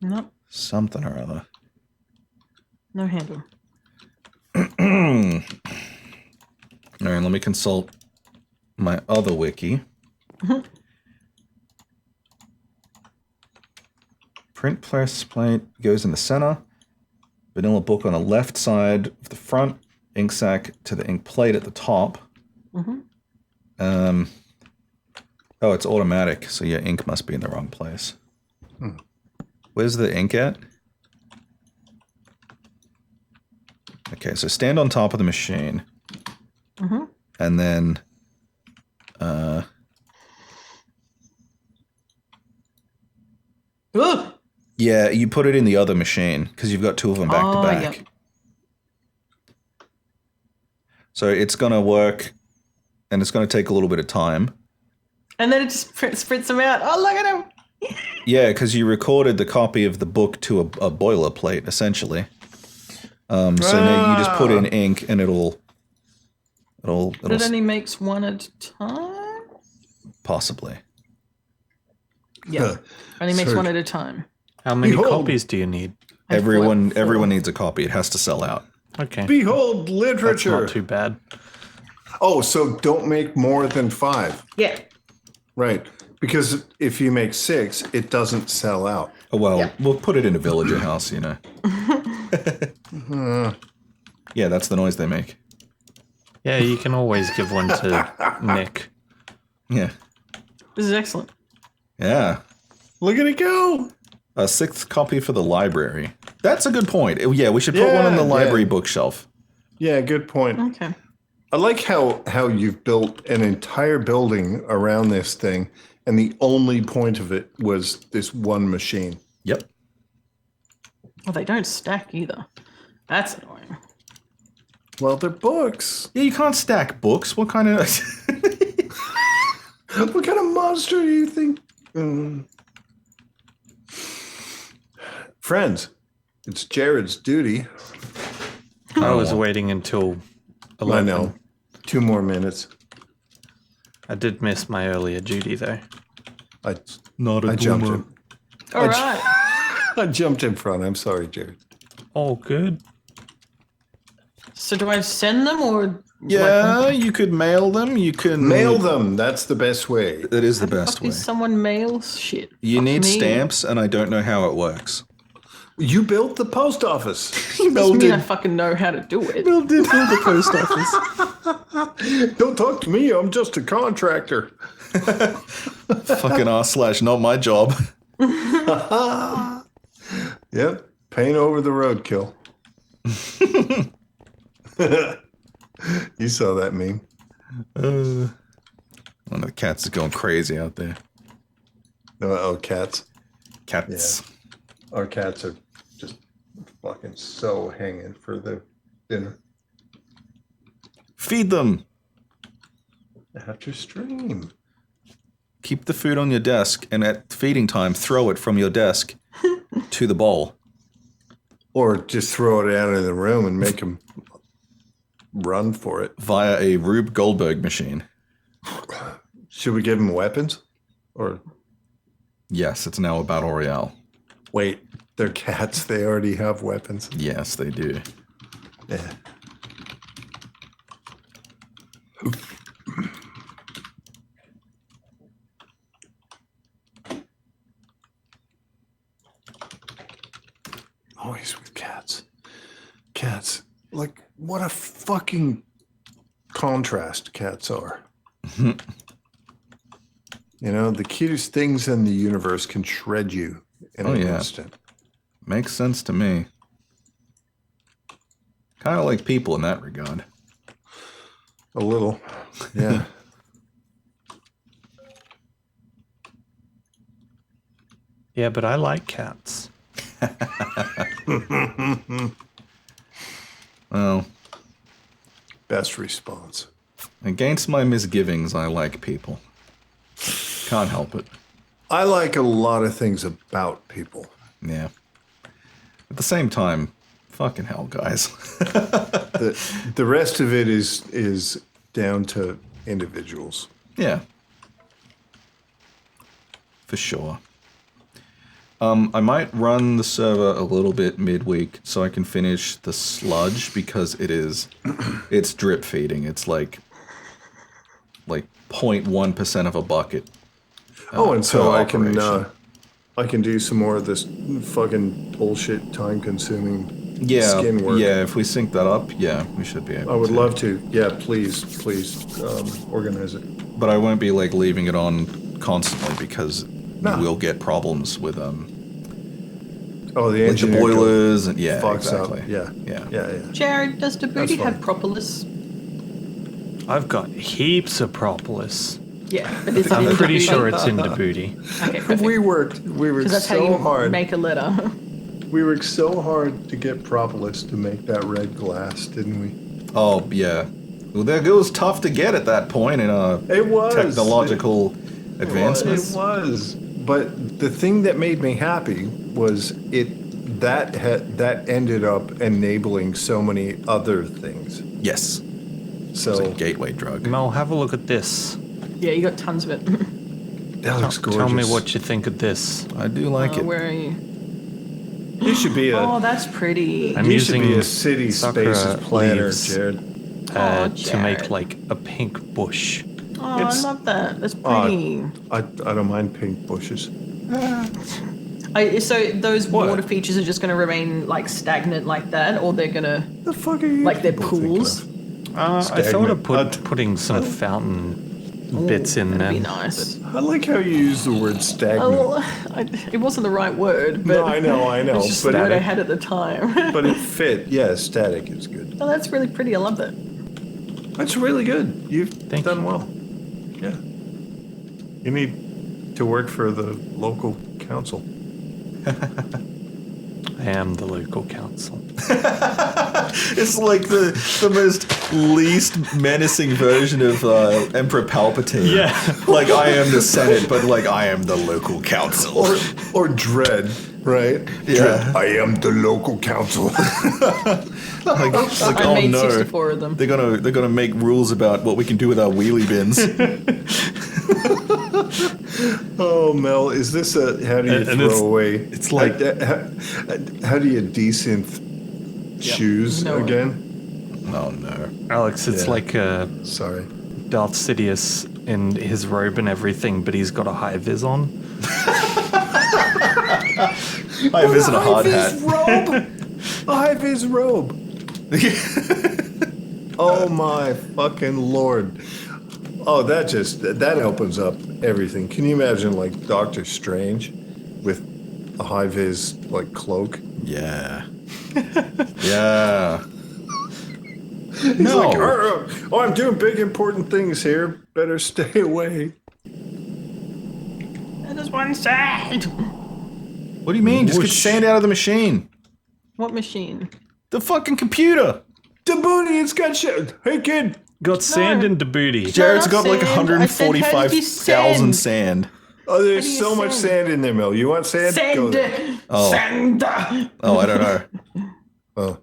C: Nope,
A: something or other.
C: no handle.
A: All right, let me consult my other wiki. Print press plate goes in the center. Vanilla book on the left side of the front. Ink sac to the ink plate at the top. Oh, it's automatic, so your ink must be in the wrong place. Where's the ink at? Okay, so stand on top of the machine. And then...
C: Ugh!
A: yeah, you put it in the other machine, because you've got two of them back to back.
C: Yep.
A: So it's going to work, and it's going to take a little bit of time.
C: And then it just sprints them out. Oh, look at him!
A: Yeah, because you recorded the copy of the book to a boilerplate, essentially. So now you just put in ink, and it'll
C: But it only makes one at a time?
A: Possibly.
C: Yeah. Only makes
D: Sorry.
C: one at a time.
B: How many
D: Behold.
B: copies do you need?
C: I have
A: Everyone
C: four.
A: needs a copy. It has to sell out.
B: Okay.
D: Behold
B: That's
D: literature.
B: not too bad.
D: Oh, so don't make more than 5.
C: Yeah.
D: Right. Because if you make 6, it doesn't sell out.
A: Oh, well,
C: Yeah.
A: we'll put it in a villager house, Yeah, that's the noise they make.
B: Yeah, you can always give one to Nick.
A: Yeah.
C: This is excellent.
A: Yeah.
D: Look at it go.
A: A 6th copy for the library. That's a good point. Yeah, we should put one on the library bookshelf.
D: Yeah, good point.
C: Okay.
D: I like how you've built an entire building around this thing, and the only point of it was this one machine.
A: Yep.
C: Well, they don't stack either. That's annoying.
D: Well, they're books.
A: Yeah, you can't stack books. What kind of...
D: What kind of monster do you think? Friends, it's Jared's duty.
B: I was waiting until 11.
D: I know. 2 more minutes.
B: I did miss my earlier duty, though.
D: I
A: Not a
D: jumped
A: boomer.
D: in.
C: All right.
D: I jumped in front. I'm sorry, Jared.
B: All good.
C: So do I send them or?
A: Yeah, you could mail them. You can...
D: Mail them. That's the best way.
A: That is the best
C: Fuck,
A: way.
C: is someone mails shit?
A: You
C: Fuck
A: need
C: me.
A: stamps, and I don't know how it works.
D: You built the post office.
C: Doesn't mean I fucking know how to do it.
A: Bill did build the post office.
D: Don't talk to me. I'm just a contractor.
A: Fucking r/not my job.
D: Yep. Paint over the roadkill. You saw that meme.
A: One of the cats is going crazy out there.
D: Oh, cats.
A: Cats.
D: Our cats are just fucking so hanging for the dinner.
A: Feed them.
D: After stream.
A: Keep the food on your desk, and at feeding time, throw it from your desk to the bowl.
D: Or just throw it out of the room and make them run for it.
A: Via a Rube Goldberg machine.
D: Should we give them weapons? Or
A: Yes, it's now a battle royale.
D: wait, they're cats. They already have weapons.
A: Yes, they do.
D: Yeah. Always with cats. Cats. Like, what a fucking contrast cats are. You know, the cutest things in the universe can shred you in an instant.
A: Makes sense to me. Kind of like people in that regard.
D: A little. Yeah.
B: Yeah, but I like cats.
A: Well,
D: Best response.
A: against my misgivings, I like people. Can't help it.
D: I like a lot of things about people.
A: Yeah. At the same time, fucking hell, guys.
D: The rest of it is down to individuals.
A: Yeah. For sure. I might run the server a little bit midweek so I can finish the sludge because it's drip feeding. It's like 0.1% of a bucket.
D: And so
A: per
D: I can
A: operation.
D: do some more of this fucking bullshit time-consuming
A: Yeah,
D: skin work.
A: yeah. If we sync that up, yeah, we should be able.
D: I would
A: to.
D: love to. Yeah, please, organize it.
A: But I won't be like leaving it on constantly because
D: No.
A: we'll get problems with
D: Oh, the
A: like the
D: engineer
A: boilers and yeah,
D: fucks
A: exactly.
D: up. Yeah.
A: Yeah.
C: Jared, does the booty
D: That's
C: have
D: fine.
C: propolis?
B: I've got heaps of propolis.
C: Yeah, but is it
B: I'm
C: in
B: pretty
C: Djibouti?
B: sure it's in Djibouti.
C: Okay, perfect.
D: We worked
C: Because that's how
D: so
C: you
D: hard.
C: make a letter.
D: We worked so hard to get propolis to make that red glass, didn't we?
A: Oh yeah. Well, it was tough to get at that point in
D: It was
A: technological advancements.
D: It was. But the thing that made me happy was that ended up enabling so many other things.
A: Yes. It's
D: So
A: a gateway drug.
B: Mel, have a look at this.
C: Yeah, you got tons of it.
D: that looks gorgeous.
B: Tell me what you think of this.
A: I do like it.
C: Where are you?
D: You should be
C: Oh, that's pretty.
B: I'm
D: you should
B: using
D: be a city
B: sakura
D: spaces planner,
B: leaves.
D: Jared.
B: To make
C: Jared.
B: like a pink bush.
C: Oh, I
D: it's-
C: love that. That's
D: Oh,
C: pretty.
D: I don't mind pink bushes.
C: So those
D: What?
C: water features are just going to remain like stagnant like that, or they're going to
D: The fuck are you?
C: like they're
D: people thinking
C: pools?
D: of?
B: I thought
D: Stagnant.
B: of putting some fountain bits in
C: That'd
B: there.
C: be nice.
D: I like how you use the word stagnant.
C: Oh, it wasn't the right word, but
D: No, I know,
C: it's just
D: but
C: the word I had at the time.
D: but it fit. Yeah, static is good.
C: Oh, that's really pretty. I love that.
D: That's really good. You've
B: Thank
D: done
B: you.
D: well. Yeah. You need to work for the local council.
B: I am the local council.
A: It's like the most least menacing version of Emperor Palpatine.
B: Yeah.
A: Like, I am the Senate, but like, I am the local council.
D: Or Dread, right?
A: Yeah.
D: Dredd, I am the local council.
A: Like,
C: I
A: oh
C: made
A: no.
C: 64 of them.
A: They're gonna make rules about what we can do with our wheelie bins.
D: Oh, Mel, is this a how do you
A: And
D: throw
A: it's-
D: away?
A: it's like-
D: how do you desynth shoes
C: No.
D: again?
A: Oh no.
B: Alex, it's
D: Yeah.
B: like
D: Sorry.
B: Darth Sidious in his robe and everything, but he's got a high vis on.
A: I visit a hard hat.
D: robe. A high-vis robe. Oh my fucking lord. Oh, that opens up everything. Can you imagine like Doctor Strange with a high-vis like cloak?
A: Yeah. Yeah.
D: He's
A: No.
D: like, oh, I'm doing big important things here. Better stay away.
C: That is one side.
A: What do you mean? Just get
B: Whoosh.
A: sand out of the machine.
C: What machine?
A: The fucking computer.
D: Djibouti, it's got shit. Hey kid.
B: Got sand in the booty.
A: Jared's
C: not
A: got like
C: sand. I said, how did you
A: 145,000
C: sand?
A: sand.
D: Oh, there's
C: How do you
D: so much
C: sand?
D: sand in there, Mel. You want sand? Go there.
C: Sand.
A: Oh.
C: Sand.
A: Oh, I don't know.
D: Oh,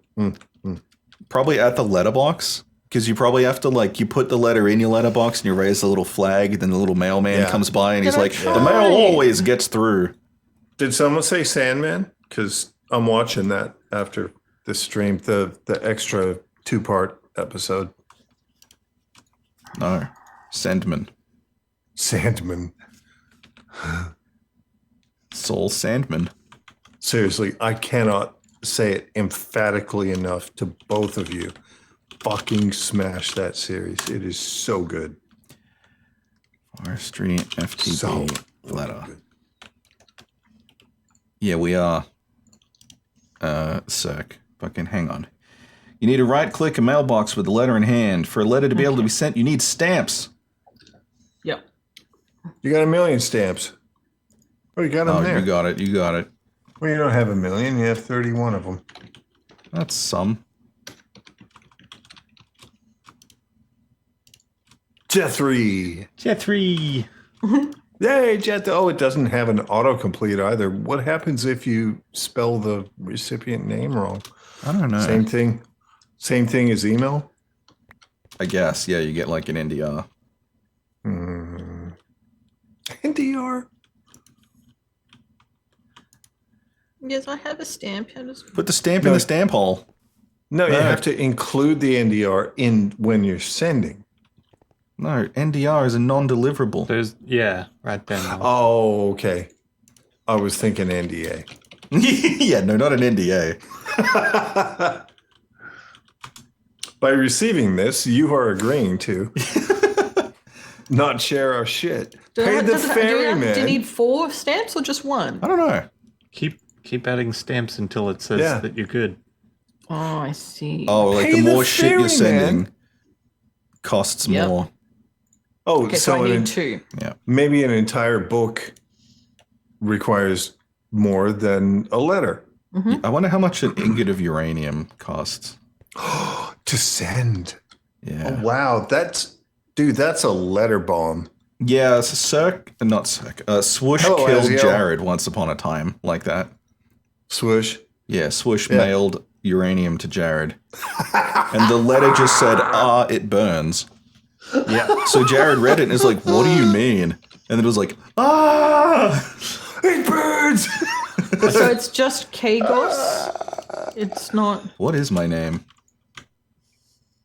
A: Probably at the letterbox. Because you probably have to, like, you put the letter in your letterbox and you raise the little flag, then the little mailman
D: Yeah.
A: comes by and he's
C: Can I
A: like,
C: try?
A: the mail always gets through.
D: Did someone say Sandman? Because I'm watching that after the stream, the extra 2-part episode.
A: No. Sandman.
D: Sandman.
A: Saul Sandman.
D: Seriously, I cannot say it emphatically enough to both of you. Fucking smash that series. It is so good.
A: Forestry, FTP,
D: So
A: letter.
D: good.
A: Yeah, we are. Sec. Fucking hang on. You need to right-click a mailbox with the letter in hand. For a letter to be able to be sent, you need stamps.
C: Yep.
D: You got 1,000,000 stamps. Oh, you got them
A: Oh,
D: there.
A: you got it. You got it.
D: Well, you don't have 1,000,000. You have 31 of them.
A: That's some.
D: Jeffrey.
B: Jeffrey.
D: Yay, Jet. Oh, it doesn't have an autocomplete either. What happens if you spell the recipient name wrong?
A: I don't know.
D: Same thing. Same thing as email.
A: I guess. Yeah, you get like an NDR.
D: NDR.
C: Yes, I have a stamp. How does...
A: Put the stamp in the stamp hole.
D: No, you
A: No.
D: have to include the NDR in when you're sending.
A: No, NDR is a non-deliverable.
B: There's right there. Mel.
D: Oh, okay. I was thinking NDA.
A: Yeah, no, not an NDA.
D: By receiving this, you are agreeing to not share our shit. Pay the
C: do you
D: ferryman.
C: need 4 stamps or just 1?
A: I don't know.
B: Keep adding stamps until it says
D: Yeah.
B: that you're good.
C: Oh, I see.
A: Oh, like
D: Pay
A: the
D: the
A: more shit you're
D: ferryman.
A: sending costs
C: Yep.
A: more.
D: Oh,
C: Okay, so I
D: an-
C: need 2.
D: maybe an entire book requires more than a letter
A: I wonder how much an ingot of uranium costs.
D: to send.
A: Yeah.
D: Oh, wow, that's a letter bomb.
A: Yeah, Swoosh
D: Hello,
A: killed
D: Azio.
A: Jared once upon a time like that.
D: Swoosh.
A: Yeah, Swoosh
D: Yeah.
A: mailed uranium to Jared. And the letter just said, it burns.
B: Yeah.
A: So Jared read it and is like, what do you mean? And then it was like, it burns.
C: So it's just Kagos. It's not.
A: What is my name?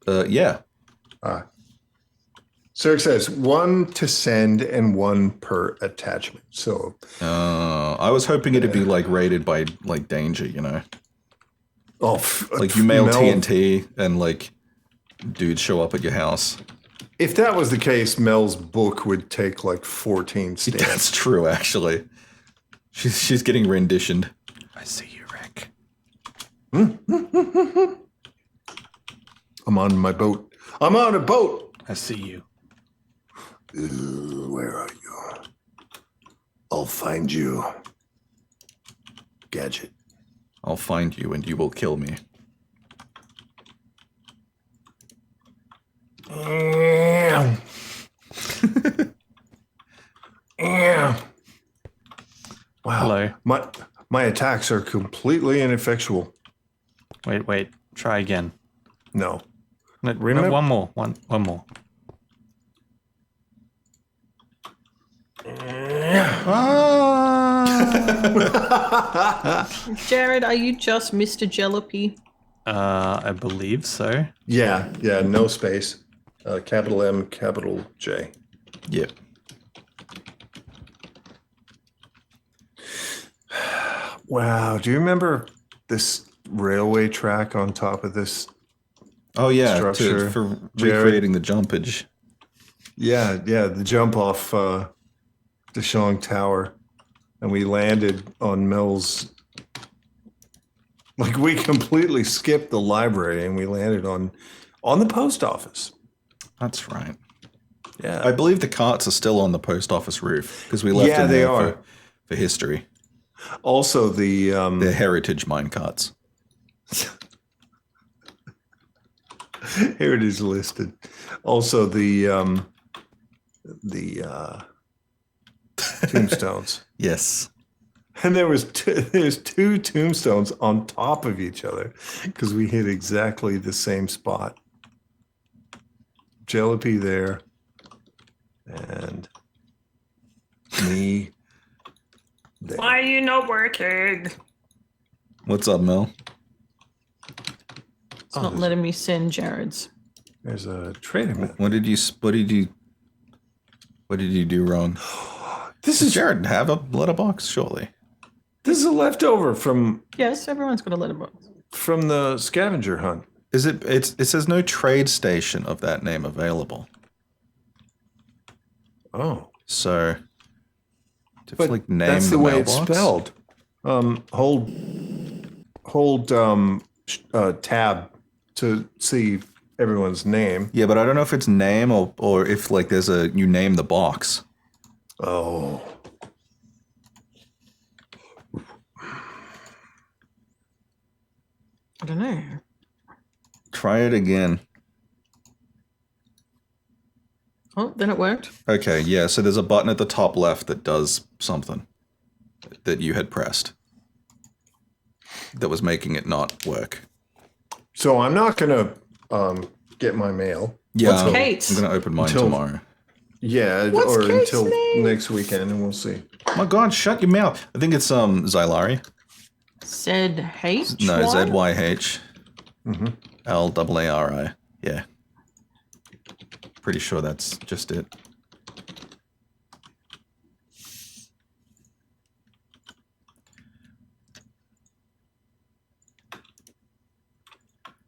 A: Yeah.
D: Sir says 1 to send and 1 per attachment. So
A: I was hoping it'd be like rated by like danger, you know? Like you mail
D: Mel,
A: TNT and like dudes show up at your house.
D: If that was the case, Mel's book would take like 14 stamps.
A: That's true, actually. She's getting renditioned.
B: I see you, Rick.
D: I'm on my boat. I'm on a boat.
B: I see you.
D: Where are you? I'll find you. Gadget.
A: I'll find you and you will kill me.
D: Wow.
B: Hello.
D: My attacks are completely ineffectual.
B: Wait. Try again.
D: No.
B: No,
D: Remember-
B: one more. One more.
C: Jared, are you just Mr. Jalopy?
B: I believe so.
D: Yeah, no space. Capital M, capital J.
A: Yep.
D: Wow. Do you remember this railway track on top of this?
A: Oh yeah,
D: Structure.
A: for
D: Jared.
A: recreating the jumpage.
D: Yeah, the jump off the Shong Tower. And we landed on Mel's. Like we completely skipped the library and we landed on the post office.
A: That's right.
D: Yeah.
A: I believe the carts are still on the post office roof because we left
D: Yeah,
A: them
D: they
A: there
D: are.
A: for history.
D: Also the
A: They're heritage mine carts.
D: here it is listed. Also the tombstones.
A: Yes.
D: And there's two tombstones on top of each other because we hit exactly the same spot. Jalopy there, and me there.
C: Why are you not working?
A: What's up, Mel?
C: It's not letting me send Jared's.
D: There's a trade event.
A: What did you do wrong?
D: This
A: Does
D: is
A: Jared have a letterbox? Surely.
D: this is a leftover from
C: Yes, everyone's got a letterbox.
D: the scavenger hunt.
A: Is it? It says no trade station of that name available.
D: Oh,
A: So, to
D: but
A: like name
D: that's
A: the
D: the way
A: mailbox?
D: it's spelled. Hold tab to see everyone's name.
A: Yeah, but I don't know if it's name or if like there's you name the box.
D: Oh.
C: I don't know.
A: Try it again.
C: Oh, then it worked.
A: Okay, yeah. So there's a button at the top left that does something that you had pressed that was making it not work.
D: So I'm not gonna get my mail.
A: Yeah,
C: What's Kate's?
A: I'm gonna open mine
D: Until-
A: tomorrow.
D: Yeah,
C: What's
D: or
C: Kate's
D: until
C: name?
D: next weekend, and we'll see.
A: Oh my God, shut your mouth! I think it's Zylari.
C: Said H.
A: No,
C: Y?
A: ZYH. LAARI. Yeah. Pretty sure that's just it.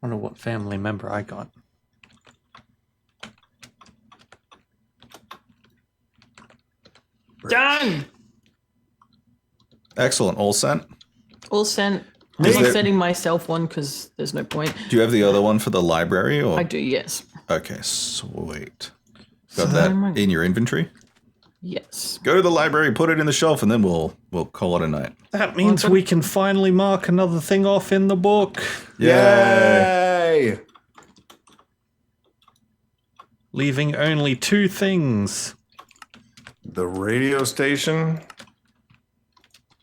B: Wonder what family member I got.
C: Done.
A: Excellent. All sent.
C: All sent. I'm
A: Is
C: not
A: there-
C: sending myself one because there's no point.
A: Do you have the other one for the library? Or
C: I do, yes.
A: okay, sweet. Got
C: So
A: that
C: am I-
A: in your inventory?
C: Yes.
A: Go to the library, put it in the shelf, and then we'll call it a night.
B: That means we can finally mark another thing off in the book.
D: Yay!
B: Leaving only 2 things.
D: The radio station,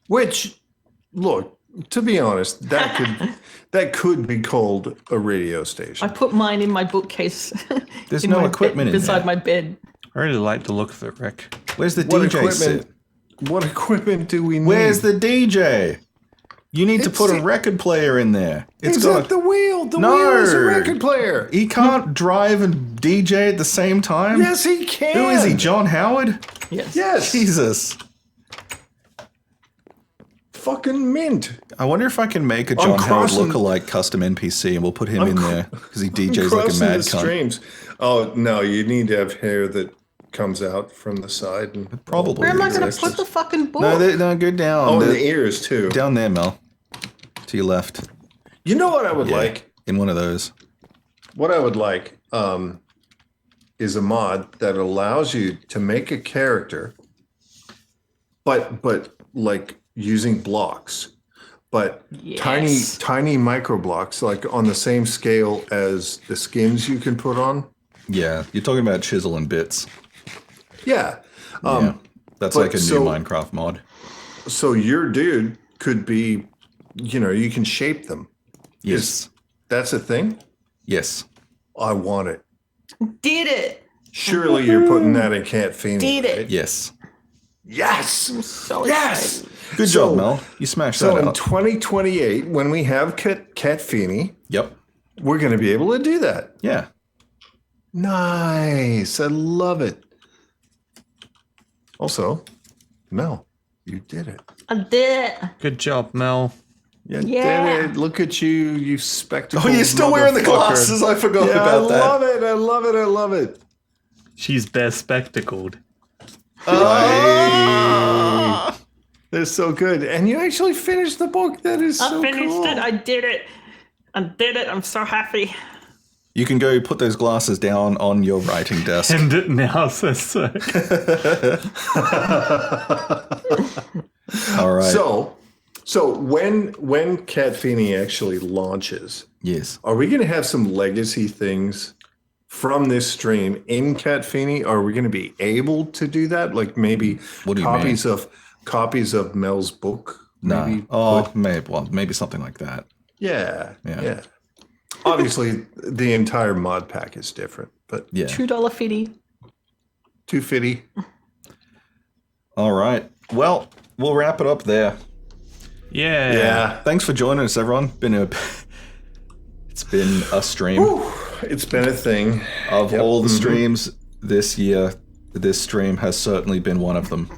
D: which, look, To be honest, that could be called a radio station.
C: I put mine in my bookcase.
A: There's
C: in
A: no
C: my
A: equipment in
C: beside
A: there.
C: my bed.
B: I really like the look of it, Rick.
A: Where's the
D: What
A: DJ sit?
D: What equipment do we need?
A: Where's the DJ? You need to
D: It's
A: put a
D: the-
A: record player in there.
D: It's
A: got
D: at the wheel. The
A: No.
D: wheel is a record player.
A: He can't drive and DJ at the same time?
D: Yes, he can.
A: Who is he, John Howard?
C: Yes.
D: Yes.
A: Jesus.
D: Fucking mint.
A: I wonder if I can make a John Howard
D: crossing-
A: lookalike custom NPC and we'll put him in there because he DJs like a
D: Crossing
A: mad
D: the
A: cunt.
D: streams. Oh no, you need to have hair that comes out from the side and
A: Probably.
C: Where am I
A: Yeah,
C: going
A: that's
C: to put
A: just-
C: the fucking book?
A: No, go down.
D: oh, and the ears too.
A: Down there, Mel. To your left.
D: You know what I would
A: Yeah,
D: like?
A: in one of those.
D: What I would like is a mod that allows you to make a character, but like using blocks, but
C: Yes.
D: tiny micro blocks, like on the same scale as the skins you can put on.
A: Yeah, you're talking about chisel and bits.
D: Yeah.
A: Yeah, that's
D: but
A: like a new
D: so-
A: Minecraft mod.
D: So your dude could be, you can shape them.
A: Yes.
D: That's a thing?
A: Yes.
D: I want it.
C: Did it.
D: Surely you're putting that in Cat Phoenix.
C: Did it.
D: right?
A: Yes.
D: Yes.
C: So
D: Yes.
C: excited.
A: Good
D: So-
A: job, Mel. You smashed
D: So
A: that
D: in
A: out.
D: 2028, when we have Cat Feeney,
A: Yep.
D: we're going to be able to do that.
A: Yeah.
D: Nice. I love it. Also, Mel, you did it.
C: I did it.
B: Good job, Mel.
D: You
C: Yeah.
D: did it. Look at you spectacles.
A: Oh, you're still wearing the
D: motherfucker.
A: glasses. I forgot
D: Yeah,
A: about
D: I
A: that.
D: love it. I love it. I love it.
B: She's best spectacled.
D: They're so good. And you actually finished the book. That is
C: I
D: so
C: finished
D: cool.
C: it. I did it. I did it. I'm so happy.
A: You can go put those glasses down on your writing desk.
B: And it now says so.
A: All right.
D: So when Cat Feeney actually launches,
A: yes.
D: are we going to have some legacy things from this stream in Cat Feeney? Are we going to be able to do that? Like maybe
A: What do you
D: copies of Mel's book?
A: No.
D: Maybe
A: Oh, maybe something like that.
D: Yeah.
A: Yeah.
D: Obviously, the entire mod pack is different, but
A: Yeah.
C: $2 fitty.
D: 250.
A: All right. Well, we'll wrap it up there.
B: Yeah.
D: Yeah.
A: Thanks for joining us, everyone. It's been a stream.
D: It's been a thing.
A: Of all the streams this year, this stream has certainly been one of them.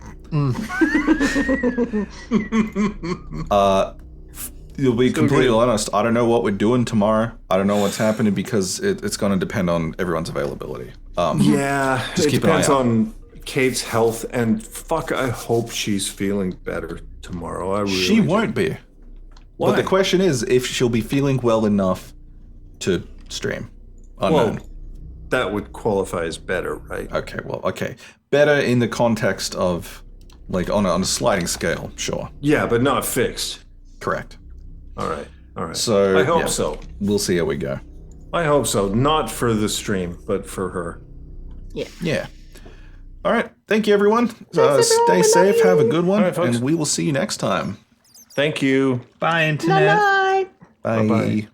A: You'll be completely honest. I don't know what we're doing tomorrow. I don't know what's happening because it's going to depend on everyone's availability.
D: Yeah.
A: Just
D: It
A: keep an eye
D: depends
A: out.
D: on Kate's health, and fuck, I hope she's feeling better tomorrow. I really
A: She
D: do.
A: won't be.
D: Why?
A: But the question is if she'll be feeling well enough to stream. Unknown.
D: Well, that would qualify as better, right?
A: Okay. Better in the context of, like, on a sliding scale, sure.
D: Yeah, but not fixed.
A: Correct.
D: All right.
A: So,
D: I hope
A: yeah.
D: so.
A: We'll see how we go.
D: I hope so. Not for the stream, but for her.
A: Yeah. All right. Thank you, everyone.
C: everyone.
A: Stay
C: We love
A: safe. Have a good one.
D: All right, folks.
A: And we will see you next time.
D: Thank you.
B: Bye, Internet.
C: Night.
A: Bye.
D: Bye-bye.